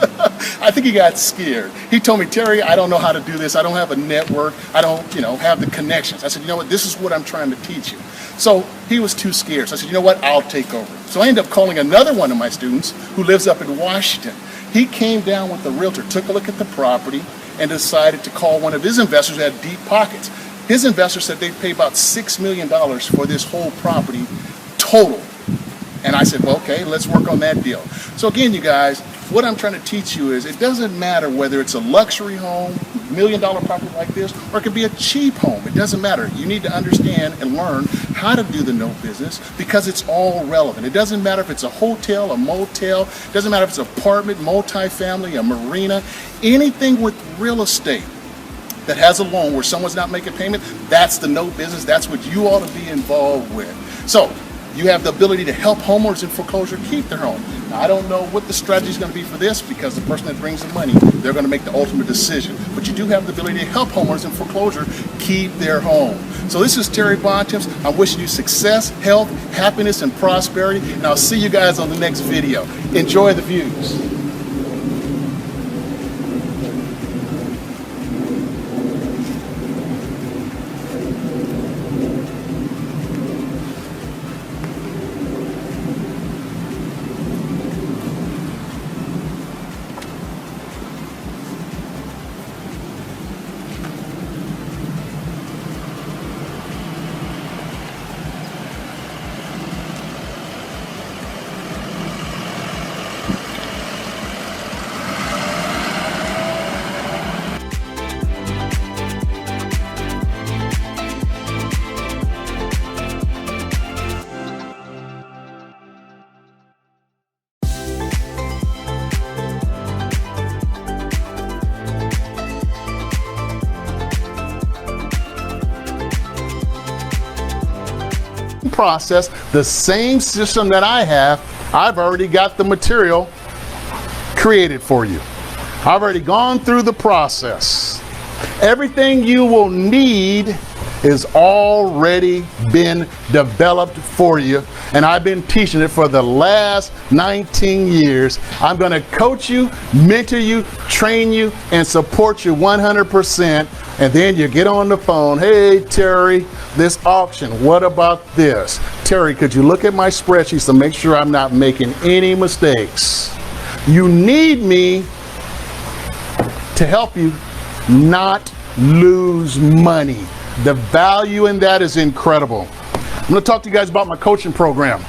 Speaker 1: I think he got scared. He told me, Terry, I don't know how to do this. I don't have a network. I don't, have the connections. I said, you know what, this is what I'm trying to teach you. So he was too scared. So I said, you know what, I'll take over. So I ended up calling another one of my students who lives up in Washington. He came down with the realtor, took a look at the property, and decided to call one of his investors who had deep pockets. His investor said they'd pay about $6 million for this whole property total. And I said, well, okay, let's work on that deal. So again, you guys, what I'm trying to teach you is it doesn't matter whether it's a luxury home, $1 million property like this, or it could be a cheap home. It doesn't matter. You need to understand and learn how to do the note business because it's all relevant. It doesn't matter if it's a hotel, a motel, it doesn't matter if it's an apartment, multifamily, a marina, anything with real estate that has a loan where someone's not making payment, that's the note business. That's what you ought to be involved with. So you have the ability to help homeowners in foreclosure keep their home. Now, I don't know what the strategy is going to be for this because the person that brings the money, they're going to make the ultimate decision. But you do have the ability to help homeowners in foreclosure keep their home. So this is Terry Bontemps. I'm wishing you success, health, happiness, and prosperity. And I'll see you guys on the next video. Enjoy the views. process, the same system that I have. I've already got the material created for you. I've already gone through the process. Everything you will need is already been developed for you, and I've been teaching it for the last 19 years. I'm going to coach you, mentor you, train you, and support you 100%. And then you get on the phone, hey Terry, this auction, what about this? Terry, could you look at my spreadsheets to make sure I'm not making any mistakes? You need me to help you not lose money. The value in that is incredible. I'm going to talk to you guys about my coaching program.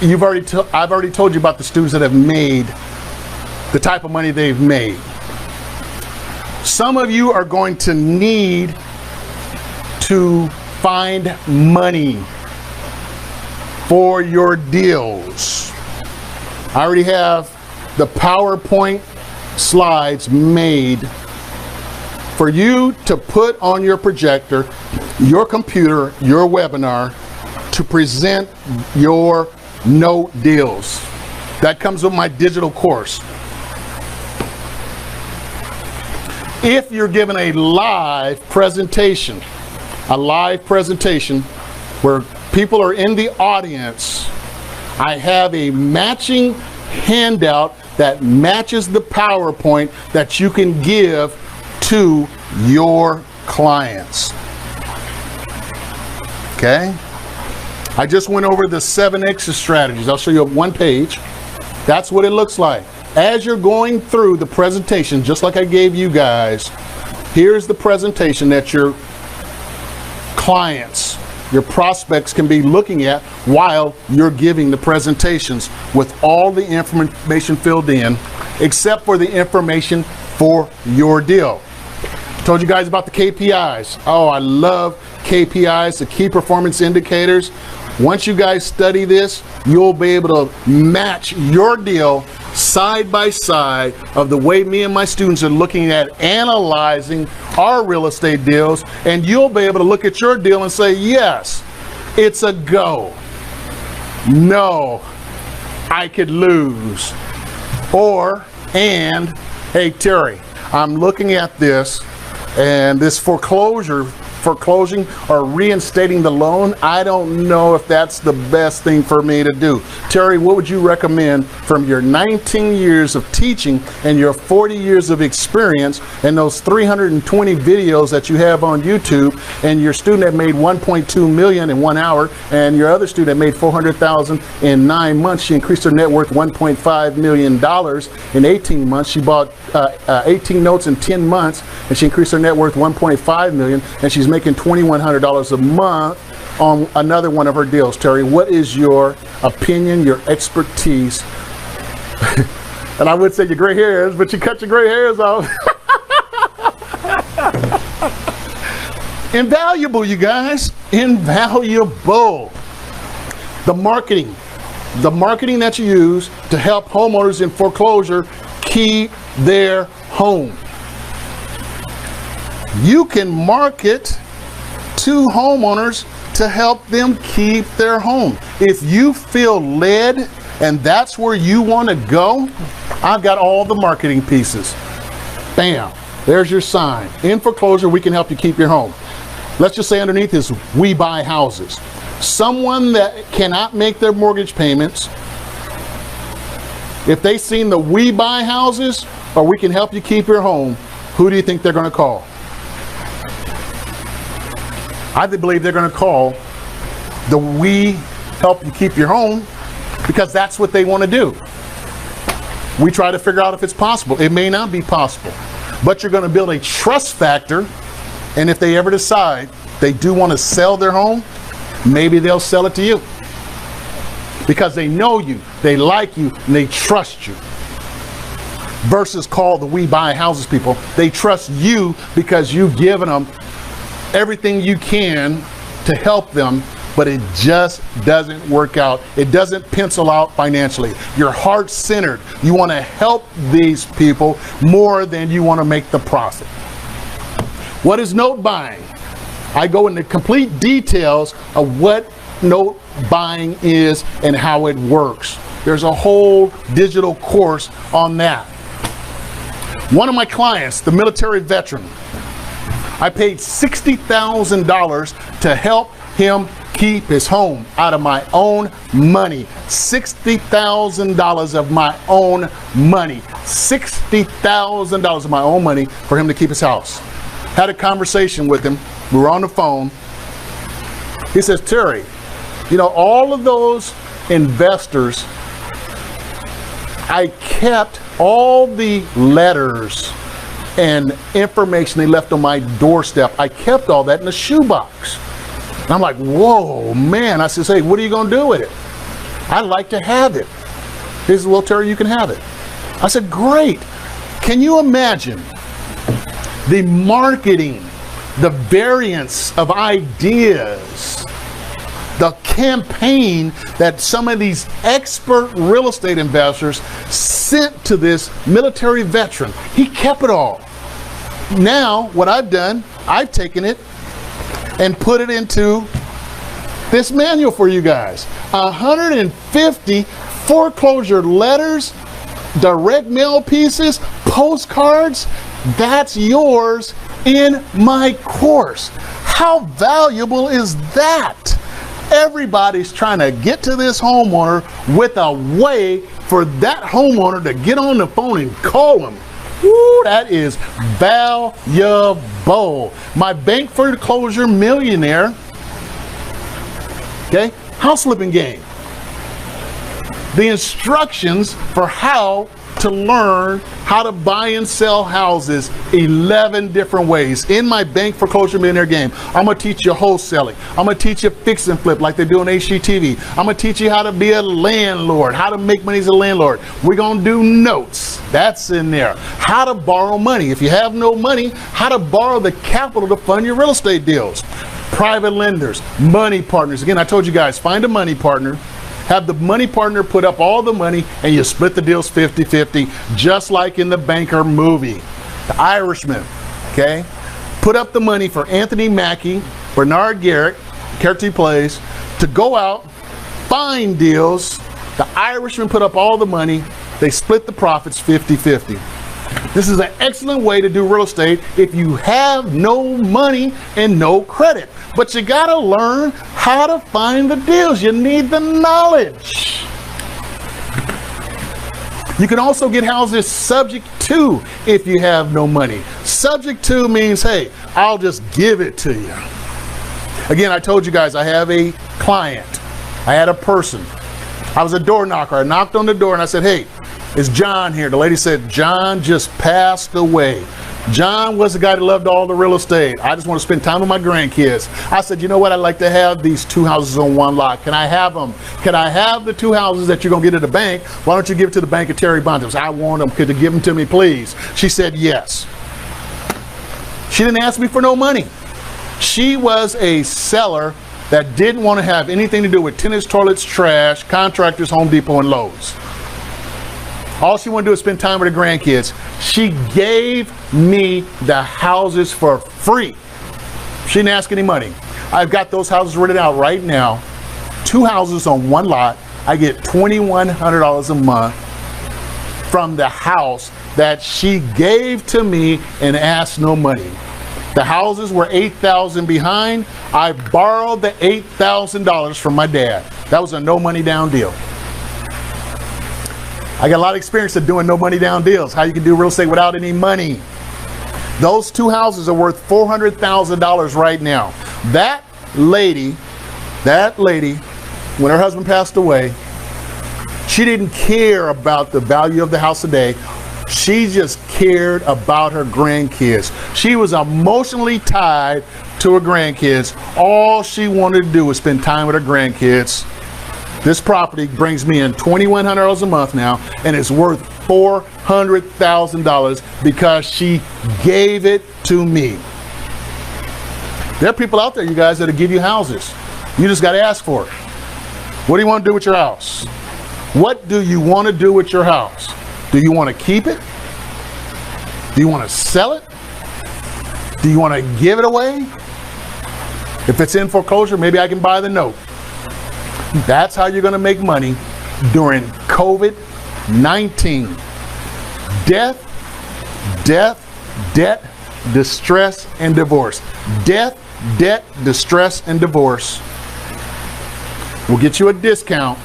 Speaker 1: I've already told you about the students that have made the type of money they've made. Some of you are going to need to find money for your deals. I already have the PowerPoint slides made for you to put on your projector, your computer, your webinar to present your note deals. That comes with my digital course. If you're given a live presentation where people are in the audience, I have a matching handout that matches the PowerPoint that you can give to your clients. Okay? I just went over the 7 exit strategies. I'll show you one page. That's what it looks like. As you're going through the presentation, just like I gave you guys, here's the presentation that your clients, your prospects can be looking at while you're giving the presentations with all the information filled in, except for the information for your deal. Told you guys about the KPIs. Oh, I love KPIs, the key performance indicators. Once you guys study this, you'll be able to match your deal side by side of the way me and my students are looking at analyzing our real estate deals, and you'll be able to look at your deal and say, yes, it's a go. No, I could lose. Or, and, hey Terry, I'm looking at this, and this foreclosing or reinstating the loan, I don't know if that's the best thing for me to do. Terry, what would you recommend from your 19 years of teaching and your 40 years of experience and those 320 videos that you have on YouTube, and your student that made 1.2 million in 1 hour, and your other student that made 400,000 in 9 months, she increased her net worth $1.5 million in 18 months. She bought 18 notes in 10 months, and she increased her net worth $1.5 million, and she's making $2,100 a month on another one of her deals. Terry, what is your opinion, your expertise? And I would say your gray hairs, but you cut your gray hairs off. Invaluable, you guys. Invaluable. The marketing that you use to help homeowners in foreclosure keep their home. You can market to homeowners to help them keep their home. If you feel led and that's where you want to go, I've got all the marketing pieces. Bam, there's your sign. In foreclosure, we can help you keep your home. Let's just say underneath is we buy houses. Someone that cannot make their mortgage payments, if they've seen the we buy houses or we can help you keep your home, who do you think they're going to call? I believe they're going to call the we help you keep your home, because that's what they want to do. We try to figure out if it's possible. It may not be possible, but you're going to build a trust factor, and if they ever decide they do want to sell their home, maybe they'll sell it to you because they know you, they like you, and they trust you. Versus call the we buy houses people. They trust you because you've given them everything you can to help them, but it just doesn't work out. It doesn't pencil out financially. You're heart-centered. You want to help these people more than you want to make the profit. What is note buying? I go into complete details of what note buying is and how it works. There's a whole digital course on that. One of my clients, the military veteran, I paid $60,000 to help him keep his home out of my own money. $60,000 of my own money. $60,000 of my own money for him to keep his house. Had a conversation with him. We were on the phone. He says, Terry, you know, all of those investors, I kept all the letters and information they left on my doorstep. I kept all that in a shoebox. And I'm like, whoa, man. I says, hey, what are you going to do with it? I'd like to have it. He says, well, Terry, you can have it. I said, great. Can you imagine the marketing, the variance of ideas, the campaign that some of these expert real estate investors sent to this military veteran? He kept it all. Now, what I've done, I've taken it and put it into this manual for you guys. 150 foreclosure letters, direct mail pieces, postcards. That's yours in my course. How valuable is that? Everybody's trying to get to this homeowner with a way for that homeowner to get on the phone and call them. Woo, that is valuable. My bank foreclosure millionaire, okay, house flipping game. The instructions for how to learn how to buy and sell houses 11 different ways in my bank foreclosure millionaire game. I'm going to teach you wholesaling. I'm going to teach you fix and flip like they do on HGTV. I'm going to teach you how to be a landlord, how to make money as a landlord. We're going to do notes. That's in there. How to borrow money. If you have no money, how to borrow the capital to fund your real estate deals. Private lenders, money partners. Again, I told you guys, find a money partner. Have the money partner put up all the money and you split the deals 50-50, just like in the banker movie. The Irishman, okay? Put up the money for Anthony Mackie, Bernard Garrett, character he plays, to go out, find deals. The Irishman put up all the money. They split the profits 50-50. This is an excellent way to do real estate if you have no money and no credit. But you gotta learn how to find the deals. You need the knowledge. You can also get houses subject to if you have no money. Subject to means, hey, I'll just give it to you. Again, I told you guys I have a client. I had a person. I was a door knocker. I knocked on the door and I said, hey, is John here? The lady said, John just passed away. John was the guy that loved all the real estate. I just want to spend time with my grandkids. I said, you know what? I'd like to have these two houses on one lot. Can I have them? Can I have the two houses that you're going to get at the bank? Why don't you give it to the bank of Terry Bontemps? I want them. Could you give them to me, please? She said, yes. She didn't ask me for no money. She was a seller that didn't want to have anything to do with tennis, toilets, trash, contractors, Home Depot, and Lowe's. All she wanted to do is spend time with her grandkids. She gave me the houses for free. She didn't ask any money. I've got those houses rented out right now. 2 houses on one lot. I get $2,100 a month from the house that she gave to me and asked no money. The houses were $8,000 behind. I borrowed the $8,000 from my dad. That was a no money down deal. I got a lot of experience of doing no money down deals, how you can do real estate without any money. Those 2 houses are worth $400,000 right now. That lady, when her husband passed away, she didn't care about the value of the house today. She just cared about her grandkids. She was emotionally tied to her grandkids. All she wanted to do was spend time with her grandkids. This property brings me in $2,100 a month now, and it's worth $400,000 because she gave it to me. There are people out there, you guys, that'll give you houses. You just got to ask for it. What do you want to do with your house? What do you want to do with your house? Do you want to keep it? Do you want to sell it? Do you want to give it away? If it's in foreclosure, maybe I can buy the note. That's how you're going to make money during COVID-19. Death, debt, distress, and divorce. Death, debt, distress, and divorce will get you a discount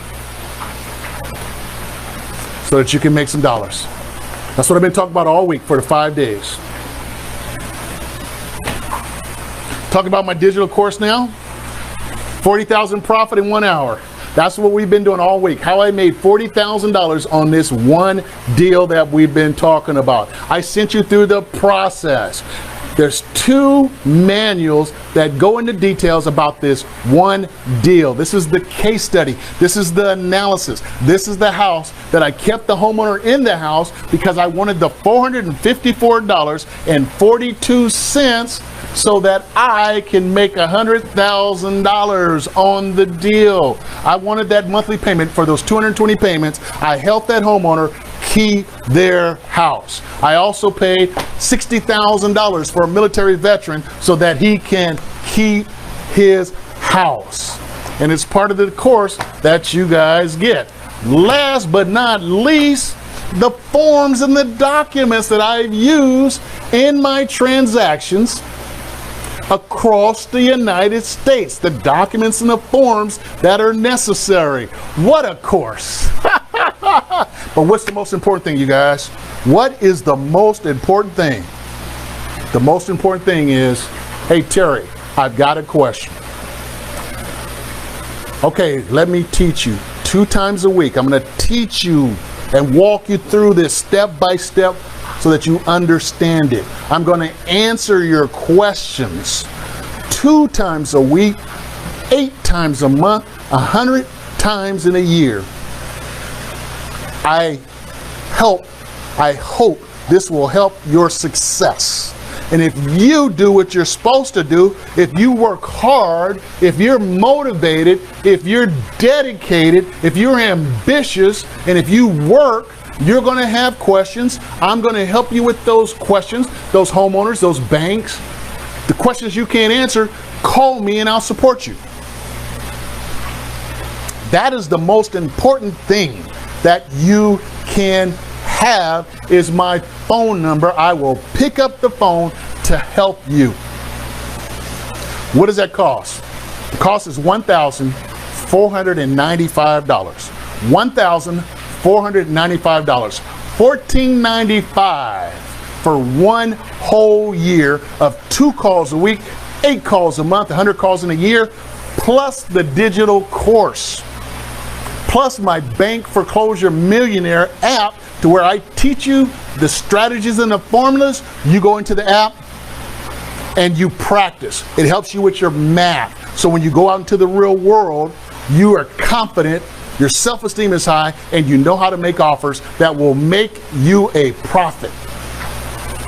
Speaker 1: so that you can make some dollars. That's what I've been talking about all week for the 5 days. Talking about my digital course now. 40,000 profit in 1 hour. That's what we've been doing all week. How I made $40,000 on this one deal that we've been talking about. I sent you through the process. There's 2 manuals that go into details about this one deal. This is the case study. This is the analysis. This is the house that I kept the homeowner in the house because I wanted the $454.42 so that I can make $100,000 on the deal. I wanted that monthly payment for those 220 payments. I helped that homeowner keep their house. I also paid $60,000 for a military veteran so that he can keep his house. And it's part of the course that you guys get. Last but not least, the forms and the documents that I've used in my transactions across the United States. The documents and the forms that are necessary. What a course. But what's the most important thing, you guys? What is the most important thing? The most important thing is, hey Terry, I've got a question. Okay, let me teach you 2 times a week. I'm going to teach you and walk you through this step by step so that you understand it. I'm going to answer your questions 2 times a week, 8 times a month, 100 times in a year. I hope this will help your success. And if you do what you're supposed to do, if you work hard, if you're motivated, if you're dedicated, if you're ambitious, and if you work, you're going to have questions. I'm going to help you with those questions, those homeowners, those banks. The questions you can't answer, call me and I'll support you. That is the most important thing that you can have is my phone number. I will pick up the phone to help you. What does that cost? The cost is $1,495. $1,495. $1,495 for 1 whole year of 2 calls a week, 8 calls a month, 100 calls in a year, plus the digital course, plus my Bank Foreclosure Millionaire app, to where I teach you the strategies and the formulas. You go into the app and you practice. It helps you with your math. So when you go out into the real world, you are confident, your self-esteem is high, and you know how to make offers that will make you a profit.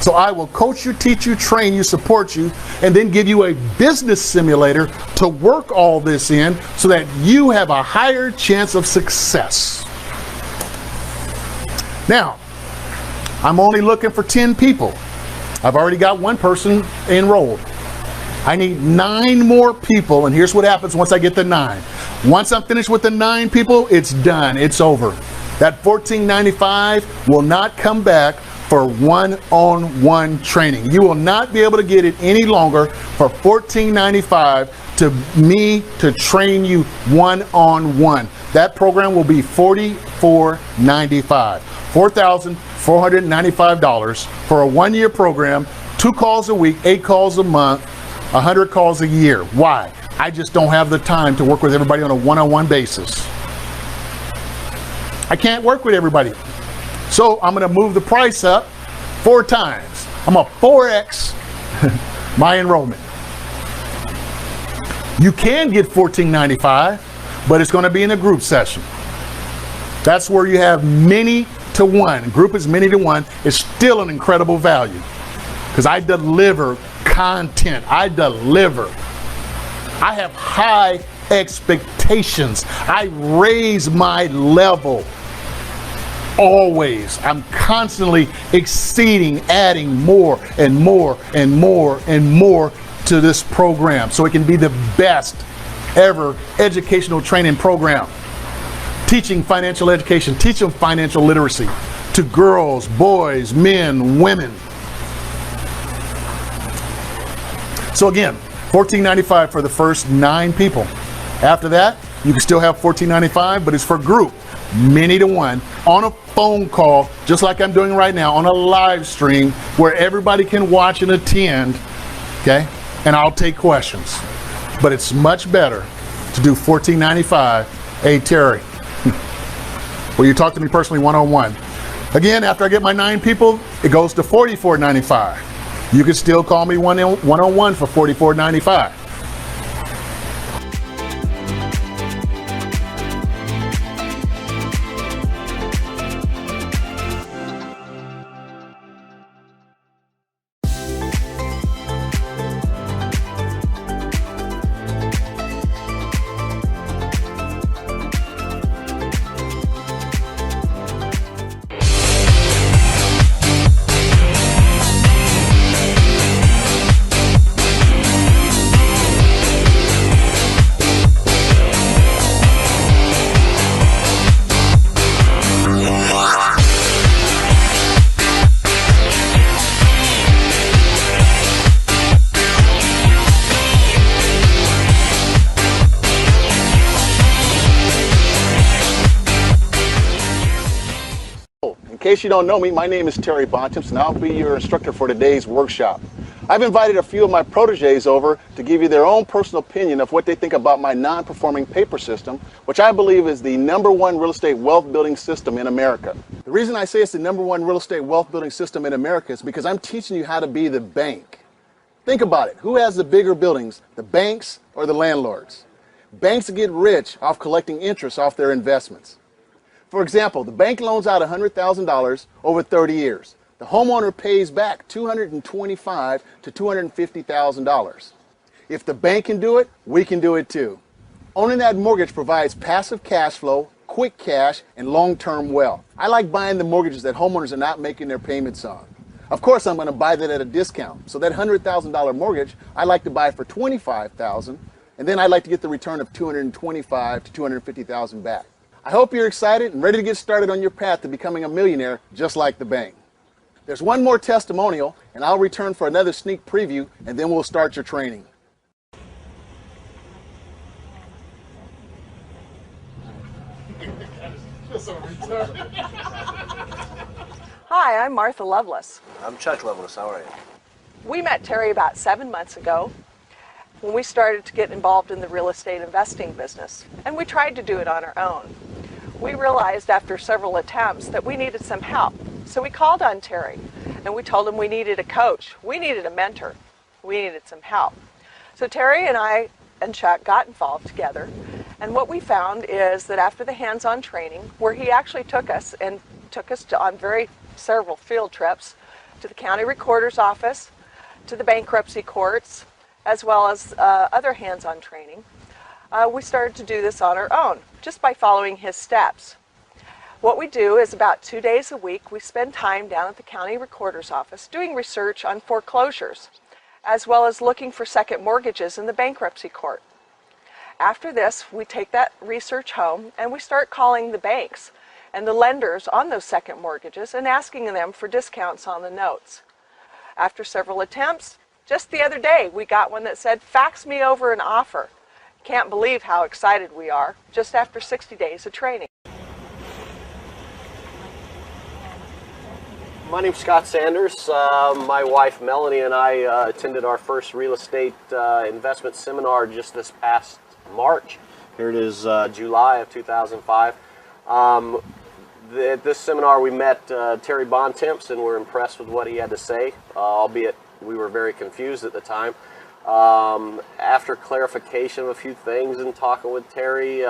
Speaker 1: So I will coach you, teach you, train you, support you, and then give you a business simulator to work all this in so that you have a higher chance of success. Now, I'm only looking for 10 people. I've already got 1 person enrolled. I need 9 more people, and here's what happens once I get the 9. Once I'm finished with the 9 people, it's done. It's over. That $14.95 will not come back for one-on-one training. You will not be able to get it any longer for $14.95 to me to train you one-on-one. That program will be $44.95. $4,495 for a 1-year program, 2 calls a week, 8 calls a month, 100 calls a year. Why? I just don't have the time to work with everybody on a one-on-one basis. I can't work with everybody. So I'm going to move the price up 4 times. I'm going to 4X my enrollment. You can get $14.95, but it's going to be in a group session. That's where you have many to one. Group is many to one. It's still an incredible value because I deliver content. I deliver. I have high expectations. I raise my level. Always. I'm constantly exceeding, adding more and more and more and more to this program so it can be the best ever educational training program. Teaching financial education, teaching financial literacy to girls, boys, men, women. So again, $14.95 for the first 9 people. After that, you can still have $14.95, but it's for group, many to one, on a phone call, just like I'm doing right now, on a live stream where everybody can watch and attend, okay? And I'll take questions. But it's much better to do $14.95. Hey, Terry, will you talk to me personally one-on-one? Again, after I get my 9 people, it goes to $44.95. You can still call me one-on-one for $44.95. In case you don't know me, my name is Terry Bontemps, and I'll be your instructor for today's workshop. I've invited a few of my proteges over to give you their own personal opinion of what they think about my non-performing paper system, which I believe is the #1 real estate wealth building system in America. The reason I say it's the #1 real estate wealth building system in America is because I'm teaching you how to be the bank. Think about it. Who has the bigger buildings, the banks or the landlords? Banks get rich off collecting interest off their investments. For example, the bank loans out $100,000 over 30 years. The homeowner pays back $225,000 to $250,000. If the bank can do it, we can do it too. Owning that mortgage provides passive cash flow, quick cash, and long-term wealth. I like buying the mortgages that homeowners are not making their payments on. Of course, I'm going to buy that at a discount. So that $100,000 mortgage, I like to buy for $25,000, and then I'd like to get the return of $225,000 to $250,000 back. I hope you're excited and ready to get started on your path to becoming a millionaire just like the bank. There's one more testimonial, and I'll return for another sneak preview, and then we'll start your training.
Speaker 3: Hi, I'm Martha Lovelace.
Speaker 4: I'm Chuck Lovelace. How are you?
Speaker 3: We met Terry about 7 months ago when we started to get involved in the real estate investing business, and we tried to do it on our own. We realized after several attempts that we needed some help, so we called on Terry and we told him we needed a coach, we needed a mentor, we needed some help. So Terry and I and Chuck got involved together, and what we found is that after the hands-on training, where he actually took us on several field trips to the county recorder's office, to the bankruptcy courts, as well as other hands-on training, we started to do this on our own, just by following his steps. What we do is about 2 days a week, we spend time down at the county recorder's office doing research on foreclosures, as well as looking for second mortgages in the bankruptcy court. After this, we take that research home and we start calling the banks and the lenders on those second mortgages and asking them for discounts on the notes. After several attempts, just the other day, we got one that said, fax me over an offer. Can't believe how excited we are, just after 60 days of training.
Speaker 4: My name's Scott Sanders. My wife Melanie and I attended our first real estate investment seminar just this past March. Here it is, July of 2005. At this seminar we met Terry Bontemps and were impressed with what he had to say, albeit we were very confused at the time. After clarification of a few things and talking with Terry,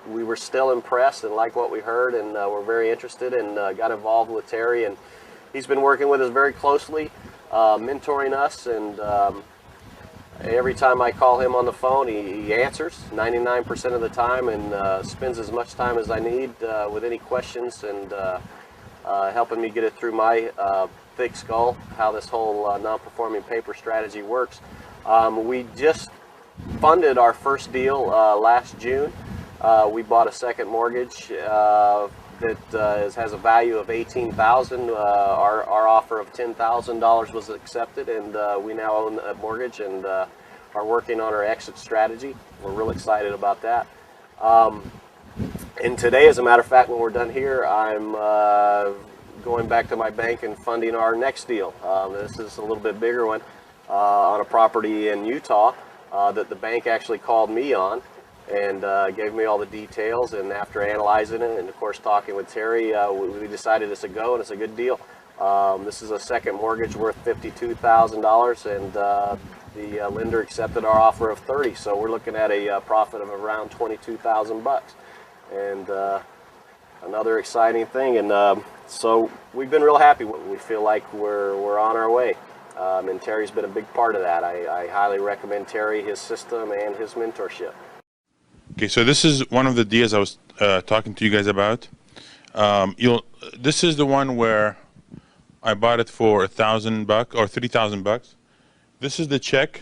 Speaker 4: we were still impressed and liked what we heard, and were very interested and got involved with Terry. And he's been working with us very closely, mentoring us, and every time I call him on the phone, he answers 99% of the time, and spends as much time as I need with any questions, and helping me get it through my thick skull, how this whole non-performing paper strategy works. We just funded our first deal last June. We bought a second mortgage that has a value of $18,000. Our offer of $10,000 was accepted, and we now own a mortgage and are working on our exit strategy. We're real excited about that. And today, as a matter of fact, when we're done here, I'm going back to my bank and funding our next deal. This is a little bit bigger one on a property in Utah that the bank actually called me on and gave me all the details. And after analyzing it and, of course, talking with Terry, we decided it's a go and it's a good deal. This is a second mortgage worth $52,000, and the lender accepted our offer of $30,000. So we're looking at a profit of around $22,000. And another exciting thing, and so we've been real happy. We feel like we're on our way, and Terry's been a big part of that. I highly recommend Terry, his system, and his mentorship.
Speaker 5: Okay, so this is one of the deals I was talking to you guys about. This is the one where I bought it for $1,000 or $3,000. This is the check.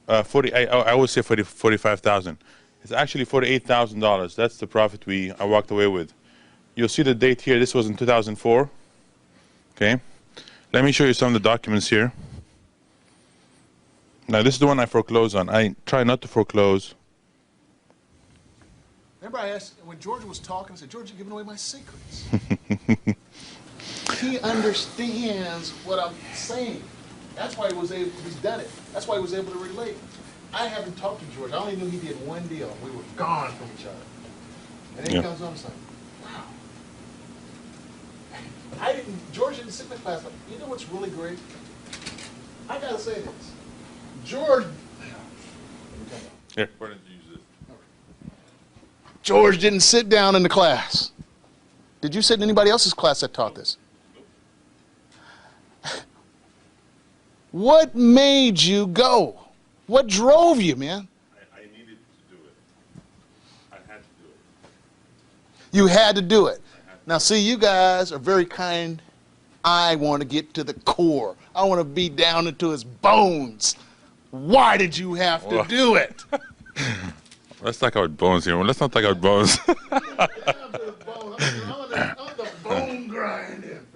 Speaker 5: I would say 45,000. It's actually $48,000. That's the profit I walked away with. You'll see the date here. This was in 2004. Okay. Let me show you some of the documents here. Now, this is the one I foreclosed on. I try not to foreclose.
Speaker 1: Remember I asked, when George was talking, I said, George, you're giving away my secrets. He understands what I'm saying. That's why he's done it. That's why he was able to relate. I haven't talked to George. I only knew he did one deal. We were gone from each other. And then he comes on and says, wow. George didn't sit in the class. Like, you know what's really great? I got to say this. George.
Speaker 5: Here, why don't you use this?
Speaker 1: George didn't sit down in the class. Did you sit in anybody else's class that taught this? What made you go? What drove you, man?
Speaker 5: I needed to do it. I had to do it.
Speaker 1: You had to do it. Now, see, you guys are very kind. I want to get to the core. I want to be down into his bones. Why did you have to do it?
Speaker 5: Let's talk about bones here. Let's not talk about bones.
Speaker 1: I'm the bone grinding.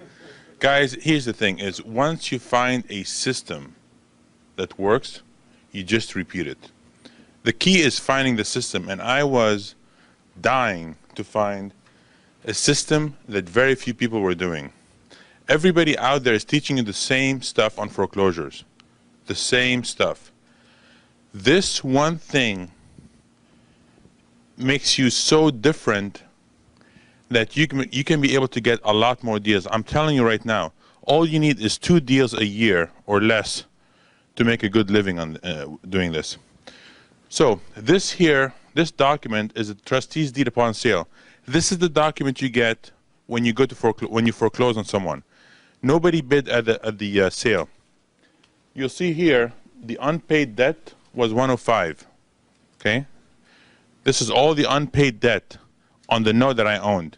Speaker 5: Guys, here's the thing, is once you find a system that works, you just repeat it. The key is finding the system, and I was dying to find a system that very few people were doing. Everybody out there is teaching you the same stuff on foreclosures. The same stuff. This one thing makes you so different that you can be able to get a lot more deals. I'm telling you right now, all you need is 2 deals a year or less to make a good living on doing this. So this document is a trustee's deed upon sale. This is the document you get when you go to foreclose on someone. Nobody bid at the sale. You'll see here the unpaid debt was 105. Okay, this is all the unpaid debt on the note that I owned.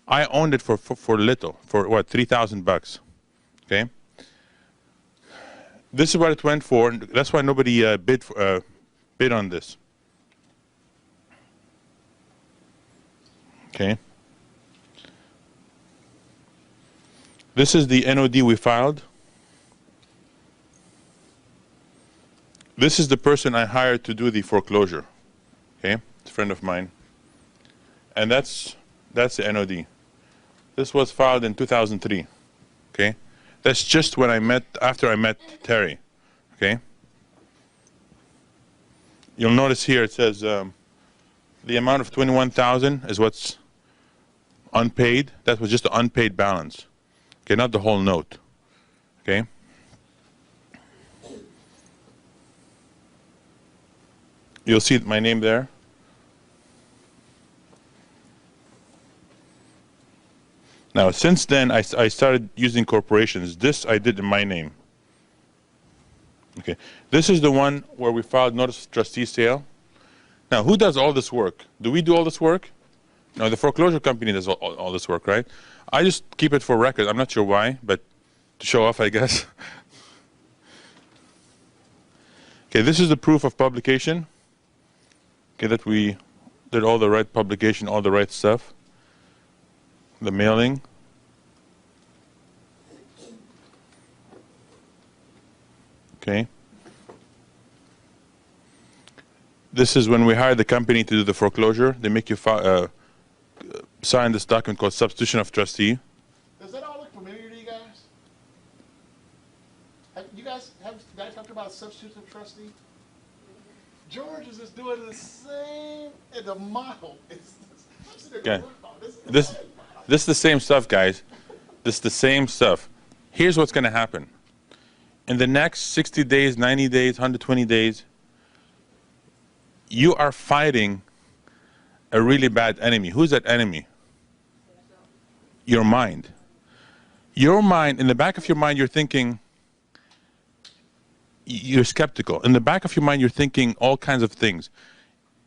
Speaker 5: I owned it for little, for what, $3,000. Okay. This is what it went for. That's why nobody bid on this. Okay. This is the NOD we filed. This is the person I hired to do the foreclosure. Okay, it's a friend of mine. And that's the NOD. This was filed in 2003. Okay, that's just when after I met Terry. Okay. You'll notice here it says the amount of $21,000 is what's unpaid. That was just the unpaid balance. Okay, not the whole note. Okay. You'll see my name there. Now, since then, I started using corporations. This I did in my name. Okay, this is the one where we filed notice of trustee sale. Now, who does all this work? Do we do all this work? No, the foreclosure company does all this work, right? I just keep it for record. I'm not sure why, but to show off, I guess. Okay, this is the proof of publication. Okay, that we did all the right publication, all the right stuff. The mailing. Okay. This is when we hire the company to do the foreclosure. They make you sign this document called substitution of trustee.
Speaker 1: Does that all look familiar to you guys? Have you guys talked about substitution of trustee? George is just doing the same, and the model is
Speaker 5: Okay. This is the same stuff, guys. This is the same stuff. Here's what's going to happen. In the next 60 days, 90 days, 120 days, you are fighting a really bad enemy. Who's that enemy? Your mind. Your mind, in the back of your mind, you're thinking, you're skeptical. In the back of your mind, you're thinking all kinds of things.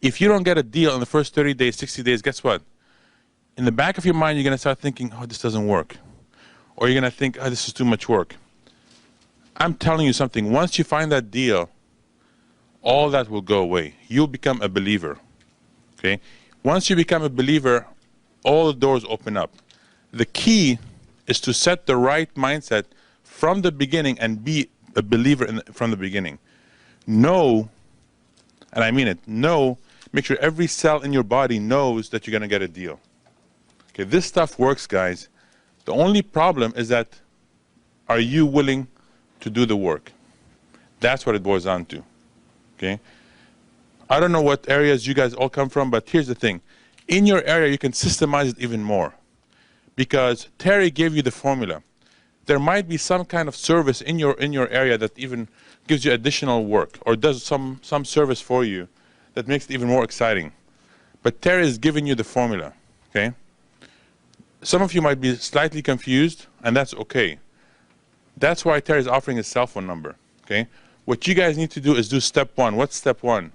Speaker 5: If you don't get a deal in the first 30 days, 60 days, guess what? In the back of your mind, you're going to start thinking, oh, this doesn't work. Or you're going to think, oh, this is too much work. I'm telling you something. Once you find that deal, all that will go away. You'll become a believer. Okay? Once you become a believer, all the doors open up. The key is to set the right mindset from the beginning and be a believer from the beginning. Know, and I mean it, know, make sure every cell in your body knows that you're going to get a deal. Okay, this stuff works, guys. The only problem is that, are you willing to do the work? That's what it boils down to. Okay? I don't know what areas you guys all come from, but here's the thing. In your area, you can systemize it even more. Because Terry gave you the formula. There might be some kind of service in your area that even gives you additional work or does some service for you that makes it even more exciting. But Terry is giving you the formula. Okay? Some of you might be slightly confused, and that's okay. That's why Terry is offering his cell phone number. Okay? What you guys need to do is do step one. What's step one?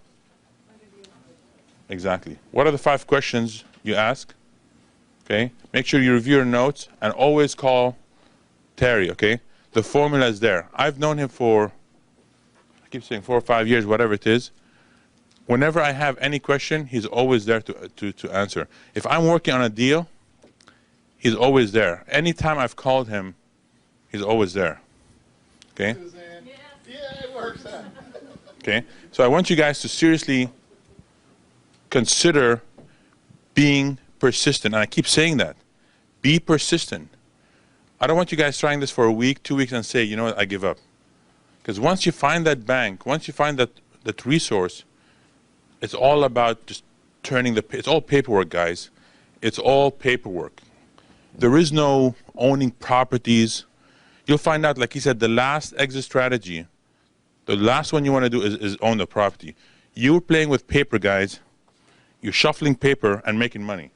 Speaker 5: Exactly. What are the 5 questions you ask? Okay? Make sure you review your notes and always call Terry, okay? The formula is there. I've known him for, I keep saying 4 or 5 years, whatever it is. Whenever I have any question, he's always there to answer. If I'm working on a deal, he's always there. Anytime I've called him, he's always there. Okay?
Speaker 1: Yeah, it works.
Speaker 5: Okay? So I want you guys to seriously consider being persistent. And I keep saying that. Be persistent. I don't want you guys trying this for a week, 2 weeks, and say, you know what, I give up. Because once you find that bank, once you find that resource, it's all about just turning it's all paperwork, guys. It's all paperwork. There is no owning properties. You'll find out, like he said, the last exit strategy, the last one you want to do is own the property. You're playing with paper, guys. You're shuffling paper and making money.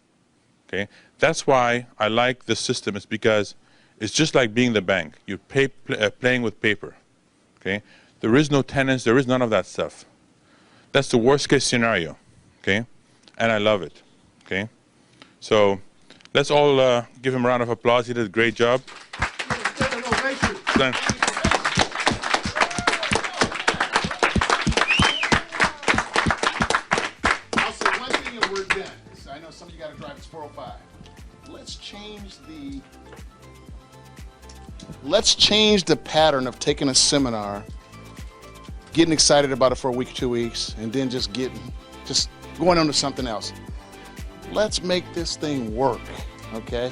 Speaker 5: Okay? That's why I like this system. It's because it's just like being the bank. You're playing with paper. Okay? There is no tenants. There is none of that stuff. That's the worst case scenario. Okay? And I love it. Okay? So let's all give him a round of applause. He did a great job. Done.
Speaker 1: I'll say one thing and we're done. So I know some of you got to drive. It's 4:05. Let's change the pattern of taking a seminar, getting excited about it for a week, 2 weeks, and then just going on to something else. Let's make this thing work, okay?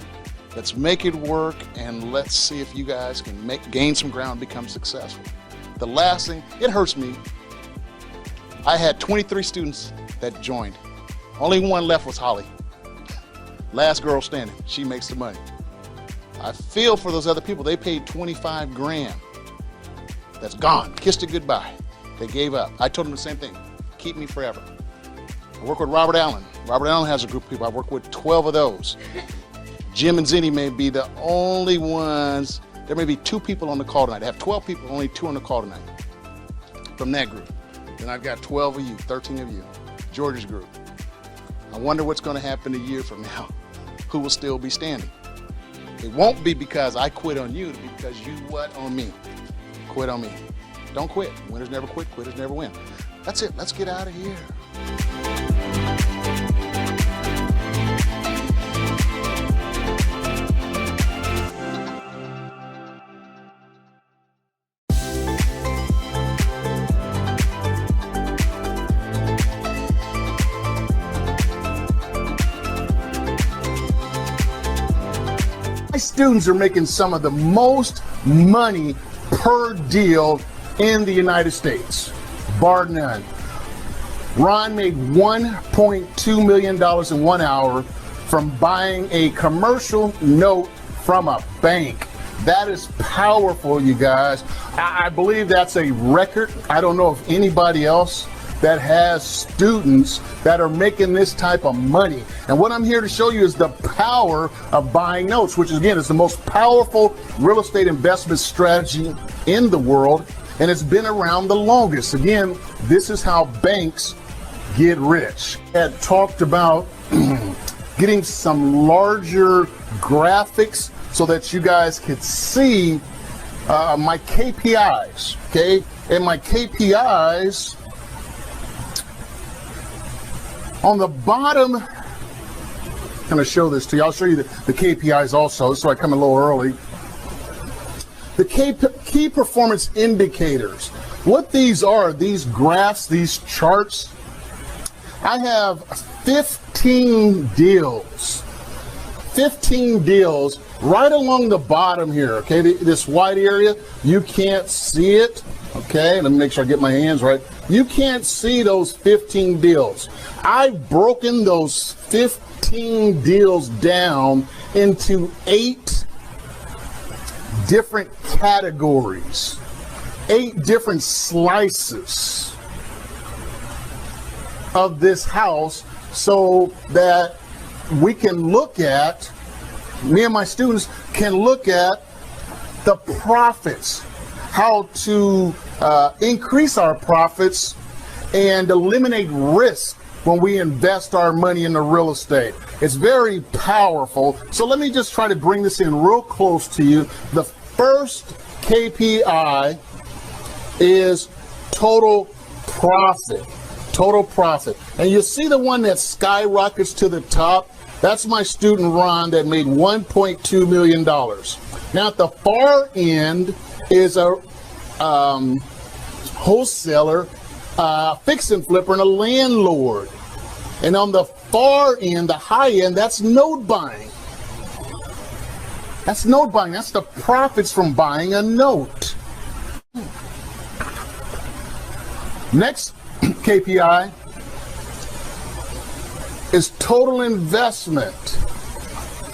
Speaker 1: Let's make it work, and let's see if you guys can gain some ground and become successful. The last thing, it hurts me. I had 23 students that joined. Only one left was Holly. Last girl standing. She makes the money. I feel for those other people. They paid 25 grand. That's gone. Kissed it goodbye. They gave up. I told them the same thing. Keep me forever. I work with Robert Allen. Robert Allen has a group of people. I work with 12 of those. Jim and Zinni may be the only ones. There may be 2 people on the call tonight. I have 12 people, only 2 on the call tonight from that group. Then I've got 12 of you, 13 of you, George's group. I wonder what's going to happen a year from now. Who will still be standing? It won't be because I quit on you. It'll be because you what on me? Quit on me. Don't quit. Winners never quit. Quitters never win. That's it. Let's get out of here. My students are making some of the most money per deal in the United States, bar none. Ron made $1.2 million in 1 hour from buying a commercial note from a bank. That is powerful, you guys. I believe that's a record. I don't know of anybody else that has students that are making this type of money. And what I'm here to show you is the power of buying notes, which again is the most powerful real estate investment strategy in the world, and it's been around the longest. Again, this is how banks get rich. I had talked about getting some larger graphics so that you guys could see my KPIs, okay? And my KPIs on the bottom, I'm going to show this to you. I'll show you the KPIs also, so I come a little early. The key performance indicators. What these are, these graphs, these charts, I have 15 deals. 15 deals right along the bottom here, okay? This white area, you can't see it, okay? Let me make sure I get my hands right. You can't see those 15 deals. I've broken those 15 deals down into 8 different categories, 8 different slices of this house so that we can look at, me and my students can look at the profits, how to increase our profits and eliminate risk when we invest our money in the real estate. It's very powerful. So let me just try to bring this in real close to you. The first KPI is total profit. Total profit. And you see the one that skyrockets to the top? That's my student Ron that made $1.2 million. Now at the far end is a wholesaler, fix and flipper, and a landlord. And on the far end, the high end, that's note buying. That's note buying. That's the profits from buying a note. Next KPI is total investment.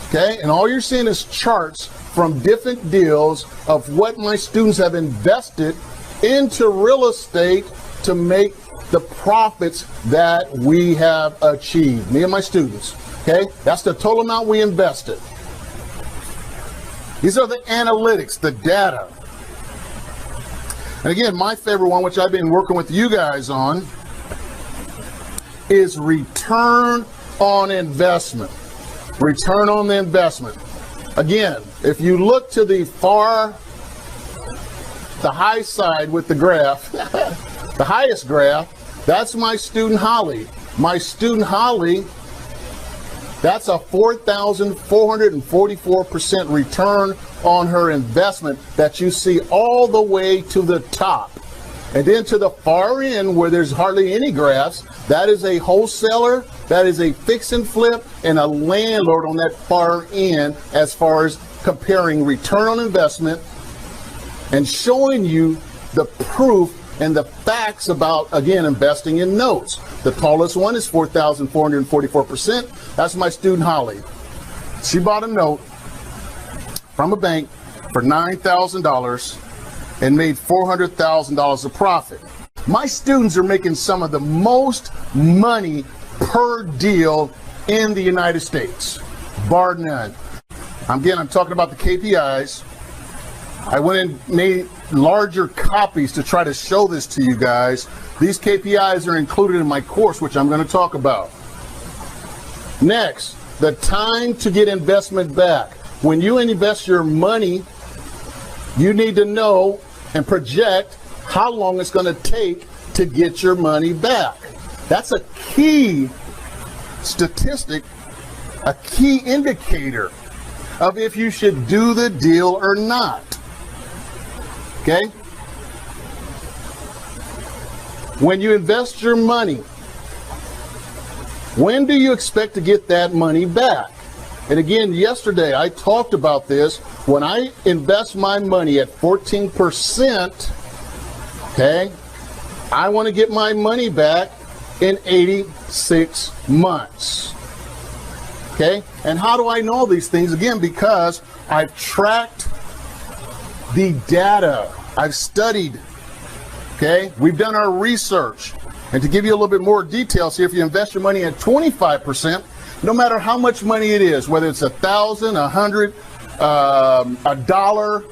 Speaker 1: Okay, and all you're seeing is charts from different deals of what my students have invested into real estate to make the profits that we have achieved, me and my students. Okay, that's the total amount we invested. These are the analytics, the data. And again, my favorite one, which I've been working with you guys on, is return on investment. Return on the investment. Again, if you look to the high side with the graph, the highest graph, that's my student Holly. My student Holly, that's a 4,444% return on her investment that you see all the way to the top. And then to the far end where there's hardly any graphs, that is a wholesaler, that is a fix and flip, and a landlord on that far end as far as comparing return on investment and showing you the proof and the facts about, again, investing in notes. The tallest one is 4,444%. That's my student Holly. She bought a note from a bank for $9,000 and made $400,000 of profit. My students are making some of the most money per deal in the United States, bar none. Again, I'm talking about the KPIs. I went and made larger copies to try to show this to you guys. These KPIs are included in my course, which I'm going to talk about. Next, the time to get investment back. when you invest your money, you need to know and project how long it's going to take to get your money back. That's a key statistic, a key indicator of if you should do the deal or not. Okay? When you invest your money, when do you expect to get that money back? And again, yesterday I talked about this. When I invest my money at 14%, okay, I want to get my money back in 86 months. Okay? And how do I know these things? Again, because I've tracked the data. I've studied. Okay? We've done our research. And to give you a little bit more details here, if you invest your money at 25%, no matter how much money it is, whether it's $1,000, $100, $1,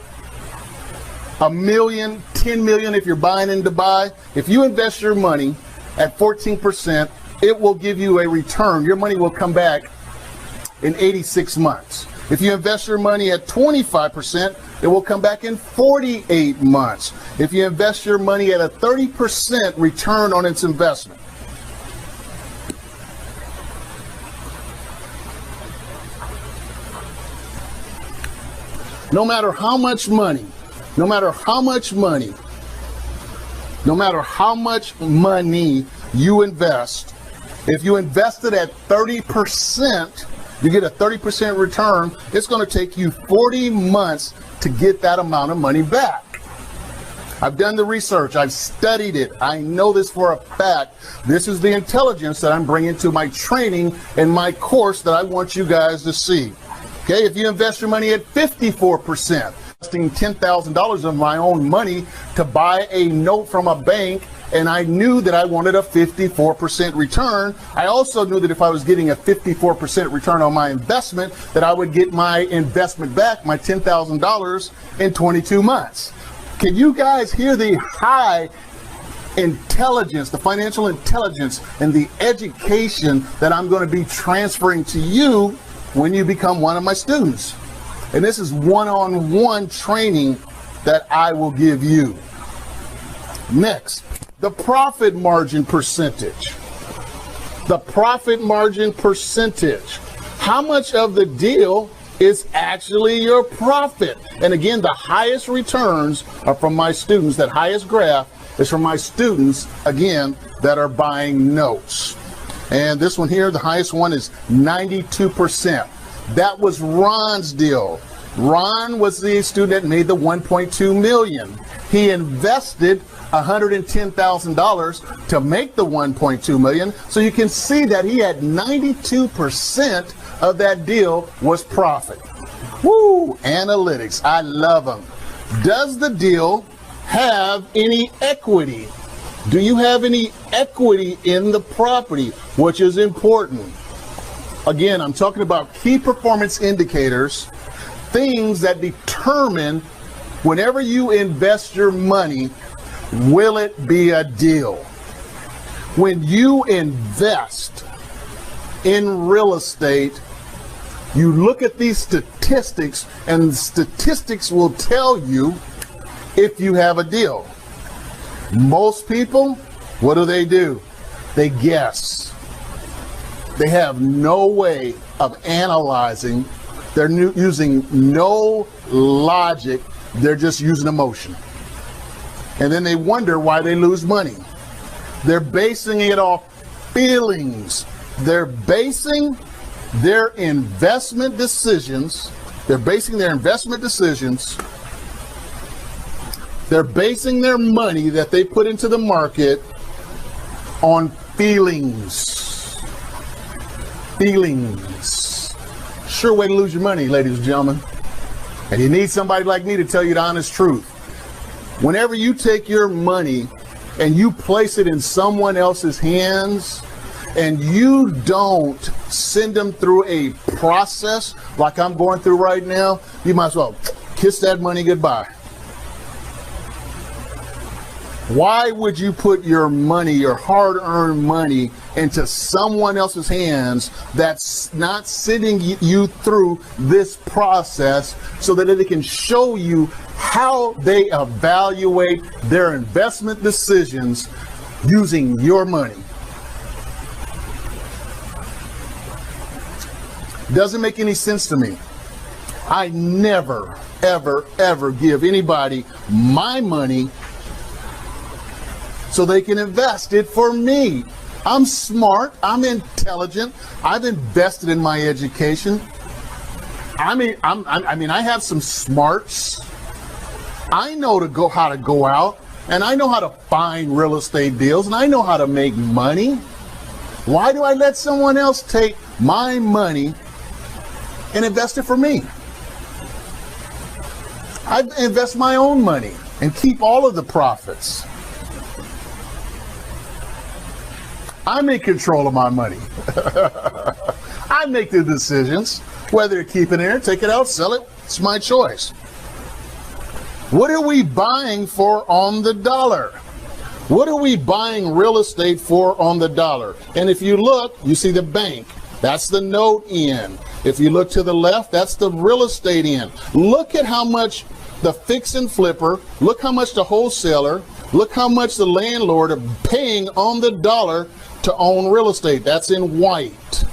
Speaker 1: $1 million, $10 million if you're buying in Dubai, if you invest your money at 14%, it will give you a return. Your money will come back in 86 months. If you invest your money at 25%, it will come back in 48 months. If you invest your money at a 30% return on its investment, no matter how much money you invest, if you invested at 30%, you get a 30% return. It's going to take you 40 months to get that amount of money back. I've done the research. I've studied it. I know this for a fact. This is the intelligence that I'm bringing to my training and my course that I want you guys to see. Okay, if you invest your money at 54%, investing $10,000 of my own money to buy a note from a bank, and I knew that I wanted a 54% return. I also knew that if I was getting a 54% return on my investment, that I would get my investment back, my $10,000, in 22 months. Can you guys hear the high intelligence, the financial intelligence, and the education that I'm going to be transferring to you when you become one of my students? And this is one-on-one training that I will give you. Next, the profit margin percentage. The profit margin percentage. How much of the deal is actually your profit? And again, the highest returns are from my students. That highest graph is from my students, again, that are buying notes. And this one here, the highest one is 92%. That was Ron's deal. Ron was the student that made the 1.2 million. He invested $110,000 to make the 1.2 million. So you can see that he had 92% of that deal was profit. Woo, analytics, I love them. Does the deal have any equity? Do you have any equity in the property, which is important? Again, I'm talking about key performance indicators, things that determine whenever you invest your money, will it be a deal? When you invest in real estate, you look at these statistics, and the statistics will tell you if you have a deal. Most people, what do? They guess. They have no way of analyzing. They're using no logic. They're just using emotion. And then they wonder why they lose money. They're basing it off feelings. They're basing their investment decisions. They're basing their money that they put into the market on feelings. Feelings. Sure way to lose your money, ladies and gentlemen. And you need somebody like me to tell you the honest truth. Whenever you take your money and you place it in someone else's hands, and you don't send them through a process like I'm going through right now, you might as well kiss that money goodbye. Why would you put your money, your hard-earned money, into someone else's hands that's not sitting you through this process so that it can show you how they evaluate their investment decisions using your money? Doesn't make any sense to me. I never, ever, ever give anybody my money so they can invest it for me. I'm smart, I'm intelligent, I've invested in my education. I have some smarts. I know how to go out, and I know how to find real estate deals, and I know how to make money. Why do I let someone else take my money and invest it for me? I invest my own money and keep all of the profits. I'm in control of my money. I make the decisions, whether to keep it in there, take it out, sell it. It's my choice. What are we buying for on the dollar? What are we buying real estate for on the dollar? And if you look, you see the bank. That's the note end. If you look to the left, that's the real estate end. Look at how much the fix and flipper, look how much the wholesaler, look how much the landlord are paying on the dollar to own real estate. That's in white.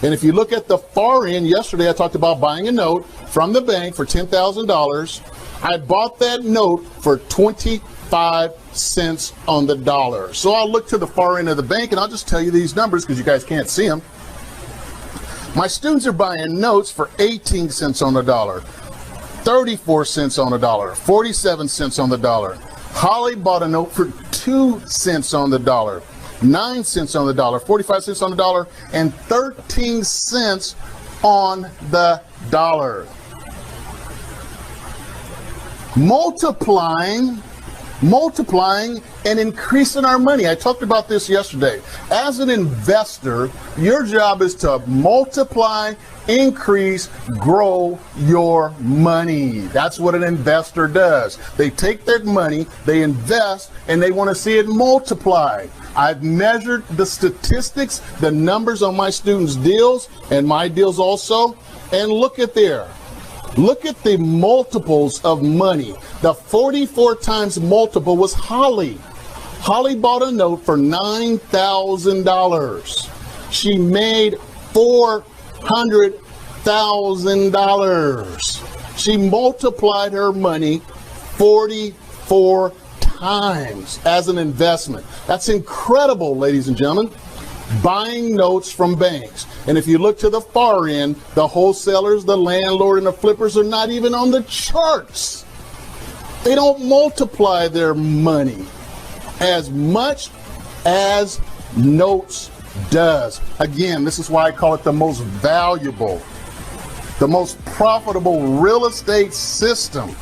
Speaker 1: And if you look at the far end, yesterday I talked about buying a note from the bank for $10,000. I bought that note for 25 cents on the dollar. So I'll look to the far end of the bank and I'll just tell you these numbers because you guys can't see them. My students are buying notes for 18 cents on the dollar, 34 cents on the dollar, 47 cents on the dollar. Holly bought a note for 2 cents on the dollar, 9 cents on the dollar, 45 cents on the dollar, and 13 cents on the dollar. Multiplying and increasing our money. I talked about this yesterday. As an investor, your job is to multiply, increase, grow your money. That's what an investor does. They take their money, they invest, and they want to see it multiply. I've measured the statistics, the numbers on my students' deals and my deals also, and look at there. Look at the multiples of money. The 44 times multiple was Holly. Holly bought a note for $9,000. She made $400,000. She multiplied her money 44 times as an investment. That's incredible, ladies and gentlemen. Buying notes from banks. And if you look to the far end, the wholesalers, the landlord, and the flippers are not even on the charts. They don't multiply their money as much as notes does. Again, this is why I call it the most valuable, the most profitable real estate system.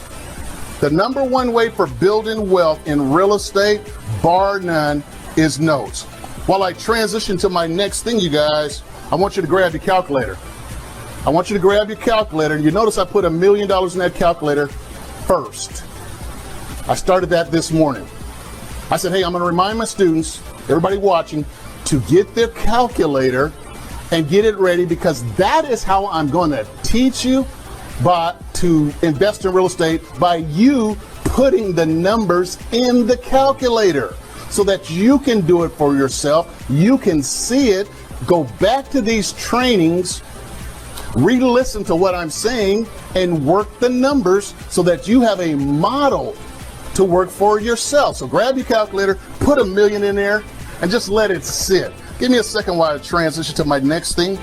Speaker 1: The number one way for building wealth in real estate, bar none, is notes. While I transition to my next thing, you guys, I want you to grab your calculator. I want you to grab your calculator. You notice I put $1 million in that calculator first. I started that this morning. I said, hey, I'm going to remind my students, everybody watching, to get their calculator and get it ready, because that is how I'm going to teach you to invest in real estate, by you putting the numbers in the calculator so that you can do it for yourself. You can see it. Go back to these trainings, re-listen to what I'm saying, and work the numbers so that you have a model to work for yourself. So grab your calculator, put $1 million in there, and just let it sit. Give me a second while I transition to my next thing.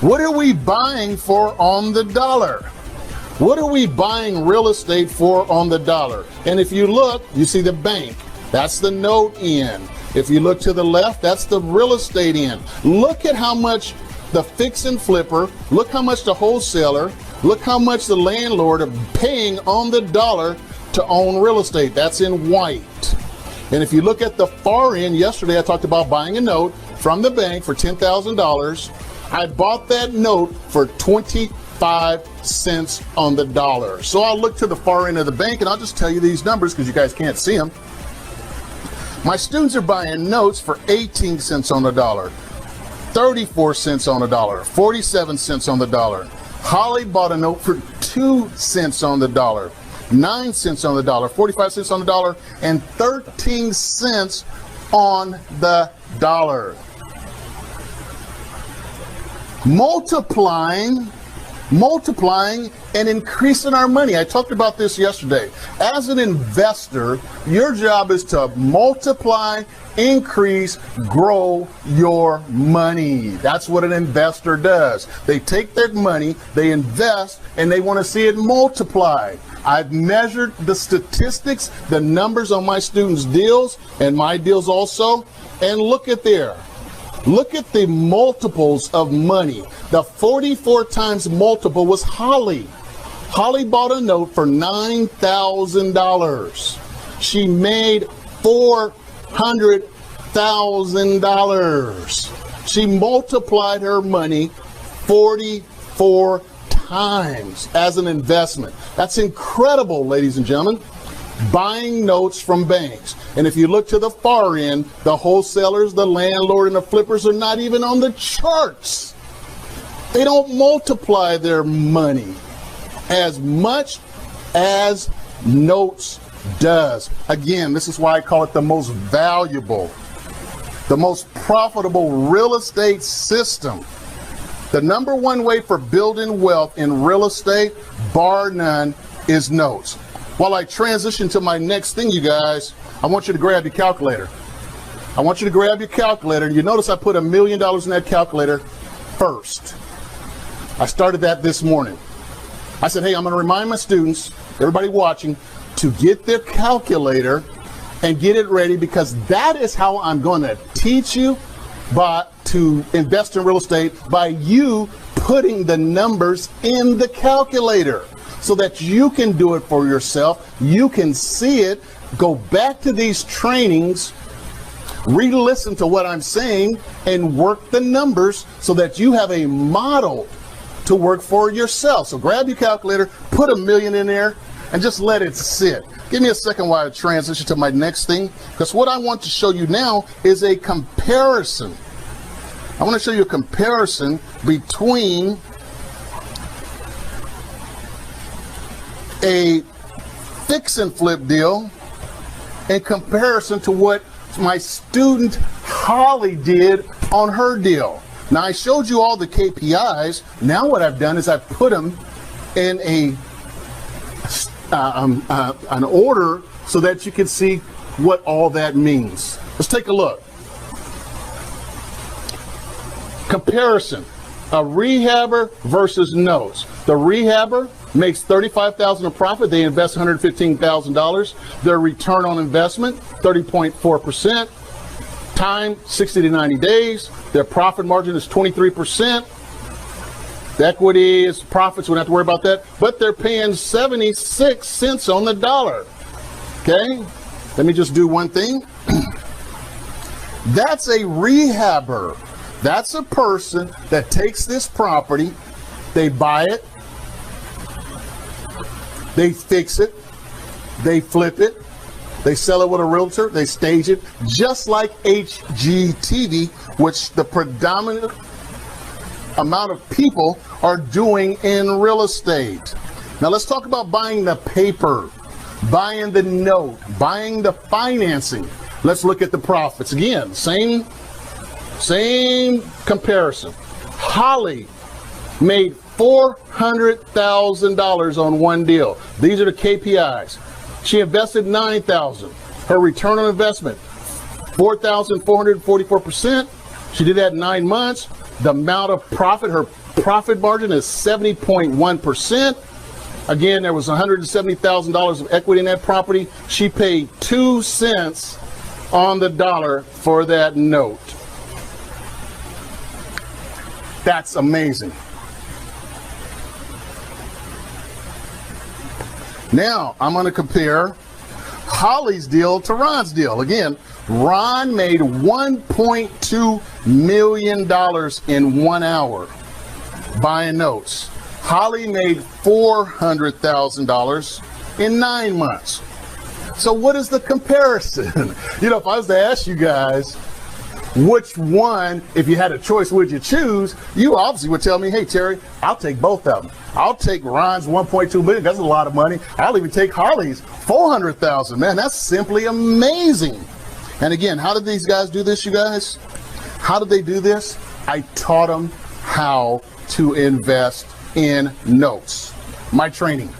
Speaker 1: What are we buying for on the dollar? What are we buying real estate for on the dollar? And if you look, you see the bank. That's the note end. If you look to the left, that's the real estate end. Look at how much the fix and flipper, look how much the wholesaler, Look how much the landlord are paying on the dollar to own real estate. That's in white. And if you look at the far end, yesterday I talked about buying a note from the bank for $10,000. I bought that note for 25 cents on the dollar. So I'll look to the far end of the bank and I'll just tell you these numbers because you guys can't see them. My students are buying notes for 18 cents on the dollar, 34 cents on the dollar, 47 cents on the dollar. Holly bought a note for 2 cents on the dollar, 9 cents on the dollar, 45 cents on the dollar, and 13 cents on the dollar. Multiplying and increasing our money. I talked about this yesterday. As an investor, your job is to multiply, increase, grow your money. That's what an investor does. They take their money, they invest, and they want to see it multiply. I've measured the statistics, the numbers on my students' deals and my deals also, and look at there. Look at the multiples of money. The 44 times multiple was Holly. Holly bought a note for $9,000. She made $400,000. She multiplied her money 44 times as an investment. That's incredible, ladies and gentlemen. Buying notes from banks. And if you look to the far end, the wholesalers, the landlord, and the flippers are not even on the charts. They don't multiply their money as much as notes does. Again, this is why I call it the most valuable, the most profitable real estate system. The number one way for building wealth in real estate, bar none, is notes. While I transition to my next thing, you guys, I want you to grab your calculator. I want you to grab your calculator. You notice I put $1 million in that calculator first. I started that this morning. I said, hey, I'm going to remind my students, everybody watching, to get their calculator and get it ready, because that is how I'm going to teach you to invest in real estate, by you putting the numbers in the calculator so that you can do it for yourself. You can see it. Go back to these trainings, re-listen to what I'm saying, and work the numbers so that you have a model to work for yourself. So grab your calculator, put $1 million in there, and just let it sit. Give me a second while I transition to my next thing, because what I want to show you now is a comparison. I want to show you a comparison between a fix and flip deal in comparison to what my student Holly did on her deal. Now, I showed you all the KPIs. Now what I've done is I've put them in an order so that you can see what all that means. Let's take a look. Comparison, a rehabber versus notes. The rehabber makes $35,000 of profit. They invest $115,000. Their return on investment, 30.4%. Time, 60 to 90 days. Their profit margin is 23%. The equity is profits. We don't have to worry about that. But they're paying 76 cents on the dollar. Okay? Let me just do one thing. That's a rehabber. That's a person that takes this property, they buy it, they fix it, they flip it, they sell it with a realtor, they stage it, just like HGTV, which the predominant amount of people are doing in real estate. Now let's talk about buying the paper, buying the note, buying the financing. Let's look at the profits. Again, same comparison. Holly made $400,000 on one deal. These are the KPIs. She invested $9,000. Her return on investment, 4,444%. She did that in 9 months. The amount of profit, her profit margin is 70.1%. Again, there was $170,000 of equity in that property. She paid 2 cents on the dollar for that note. That's amazing. Now, I'm going to compare Holly's deal to Ron's deal. Again, Ron made $1.2 million in 1 hour buying notes. Holly made $400,000 in 9 months. So what is the comparison? You know, if I was to ask you guys, which one, if you had a choice, would you choose? You obviously would tell me, hey, Terry, I'll take both of them. I'll take Ron's 1.2 million. That's a lot of money. I'll even take Holly's 400,000. Man, that's simply amazing. And again, how did these guys do this, you guys? How did they do this? I taught them how to invest in notes. My training.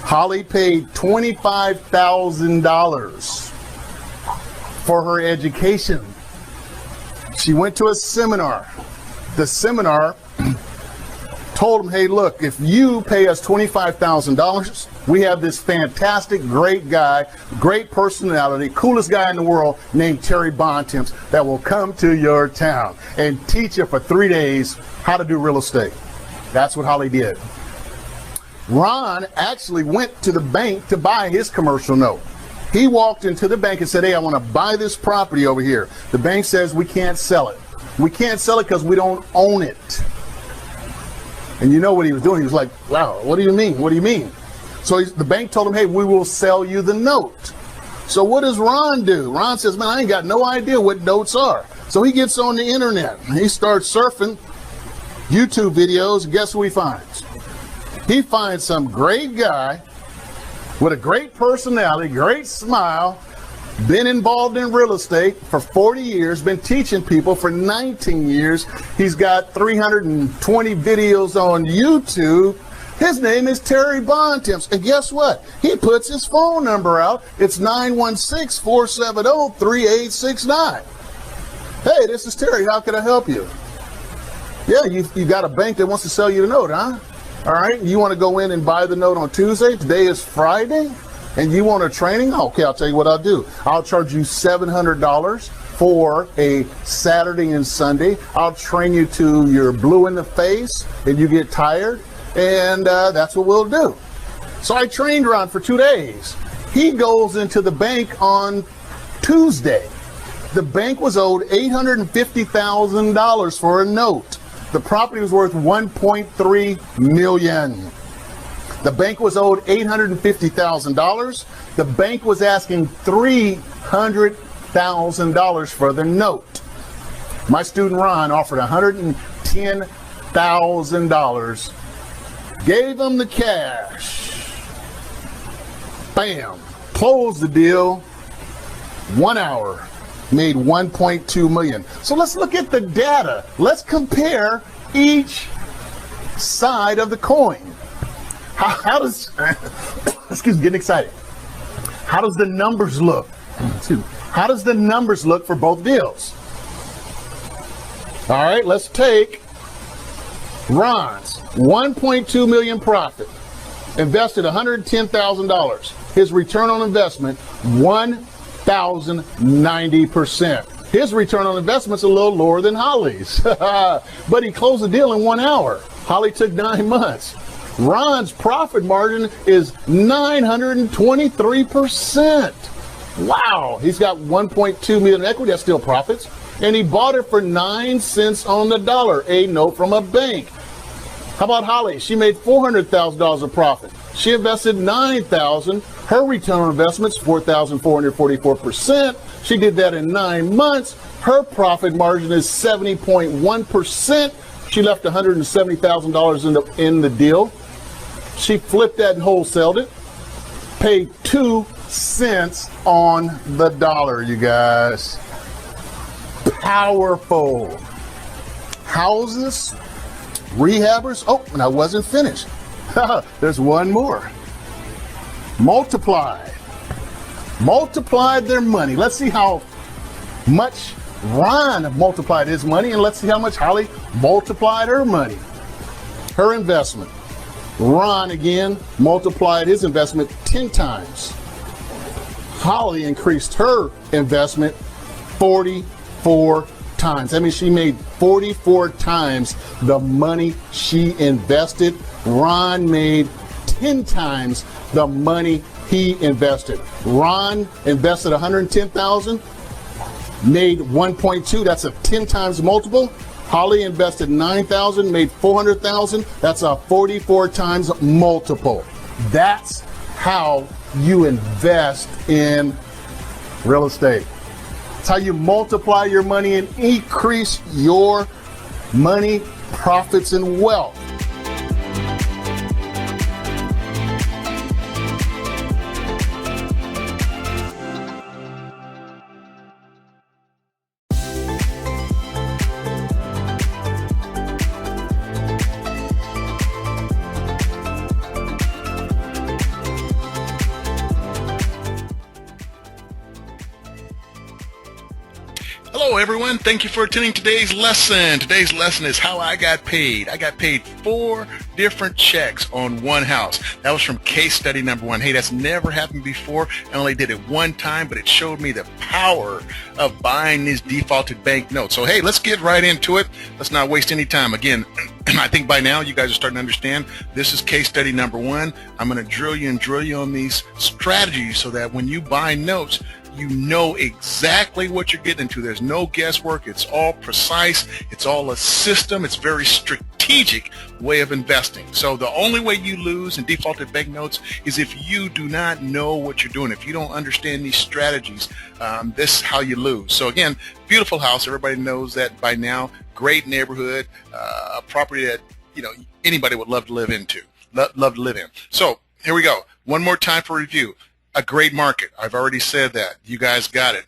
Speaker 1: Holly paid $25,000 for her education. She went to a seminar. The seminar told them, hey, look, if you pay us $25,000, we have this fantastic, great guy, great personality, coolest guy in the world named Terry Bontemps that will come to your town and teach you for 3 days how to do real estate. That's what Holly did. Ron actually went to the bank to buy his commercial note. He walked into the bank and said, hey, I want to buy this property over here. The bank says we can't sell it. We can't sell it because we don't own it. And you know what he was doing? He was like, wow, what do you mean? What do you mean? So the bank told him, hey, we will sell you the note. So what does Ron do? Ron says, man, I ain't got no idea what notes are. So he gets on the internet. He starts surfing YouTube videos. And guess who he finds? He finds some great guy with a great personality, great smile, been involved in real estate for 40 years, been teaching people for 19 years. He's got 320 videos on YouTube. His name is Terry Bontemps. And guess what? He puts his phone number out. It's 916-470-3869. Hey, this is Terry. How can I help you? Yeah, you got a bank that wants to sell you the note, huh? All right, you want to go in and buy the note on Tuesday? Today is Friday, and you want a training? Okay, I'll tell you what I'll do. I'll charge you $700 for a Saturday and Sunday. I'll train you to you're blue in the face and you get tired, and that's what we'll do. So I trained Ron for 2 days. He goes into the bank on Tuesday. The bank was owed $850,000 for a note. The property was worth $1.3 million. The bank was owed $850,000. The bank was asking $300,000 for the note. My student Ron offered $110,000. Gave him the cash. Bam. Closed the deal. 1 hour. Made $1.2 million. So let's look at the data. Let's compare each side of the coin. How does, excuse me, getting excited. How does the numbers look? How does the numbers look for both deals? All right, let's take Ron's 1.2 million profit, invested $110,000. His return on investment, 1,090%. His return on investment's a little lower than Holly's, but he closed the deal in 1 hour. Holly took 9 months. Ron's profit margin is 923%. Wow, he's got 1.2 million in equity. That's still profits. And he bought it for 9 cents on the dollar, a note from a bank. How about Holly? She made $400,000 of profit. She invested $9,000. Her return on investment's 4,444%. She did that in 9 months. Her profit margin is 70.1%. She left $170,000 in the deal. She flipped that and wholesaled it. Paid 2 cents on the dollar, you guys. Powerful. Houses, rehabbers. Oh, and I wasn't finished. There's one more. Multiplied their money. Let's see how much Ron multiplied his money, and let's see how much Holly multiplied her money. Her investment. Ron again multiplied his investment 10 times. Holly increased her investment 44 times. That means she made 44 times the money she invested. Ron made 10 times the money he invested. Ron invested 110,000, made 1.2. That's a 10 times multiple. Holly invested 9,000, made 400,000. That's a 44 times multiple. That's how you invest in real estate. It's how you multiply your money and increase your money, profits, and wealth.
Speaker 6: Hello everyone, thank you for attending today's lesson. Today's lesson is how I got paid. I got paid 4 different checks on one house. That was from case study number 1. Hey, that's never happened before. I only did it one time, but it showed me the power of buying these defaulted bank notes. So hey, let's get right into it. Let's not waste any time. Again, I think by now you guys are starting to understand this is case study number 1. I'm going to drill you on these strategies so that when you buy notes, you know exactly what you're getting into. There's no guesswork. It's all precise. It's all a system. It's very strategic way of investing. So the only way you lose in defaulted bank notes is if you do not know what you're doing. If you don't understand these strategies, this is how you lose. So again, beautiful house. Everybody knows that by now. Great neighborhood, a property that anybody would love to live into. Love to live in. So here we go. One more time for review. A great market. I've already said that. You guys got it.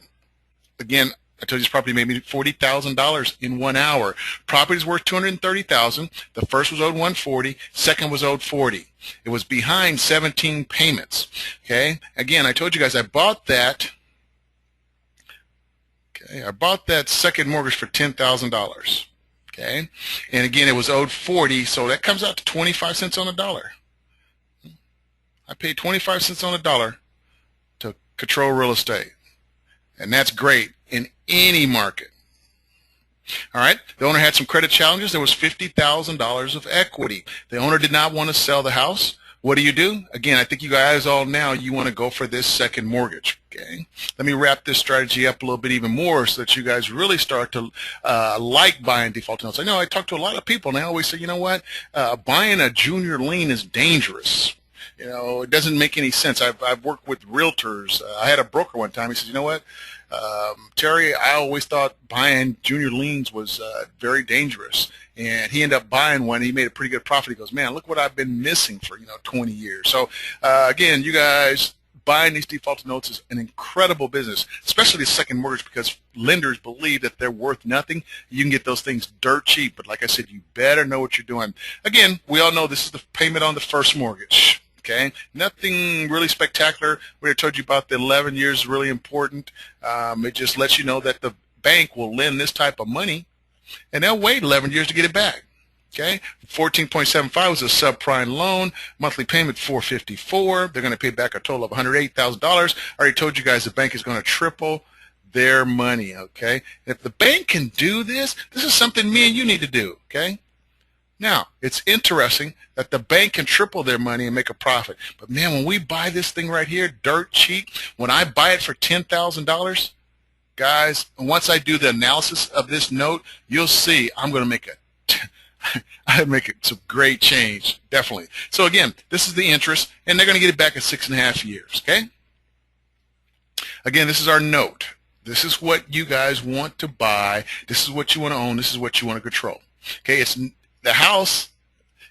Speaker 6: Again, I told you this property made me $40,000 in 1 hour. Property's worth $230,000. The first was owed $140. Second was owed $40. It was behind 17 payments. Okay. Again, I told you guys I bought that. Okay. I bought that second mortgage for $10,000. Okay. And again, it was owed $40, so that comes out to 25 cents on the dollar. I paid 25 cents on the dollar to control real estate. And that's great in any market. All right. The owner had some credit challenges. There was $50,000 of equity. The owner did not want to sell the house. What do? Again, I think you guys all now, you want to go for this second mortgage. Okay. Let me wrap this strategy up a little bit even more so that you guys really start to like buying default notes. I know I talk to a lot of people and they always say, you know what, buying a junior lien is dangerous. It doesn't make any sense. I've worked with realtors. I had a broker one time. He says, you know what, Terry, I always thought buying junior liens was very dangerous. And he ended up buying one. He made a pretty good profit. He goes, man, look what I've been missing for 20 years. So again, you guys, buying these defaulted notes is an incredible business, especially the second mortgage, because lenders believe that they're worth nothing. You can get those things dirt cheap. But like I said, you better know what you're doing. Again, we all know this is the payment on the first mortgage. Okay, nothing really spectacular. We already told you about the 11 years is really important. It just lets you know that the bank will lend this type of money, and they'll wait 11 years to get it back. Okay, 14.75 was a subprime loan. Monthly payment $454. They're going to pay back a total of $108,000. I already told you guys the bank is going to triple their money. Okay, if the bank can do this, this is something me and you need to do. Okay. Now, it's interesting that the bank can triple their money and make a profit. But man, when we buy this thing right here, dirt cheap, when I buy it for $10,000, guys, once I do the analysis of this note, you'll see I'm going to make some great change, definitely. So again, this is the interest, and they're going to get it back in 6.5 years, okay? Again, this is our note. This is what you guys want to buy. This is what you want to own. This is what you want to control, okay? The house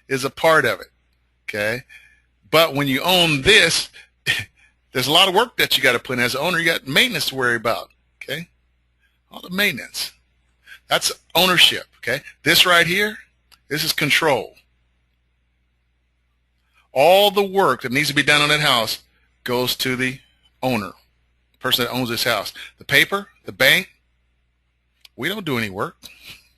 Speaker 6: is a part of it, okay? But when you own this, there's a lot of work that you got to put in. As an owner, you got maintenance to worry about, okay? All the maintenance. That's ownership, okay? This right here, this is control. All the work that needs to be done on that house goes to the owner, the person that owns this house. The paper, the bank, we don't do any work,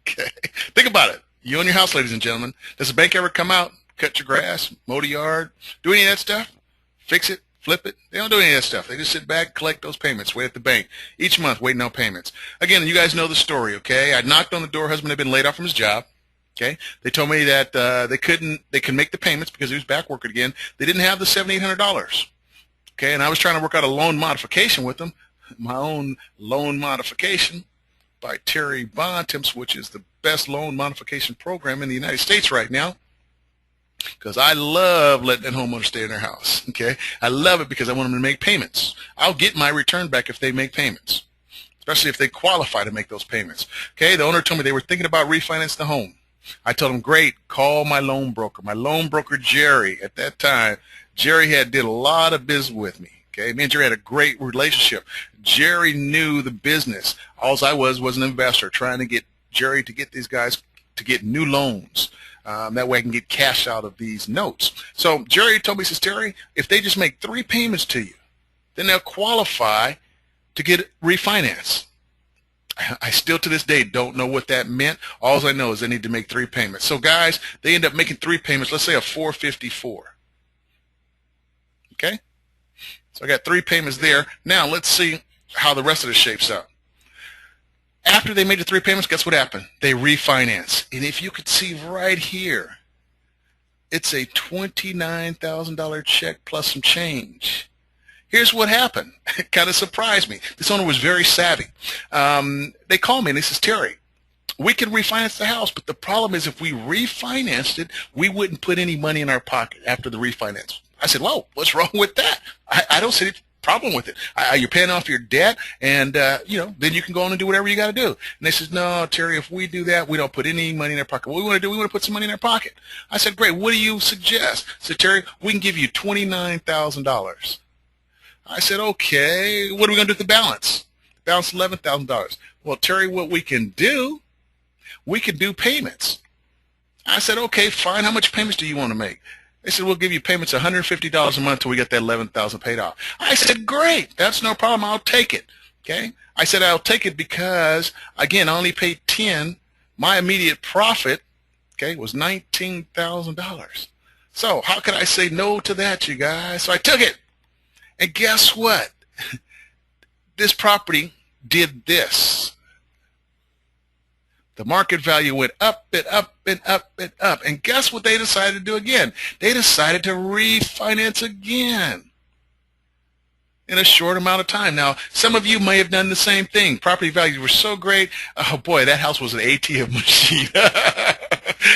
Speaker 6: okay? Think about it. You own your house, ladies and gentlemen. Does the bank ever come out, cut your grass, mow the yard, do any of that stuff? Fix it, flip it? They don't do any of that stuff. They just sit back, collect those payments, wait at the bank. Each month, waiting on payments. Again, you guys know the story, okay? I knocked on the door. Husband had been laid off from his job. Okay, they told me that they could make the payments because he was back working again. They didn't have the $7,800. Okay, and I was trying to work out a loan modification with them, my own loan modification by Terry Bontemps, which is the best loan modification program in the United States right now. Because I love letting that homeowner stay in their house. Okay, I love it because I want them to make payments. I'll get my return back if they make payments, especially if they qualify to make those payments. Okay, the owner told me they were thinking about refinancing the home. I told them, great, call my loan broker. My loan broker, Jerry, at that time, Jerry did a lot of business with me. Okay, me and Jerry had a great relationship. Jerry knew the business. All I was an investor trying to get Jerry to get these guys to get new loans. That way I can get cash out of these notes. So Jerry told me, he says, Terry, if they just make 3 payments to you, then they'll qualify to get refinanced. I still to this day don't know what that meant. All I know is they need to make 3 payments. So guys, they end up making 3 payments. Let's say a 454. Okay? So I got 3 payments there. Now let's see how the rest of this shapes out. After they made the 3 payments, guess what happened? They refinance. And if you could see right here, it's a $29,000 check plus some change. Here's what happened. It kind of surprised me. This owner was very savvy. They called me and they says, Terry, we can refinance the house, but the problem is if we refinanced it, we wouldn't put any money in our pocket after the refinance. I said, whoa, what's wrong with that? I don't see any problem with it. You're paying off your debt, and then you can go on and do whatever you got to do. And they says, no, Terry, if we do that, we don't put any money in our pocket. What we want to do, we want to put some money in our pocket. I said, great, what do you suggest? I said, Terry, we can give you $29,000. I said, okay, what are we going to do with the balance? The balance is $11,000. Well, Terry, what we can do payments. I said, okay, fine. How much payments do you want to make? They said, we'll give you payments $150 a month until we get that $11,000 paid off. I said, great. That's no problem. I'll take it. Okay. I said, I'll take it because, again, I only paid $10,000. My immediate profit, okay, was $19,000. So how could I say no to that, you guys? So I took it. And guess what? This property did this. The market value went up and up and up and up. And guess what they decided to do again? They decided to refinance again in a short amount of time. Now, some of you may have done the same thing. Property values were so great. Oh, boy, that house was an ATM machine.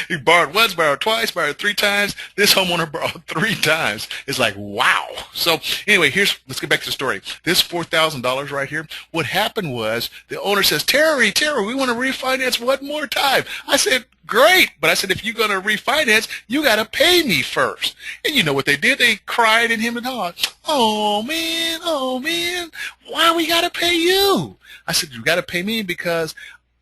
Speaker 6: He borrowed once, borrowed twice, borrowed 3 times. This homeowner borrowed 3 times. It's like, wow. So anyway, let's get back to the story. This $4,000 right here, what happened was the owner says, Terry, we want to refinance one more time. I said, great. But I said, if you're going to refinance, you got to pay me first. And you know what they did? They cried and him and hawed. Oh, man, why we got to pay you? I said, you got to pay me because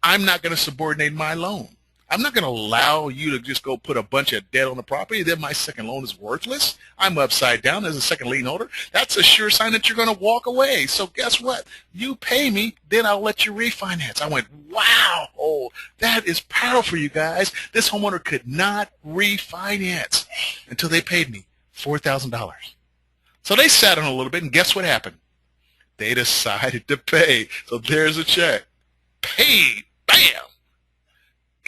Speaker 6: I'm not going to subordinate my loan. I'm not going to allow you to just go put a bunch of debt on the property. Then my second loan is worthless. I'm upside down as a second lien holder. That's a sure sign that you're going to walk away. So guess what? You pay me, then I'll let you refinance. I went, wow, that is powerful, you guys. This homeowner could not refinance until they paid me $4,000. So they sat on a little bit, and guess what happened? They decided to pay. So there's a check. Paid. Bam.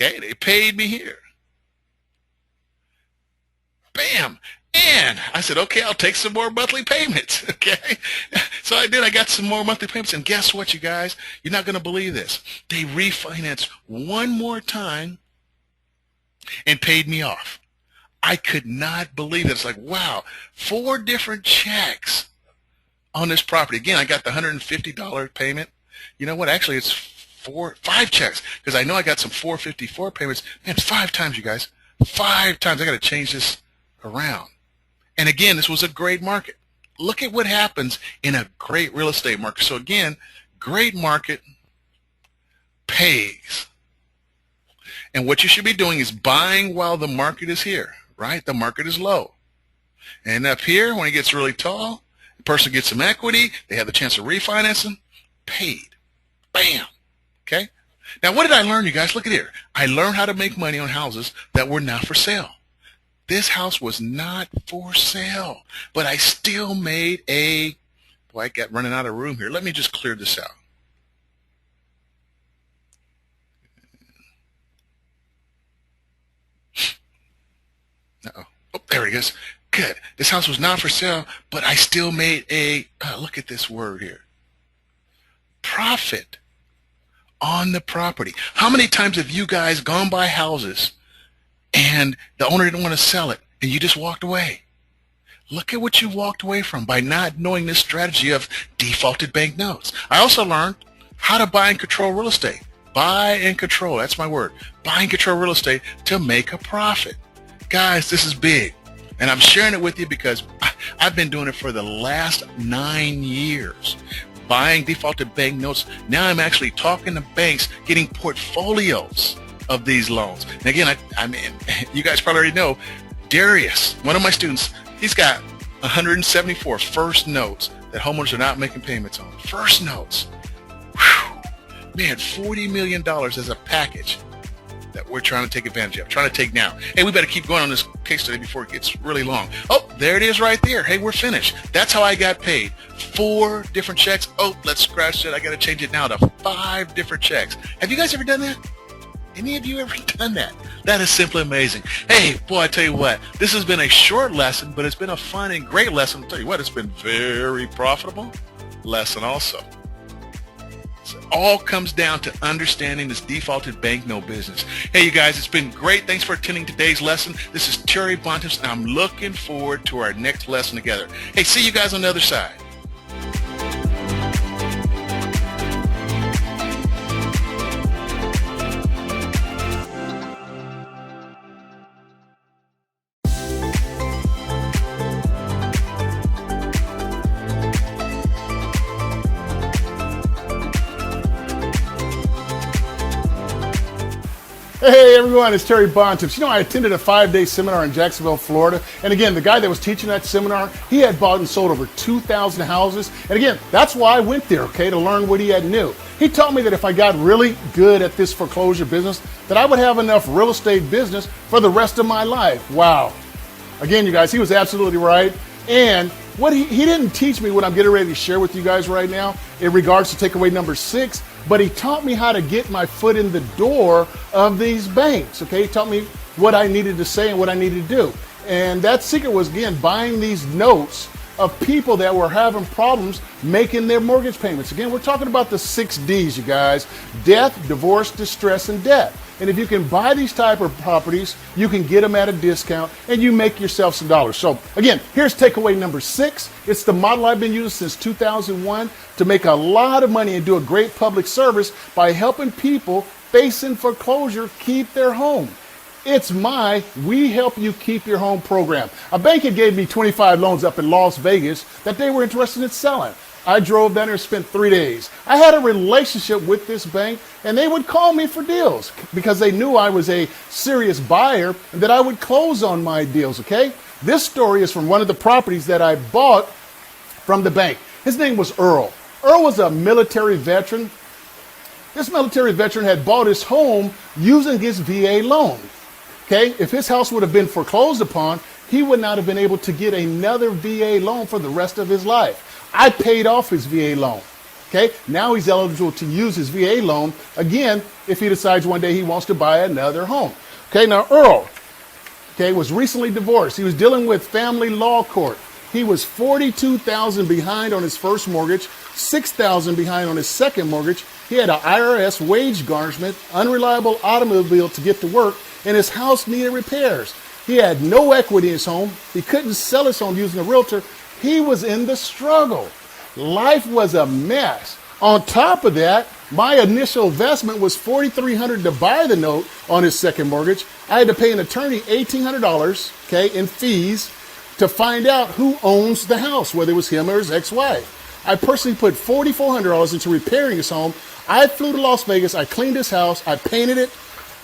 Speaker 6: Okay, they paid me here. Bam. And I said, okay, I'll take some more monthly payments. Okay. So I did. I got some more monthly payments. And guess what, you guys? You're not going to believe this. They refinanced one more time and paid me off. I could not believe it. It's like, wow, 4 different checks on this property. Again, I got the $150 payment. You know what? Actually, it's 5 checks because I know I got some 454 payments. Man, 5 times, you guys. 5 times. I got to change this around. And again, this was a great market. Look at what happens in a great real estate market. So again, great market pays. And what you should be doing is buying while the market is here, right? The market is low. And up here, when it gets really tall, the person gets some equity, they have the chance of refinancing, paid. Bam. Okay? Now, what did I learn, you guys? Look at here. I learned how to make money on houses that were not for sale. This house was not for sale, but I still made boy, I got running out of room here. Let me just clear this out. Uh-oh. Oh, there it is. Good. This house was not for sale, but I still made a, look at this word here, profit on the property. How many times have you guys gone by houses and the owner didn't want to sell it and you just walked away? Look at what you walked away from by not knowing this strategy of defaulted bank notes. I also learned how to buy and control real estate. Buy and control, that's my word. Buy and control real estate to make a profit. Guys, this is big. And I'm sharing it with you because I've been doing it for the last 9 years. Buying defaulted bank notes. Now I'm actually talking to banks, getting portfolios of these loans. And again, I mean, you guys probably already know, Darius, one of my students, he's got 174 first notes that homeowners are not making payments on. First notes. Whew. Man, $40 million as a package that we're trying to take advantage of, trying to take down. Hey, we better keep going on this case study before it gets really long. Oh, there it is right there. Hey, we're finished. That's how I got paid. 4 different checks. Oh, let's scratch it. I got to change it now to 5 different checks. Have you guys ever done that? Any of you ever done that? That is simply amazing. Hey, boy, I tell you what, this has been a short lesson, but it's been a fun and great lesson. I'll tell you what, it's been very profitable lesson also. So it all comes down to understanding this defaulted bank note business. Hey, you guys, it's been great. Thanks for attending today's lesson. This is Terry Bontemps, and I'm looking forward to our next lesson together. Hey, see you guys on the other side.
Speaker 1: Hey everyone, it's Terry Bontemps. You know, I attended a 5-day seminar in Jacksonville, Florida. And again, the guy that was teaching that seminar, he had bought and sold over 2,000 houses. And again, that's why I went there, okay, to learn what he had knew. He told me that if I got really good at this foreclosure business, that I would have enough real estate business for the rest of my life. Wow. Again, you guys, he was absolutely right. And what he didn't teach me what I'm getting ready to share with you guys right now in regards to takeaway number 6, but he taught me how to get my foot in the door of these banks. Okay, he taught me what I needed to say and what I needed to do. And that secret was, again, buying these notes of people that were having problems making their mortgage payments. Again, we're talking about the 6 Ds, you guys: death, divorce, distress, and debt. And if you can buy these type of properties, you can get them at a discount and you make yourself some dollars. So again, here's takeaway number 6. It's the model I've been using since 2001 to make a lot of money and do a great public service by helping people facing foreclosure keep their home. It's my We Help You Keep Your Home program. A bank had gave me 25 loans up in Las Vegas that they were interested in selling. I drove down there and spent 3 days. I had a relationship with this bank, and they would call me for deals because they knew I was a serious buyer and that I would close on my deals, okay? This story is from one of the properties that I bought from the bank. His name was Earl. Earl was a military veteran. This military veteran had bought his home using his VA loan, okay? If his house would have been foreclosed upon, he would not have been able to get another VA loan for the rest of his life. I paid off his VA loan. Okay, now he's eligible to use his VA loan again if he decides one day he wants to buy another home. Okay, now Earl, okay, was recently divorced. He was dealing with family law court. He was $42,000 behind on his first mortgage, $6,000 behind on his second mortgage. He had an IRS wage garnishment, unreliable automobile to get to work, and his house needed repairs. He had no equity in his home. He couldn't sell his home using a realtor. He was in the struggle. Life was a mess. On top of that, my initial investment was $4,300 to buy the note on his second mortgage. I had to pay an attorney $1,800, okay, in fees to find out who owns the house, whether it was him or his ex-wife. I personally put $4,400 into repairing his home. I flew to Las Vegas. I cleaned his house. I painted it.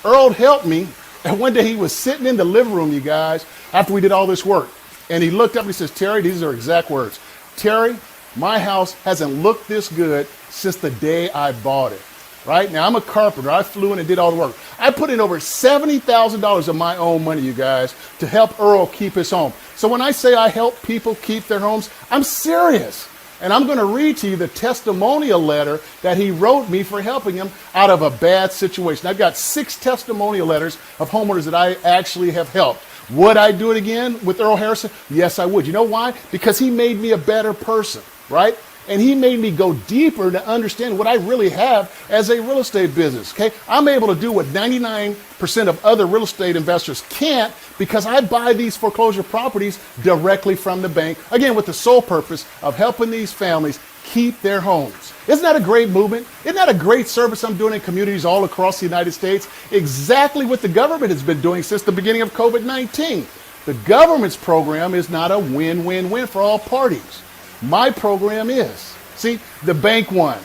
Speaker 1: Earl helped me. And one day he was sitting in the living room, you guys, after we did all this work. And he looked up and he says, Terry, these are exact words. Terry, my house hasn't looked this good since the day I bought it. Right? Now, I'm a carpenter. I flew in and did all the work. I put in over $70,000 of my own money, you guys, to help Earl keep his home. So when I say I help people keep their homes, I'm serious. And I'm going to read to you the testimonial letter that he wrote me for helping him out of a bad situation. I've got 6 testimonial letters of homeowners that I actually have helped. Would I do it again with Earl Harrison? Yes, I would. You know why? Because he made me a better person, right? And he made me go deeper to understand what I really have as a real estate business, okay? I'm able to do what 99% of other real estate investors can't because I buy these foreclosure properties directly from the bank, again, with the sole purpose of helping these families keep their homes. Isn't that a great movement? Isn't that a great service I'm doing in communities all across the United States? Exactly what the government has been doing since the beginning of COVID-19. The government's program is not a win-win-win for all parties. My program is. See, the bank won,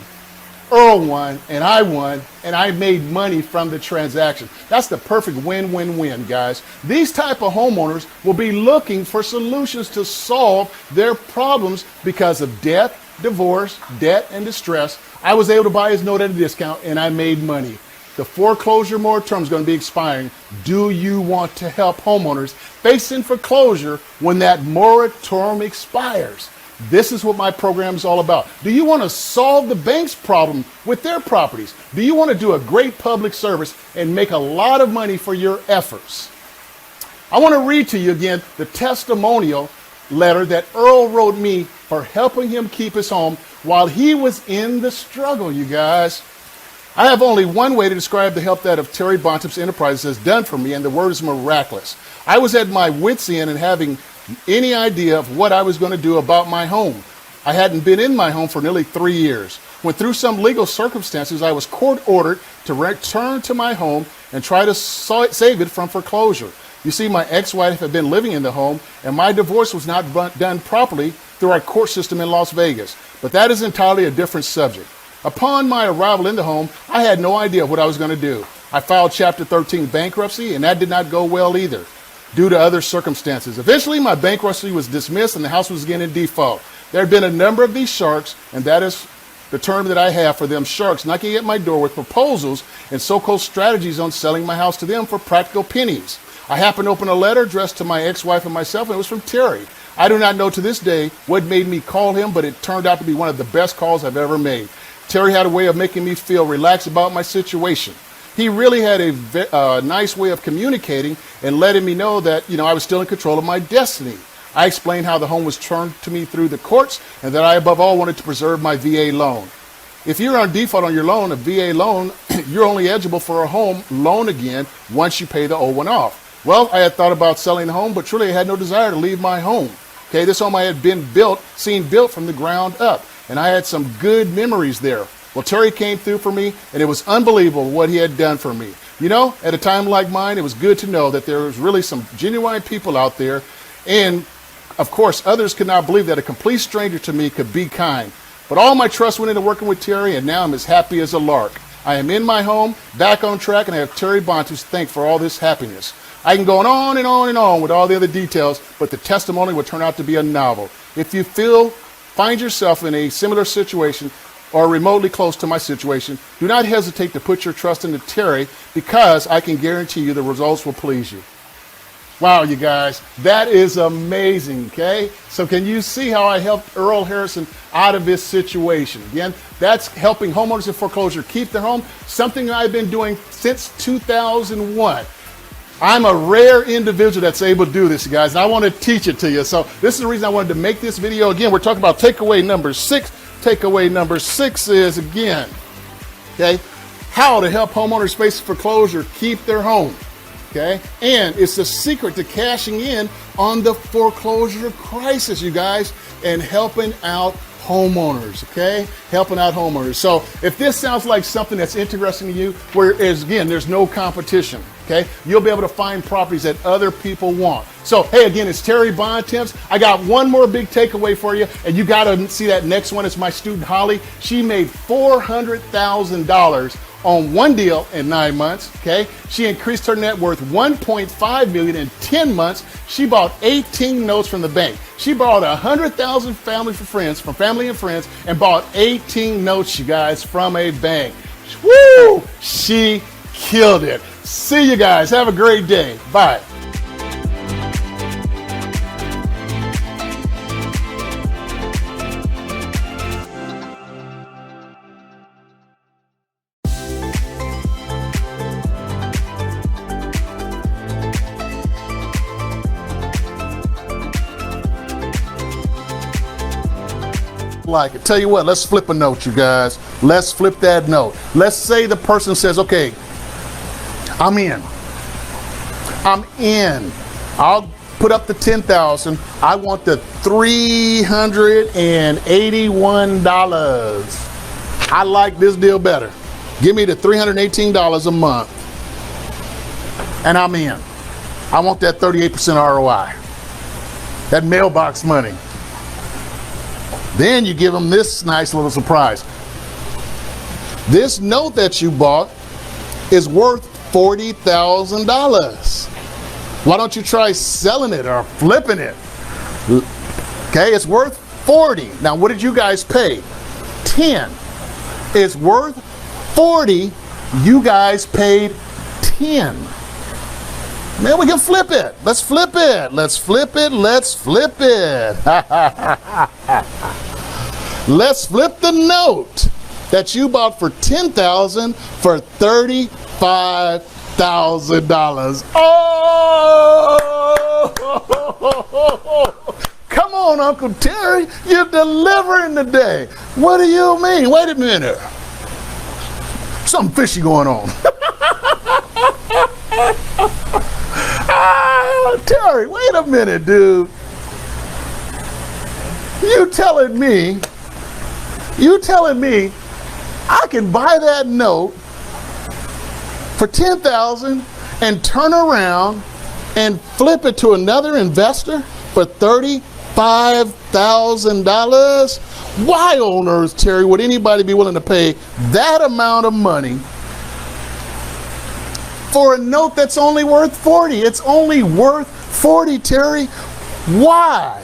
Speaker 1: Earl won, and I made money from the transaction. That's the perfect win-win-win, guys. These type of homeowners will be looking for solutions to solve their problems because of death, divorce, debt, and distress. I was able to buy his note at a discount, and I made money. The foreclosure moratorium is going to be expiring. Do you want to help homeowners facing foreclosure when that moratorium expires? This is what my program is all about. Do you want to solve the bank's problem with their properties? Do you want to do a great public service and make a lot of money for your efforts? I want to read to you again the testimonial letter that Earl wrote me for helping him keep his home while he was in the struggle, you guys. I have only one way to describe the help that of Terry Bontemps Enterprises has done for me, and the word is miraculous. I was at my wit's end and having any idea of what I was going to do about my home. I hadn't been in my home for nearly 3 years. When through some legal circumstances, I was court ordered to return to my home and try to save it from foreclosure. You see, my ex-wife had been living in the home and my divorce was not done properly through our court system in Las Vegas. But that is entirely a different subject. Upon my arrival in the home, I had no idea what I was going to do. I filed Chapter 13 bankruptcy and that did not go well either, due to other circumstances. Eventually, my bankruptcy was dismissed and the house was again in default. There had been a number of these sharks, and that is the term that I have for them, sharks knocking at my door with proposals and so-called strategies on selling my house to them for practical pennies. I happened to open a letter addressed to my ex-wife and myself, and it was from Terry. I do not know to this day what made me call him, but it turned out to be one of the best calls I've ever made. Terry had a way of making me feel relaxed about my situation. He really had a nice way of communicating and letting me know that, I was still in control of my destiny. I explained how the home was turned to me through the courts and that I, above all, wanted to preserve my VA loan. If you're on default on your loan, a VA loan, you're only eligible for a home loan again once you pay the old one off. Well, I had thought about selling the home, but truly I had no desire to leave my home. Okay, this home I had seen built from the ground up, and I had some good memories there. Well, Terry came through for me, and it was unbelievable what he had done for me. At a time like mine, it was good to know that there was really some genuine people out there, and of course, others could not believe that a complete stranger to me could be kind. But all my trust went into working with Terry, and now I'm as happy as a lark. I am in my home, back on track, and I have Terry Bontemps to thank for all this happiness. I can go on and on and on with all the other details, but the testimony will turn out to be a novel. If you find yourself in a similar situation or remotely close to my situation, do not hesitate to put your trust into Terry, because I can guarantee you the results will please you. Wow, you guys, that is amazing, okay? So can you see how I helped Earl Harrison out of this situation? Again, that's helping homeowners in foreclosure keep their home, something I've been doing since 2001. I'm a rare individual that's able to do this, you guys, and I want to teach it to you. So this is the reason I wanted to make this video. Again, we're talking about takeaway number 6. Takeaway number 6 is, again, okay, how to help homeowners facing foreclosure keep their home. Okay, and it's the secret to cashing in on the foreclosure crisis, you guys, and helping out homeowners, okay? Helping out homeowners. So if this sounds like something that's interesting to you, whereas again, there's no competition, okay? You'll be able to find properties that other people want. So, hey, again, it's Terry Bontemps. I got one more big takeaway for you, and you got to see that next one. It's my student, Holly. She made $400,000 on one deal in 9 months, okay? She increased her net worth $1.5 million in 10 months. She bought 18 notes from the bank. She borrowed $100,000 from family and friends, and bought 18 notes, you guys, from a bank. Woo! She killed it. See you guys. Have a great day. Bye. like it. Tell you what, let's flip a note, you guys. Let's flip that note. Let's say the person says, okay, I'm in. I'm in. I'll put up the $10,000. I want the $381. I like this deal better. Give me the $318 a month. And I'm in. I want that 38% ROI. That mailbox money. Then you give them this nice little surprise. This note that you bought is worth $40,000. Why don't you try selling it or flipping it? Okay, it's worth 40. Now, what did you guys pay? 10. It's worth 40. You guys paid 10. Man, we can flip it. Let's flip it. Let's flip it. Let's flip it. Let's flip the note that you bought for $10,000 for $35,000. Oh! Come on, Uncle Terry. You're delivering today. What do you mean? Wait a minute. Something fishy going on. Terry, wait a minute, dude. You telling me I can buy that note for $10,000 and turn around and flip it to another investor for $35,000? Why on earth, Terry, would anybody be willing to pay that amount of money for a note that's only worth 40? It's only worth 40, Terry. Why?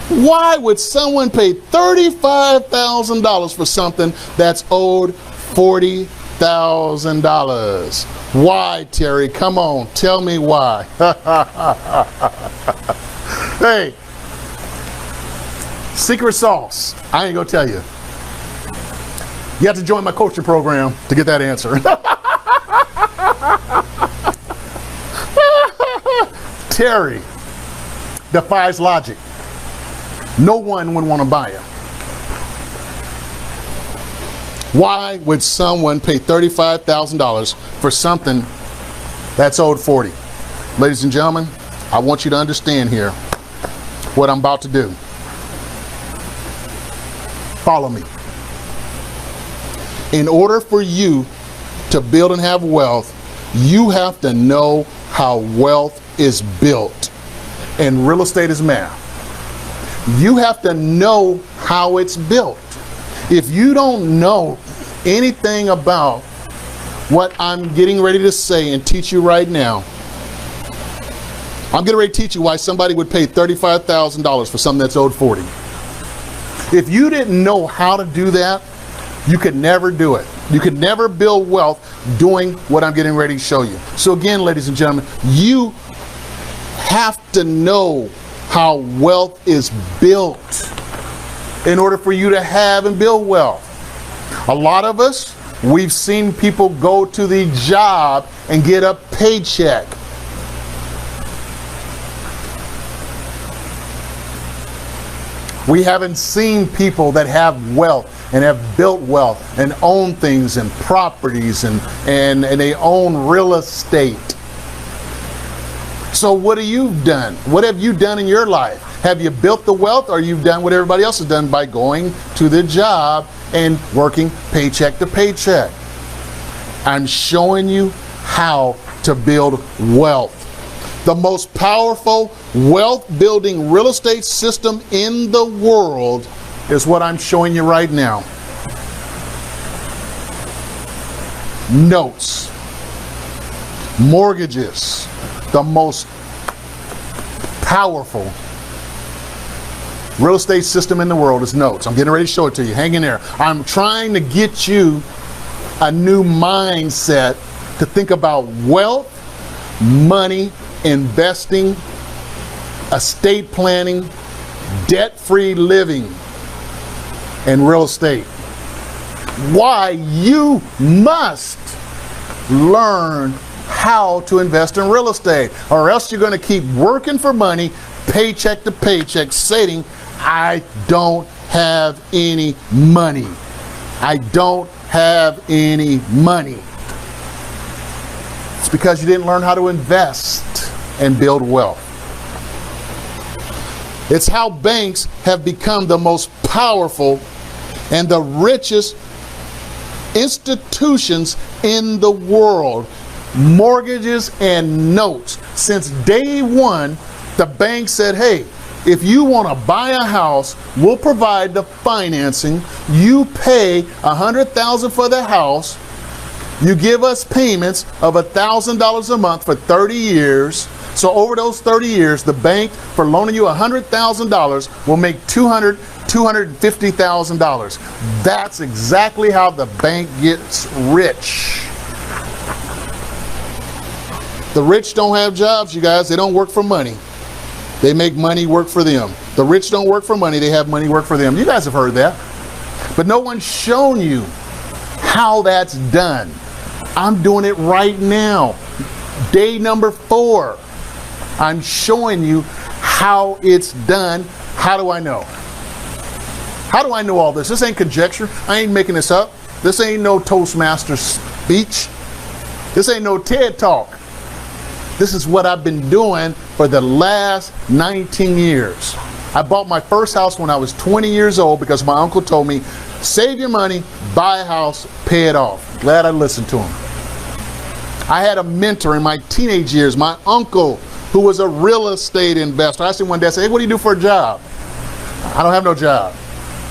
Speaker 1: Why would someone pay $35,000 for something that's owed $40,000? Why, Terry? Come on, tell me why. Hey, secret sauce. I ain't gonna tell you. You have to join my coaching program to get that answer. Terry defies logic. No one would want to buy it. Why would someone pay $35,000 for something that's owed 40? Ladies and gentlemen, I want you to understand here what I'm about to do. Follow me. In order for you to build and have wealth, you have to know how wealth is built. And real estate is math. You have to know how it's built. If you don't know anything about what I'm getting ready to say and teach you right now, I'm getting ready to teach you why somebody would pay $35,000 for something that's owed 40. If you didn't know how to do that, you could never do it. You could never build wealth doing what I'm getting ready to show you. So again, ladies and gentlemen, you have to know how wealth is built in order for you to have and build wealth. A lot of us, we've seen people go to the job and get a paycheck. We haven't seen people that have wealth and have built wealth and own things and properties and they own real estate. So what have you done? What have you done in your life? Have you built the wealth, or you've done what everybody else has done by going to the job and working paycheck to paycheck? I'm showing you how to build wealth. The most powerful wealth building real estate system in the world is what I'm showing you right now. Notes, mortgages. The most powerful real estate system in the world is notes. I'm getting ready to show it to you. Hang in there. I'm trying to get you a new mindset to think about wealth, money, investing, estate planning, debt-free living, and real estate. Why you must learn how to invest in real estate, or else you're going to keep working for money, paycheck to paycheck, I don't have any money. I don't have any money. It's because you didn't learn how to invest and build wealth. It's how banks have become the most powerful and the richest institutions in the world. Mortgages and notes. Since day one, the bank said, hey, if you want to buy a house, we'll provide the financing. You pay $100,000 for the house. You give us payments of $1,000 a month for 30 years. So over those 30 years, the bank, for loaning you $100,000, will make $250,000. That's exactly how the bank gets rich. The rich don't have jobs, you guys. They don't work for money. They make money work for them. The rich don't work for money. They have money work for them. You guys have heard that. But no one's shown you how that's done. I'm doing it right now. Day number 4. I'm showing you how it's done. How do I know? How do I know all this? This ain't conjecture. I ain't making this up. This ain't no Toastmaster speech. This ain't no TED Talk. This is what I've been doing for the last 19 years. I bought my first house when I was 20 years old because my uncle told me, save your money, buy a house, pay it off. Glad I listened to him. I had a mentor in my teenage years, my uncle, who was a real estate investor. I asked him one day, I said, hey, what do you do for a job? I don't have no job.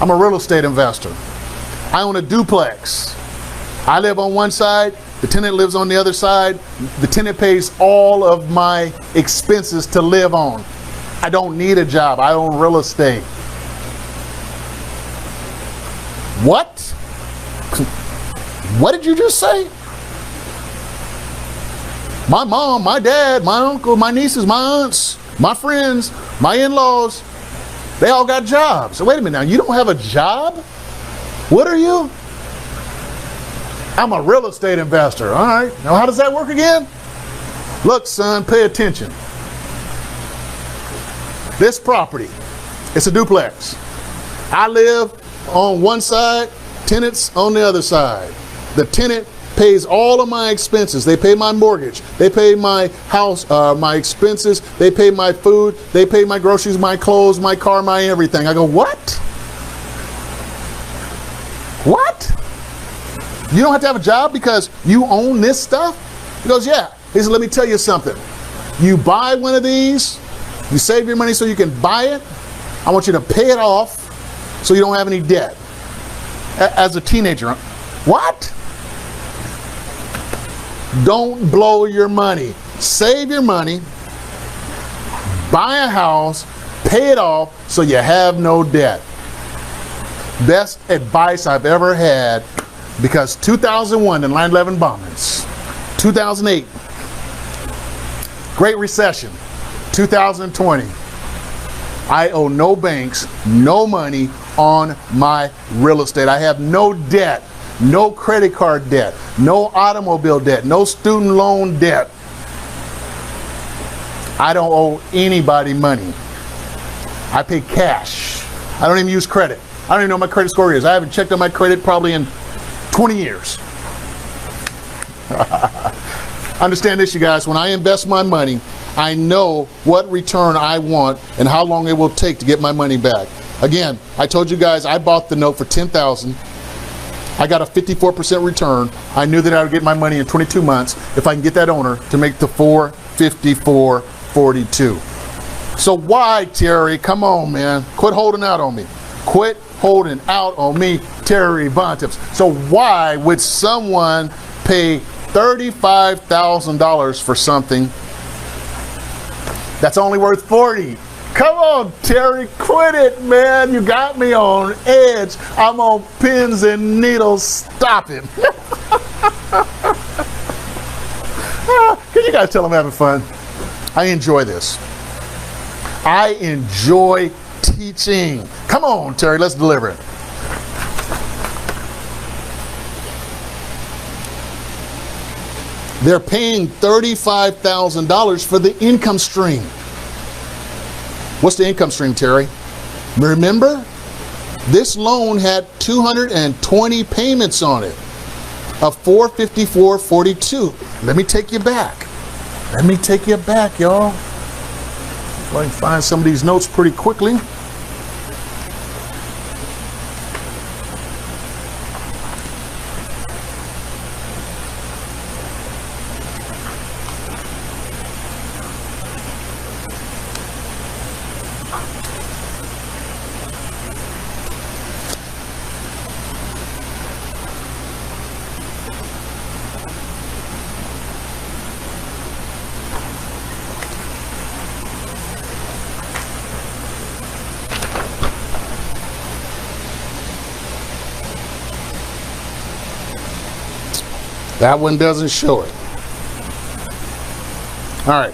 Speaker 1: I'm a real estate investor. I own a duplex. I live on one side, the tenant lives on the other side. The tenant pays all of my expenses to live on. I don't need a job. I own real estate. What? What did you just say? My mom, my dad, my uncle, my nieces, my aunts, my friends, my in-laws, they all got jobs. So wait a minute now, you don't have a job? What are you? I'm a real estate investor. All right, now how does that work again? Look, son, pay attention. This property, it's a duplex. I live on one side, tenants on the other side. The tenant pays all of my expenses. They pay my mortgage. They pay my house, my expenses. They pay my food. They pay my groceries, my clothes, my car, my everything. I go, what? What? You don't have to have a job because you own this stuff? He goes, yeah. He said, let me tell you something. You buy one of these, you save your money so you can buy it. I want you to pay it off so you don't have any debt. As a teenager, what? Don't blow your money. Save your money, buy a house, pay it off so you have no debt. Best advice I've ever had, because 2001, the 9/11 bombings, 2008, Great Recession, 2020, I owe no banks, no money on my real estate. I have no debt. No credit card debt, no automobile debt, no student loan debt. I don't owe anybody money. I pay cash. I don't even use credit. I don't even know what my credit score is. I haven't checked on my credit probably in 20 years. Understand this, you guys. When I invest my money, I know what return I want and how long it will take to get my money back. Again, I told you guys I bought the note for $10,000. I got a 54% return. I knew that I would get my money in 22 months if I can get that owner to make the $454.42. So why, Terry? Come on, man. Quit holding out on me. Quit holding out on me, Terry Bontemps. So why would someone pay $35,000 for something that's only worth $40,000? Come on, Terry, quit it, man. You got me on edge. I'm on pins and needles. Stop it. Can you guys tell I'm having fun? I enjoy this. I enjoy teaching. Come on, Terry, let's deliver it. They're paying $35,000 for the income stream. What's the income stream, Terry? Remember, this loan had 220 payments on it of $454.42. Let me take you back. Let me take you back, y'all. If I can find some of these notes pretty quickly. That one doesn't show it. All right,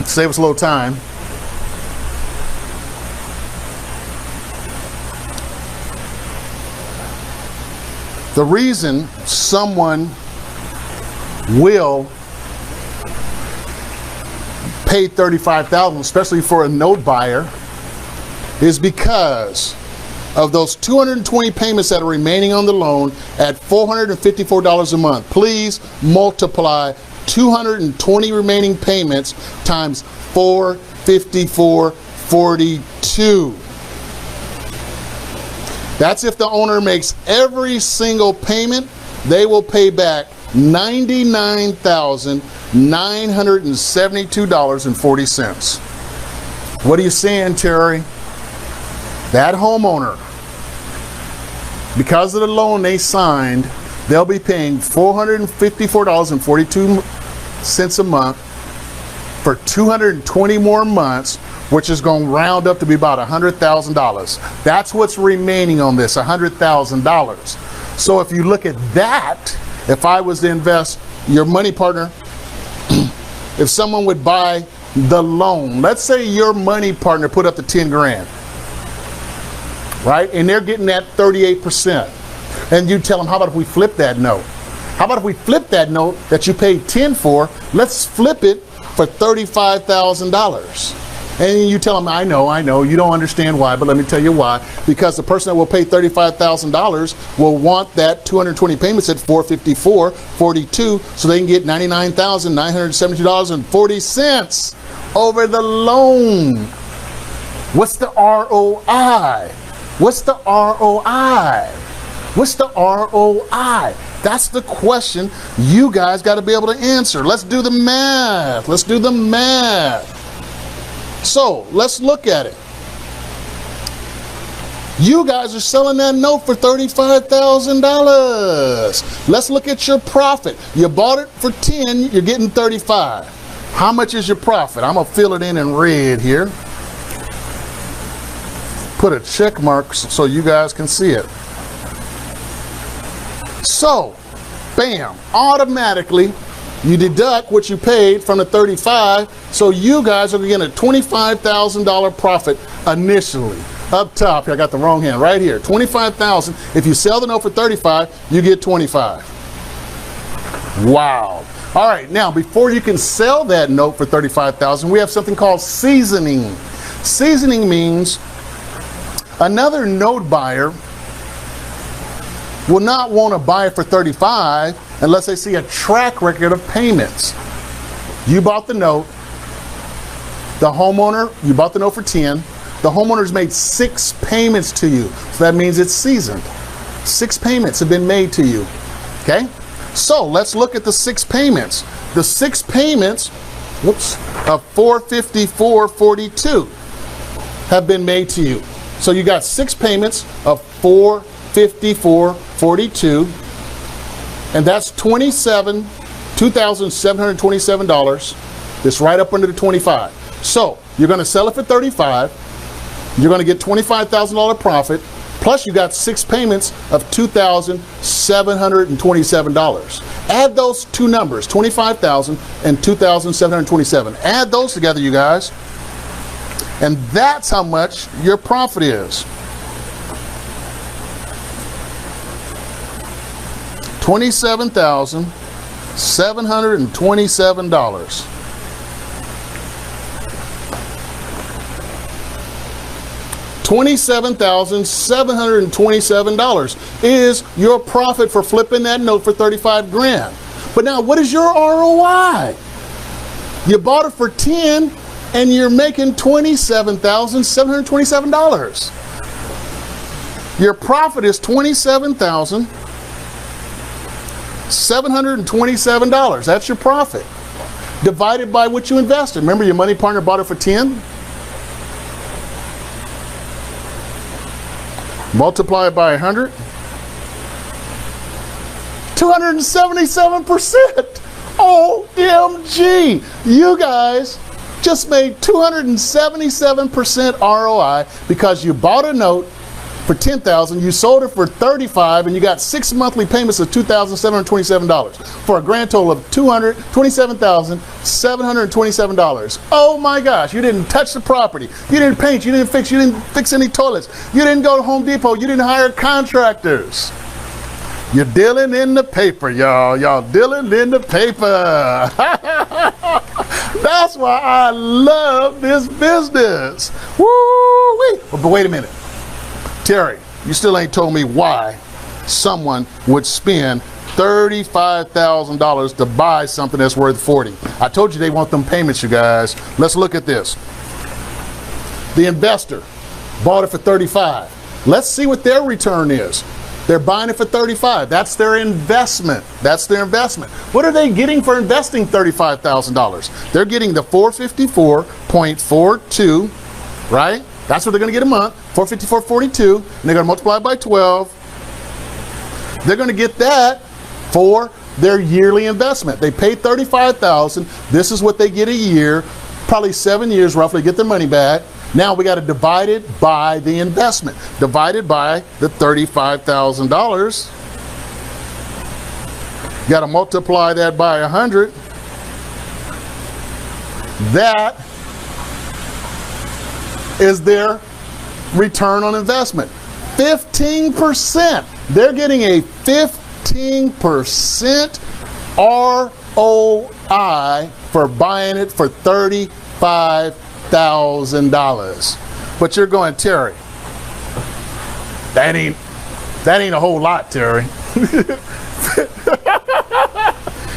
Speaker 1: save us a little time. The reason someone will pay $35,000, especially for a note buyer, is because of those 220 payments that are remaining on the loan at $454 a month. Please multiply 220 remaining payments times $454.42. That's if the owner makes every single payment, they will pay back $99,972.40. What are you saying, Terry? That homeowner, because of the loan they signed, they'll be paying $454.42 a month for 220 more months, which is going to round up to be about $100,000. That's what's remaining on this, $100,000. So if you look at that, if I was to invest your money partner, if someone would buy the loan, let's say your money partner put up the 10 grand, right? And they're getting that 38%. And you tell them, how about if we flip that note? How about if we flip that note that you paid 10 for, let's flip it for $35,000. And you tell them, I know, you don't understand why, but let me tell you why. Because the person that will pay $35,000 will want that 220 payments at $454.42, so they can get $99,972.40 over the loan. What's the ROI? What's the ROI? What's the ROI? That's the question you guys got to be able to answer. Let's do the math. Let's do the math. So let's look at it. You guys are selling that note for $35,000. Let's look at your profit. You bought it for 10, you're getting 35. How much is your profit? I'm going to fill it in red here. Put a check mark so you guys can see it. So, bam, automatically you deduct what you paid from the 35, so you guys are getting a $25,000 profit initially. Up top, I got the wrong hand, right here, $25,000. If you sell the note for 35, you get 25. Wow. All right, now before you can sell that note for 35,000, we have something called seasoning. Seasoning means another note buyer will not want to buy it for 35 unless they see a track record of payments. You bought the note, the homeowner, you bought the note for 10, the homeowner's made 6 payments to you, so that means it's seasoned. 6 payments have been made to you, okay? So let's look at the 6 payments. The 6 payments, of $454.42 have been made to you. So you got 6 payments of $454.42, and that's $2,727. That's right up under the 25. So you're going to sell it for 35. You're going to get $25,000 profit. Plus you got 6 payments of $2,727. Add those two numbers, 25,000 and 2,727. Add those together, you guys. And that's how much your profit is. $27,727. $27,727 is your profit for flipping that note for 35 grand. But now, what is your ROI? You bought it for 10 and you're making $27,727. Your profit is $27,727. That's your profit. Divided by what you invested. Remember, your money partner bought it for 10? Multiply it by 100. 277%. OMG. You guys just made 277% ROI because you bought a note for $10,000, you sold it for $35,000, and you got 6 monthly payments of $2,727 for a grand total of $227,727. Oh my gosh, you didn't touch the property, you didn't paint, you didn't fix any toilets, you didn't go to Home Depot, you didn't hire contractors. You're dealing in the paper, y'all. Y'all dealing in the paper. That's why I love this business. Woo-wee. But wait a minute. Terry, you still ain't told me why someone would spend $35,000 to buy something that's worth $40,000. I told you they want them payments, you guys. Let's look at this. The investor bought it for $35,000. Let's see what their return is. They're buying it for $35,000. That's their investment. That's their investment. What are they getting for investing $35,000? They're getting the 454.42, right? That's what they're going to get a month, 454.42, and they're going to multiply it by 12. They're going to get that for their yearly investment. They paid $35,000. This is what they get a year, probably 7 years roughly, get their money back. Now we got to divide it by the investment, divided by the $35,000. Got to multiply that by 100. That is their return on investment. 15%. They're getting a 15% ROI for buying it for $35,000. But you're going, Terry, that ain't a whole lot, Terry.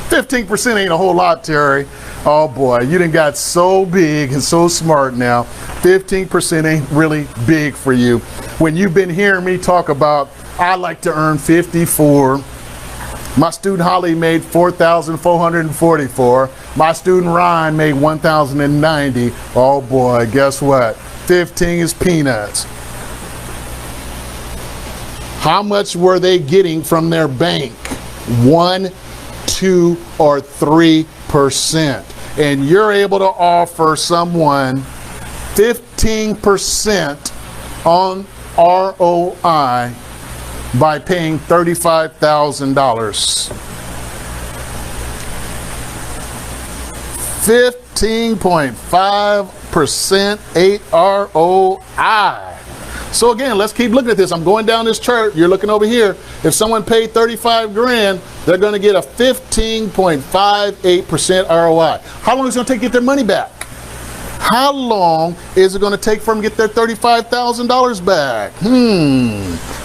Speaker 1: 15% ain't a whole lot, Terry. Oh boy, you done got so big and so smart now. 15% ain't really big for you. When you've been hearing me talk about, I like to earn 54. My student Holly made 4,444. My student Ryan made 1,090. Oh boy, guess what? 15 is peanuts. How much were they getting from their bank? 1, 2, or 3%. And you're able to offer someone 15% on ROI by paying $35,000. 15.5% ROI. So again, let's keep looking at this. I'm going down this chart. You're looking over here. If someone paid 35 grand, they're going to get a 15.58% ROI. How long is it going to take to get their money back? How long is it going to take for them to get their $35,000 back?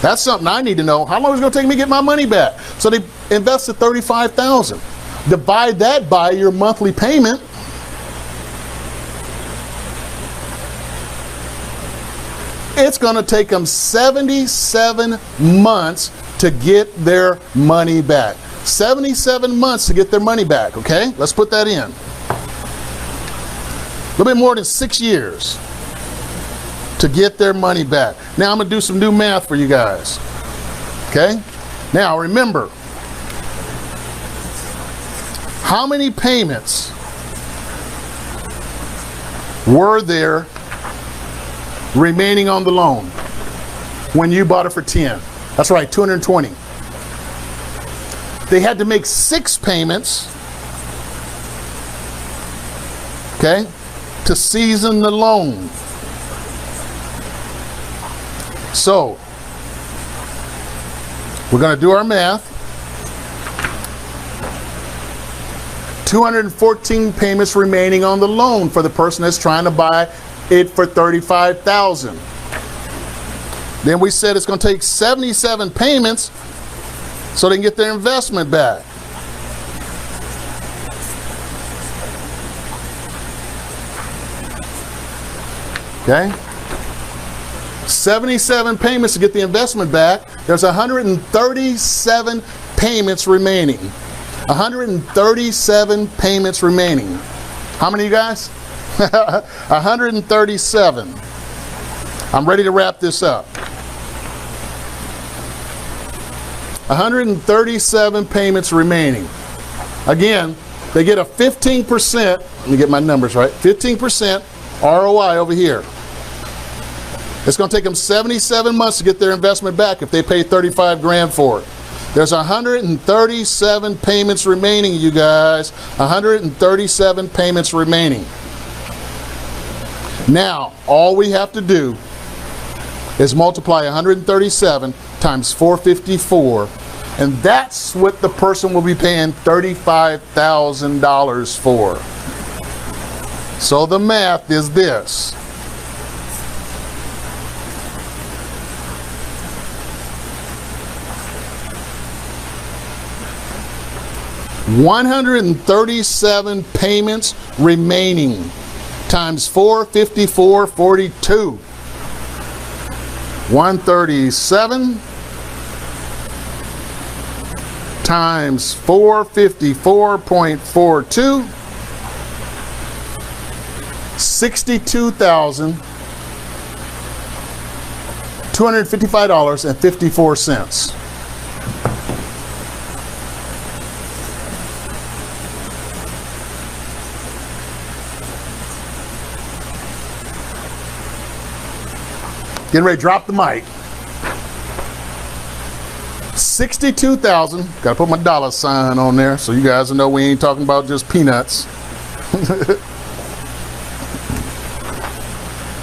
Speaker 1: That's something I need to know. How long is it going to take me to get my money back? So they invested $35,000. Divide that by your monthly payment. It's going to take them 77 months to get their money back. 77 months to get their money back, okay? Let's put that in. A little bit more than 6 years to get their money back. Now I'm going to do some new math for you guys, okay? Now remember, how many payments were there remaining on the loan when you bought it for 10? That's right, 220. They had to make 6 payments, okay, to season the loan. So we're going to do our math. 214 payments remaining on the loan for the person that's trying to buy it for $35,000. Then we said it's going to take 77 payments so they can get their investment back. Okay? 77 payments to get the investment back. There's 137 payments remaining. 137 payments remaining. How many, you guys? 137. I'm ready to wrap this up. 137 payments remaining. Again, they get a 15%, let me get my numbers right, 15% ROI over here. It's going to take them 77 months to get their investment back if they pay 35 grand for it. There's 137 payments remaining, you guys. 137 payments remaining. Now, all we have to do is multiply 137 times 454, and that's what the person will be paying $35,000 for. So the math is this. $137 payments remaining times 454.42. 137 times 454.42, $62,255.54. Getting ready to drop the mic. 62,000. Got to put my dollar sign on there so you guys know we ain't talking about just peanuts.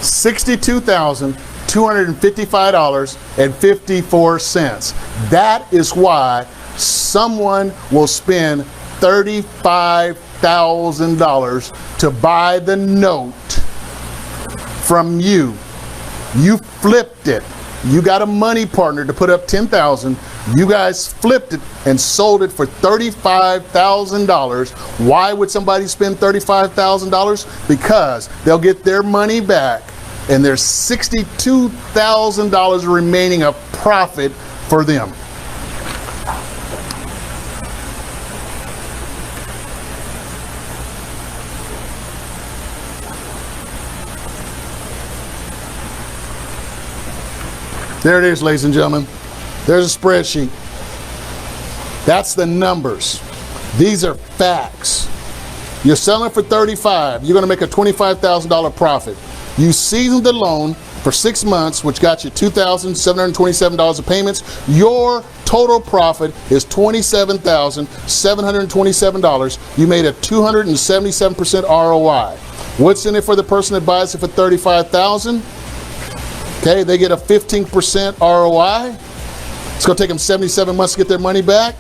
Speaker 1: $62,255.54. That is why someone will spend $35,000 to buy the note from you. You flipped it. You got a money partner to put up $10,000. You guys flipped it and sold it for $35,000. Why would somebody spend $35,000? Because they'll get their money back, and there's $62,000 remaining of profit for them. There it is, ladies and gentlemen. There's a spreadsheet. That's the numbers. These are facts. You're selling for $35,000. You're going to make a $25,000 profit. You seasoned the loan for 6 months, which got you $2,727 of payments. Your total profit is $27,727. You made a 277% ROI. What's in it for the person that buys it for $35,000? Okay, they get a 15% ROI. It's going to take them 77 months to get their money back.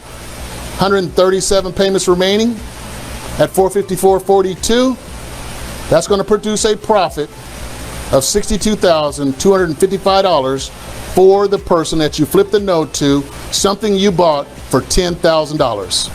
Speaker 1: 137 payments remaining at $454.42. That's going to produce a profit of $62,255 for the person that you flipped the note to, something you bought for $10,000.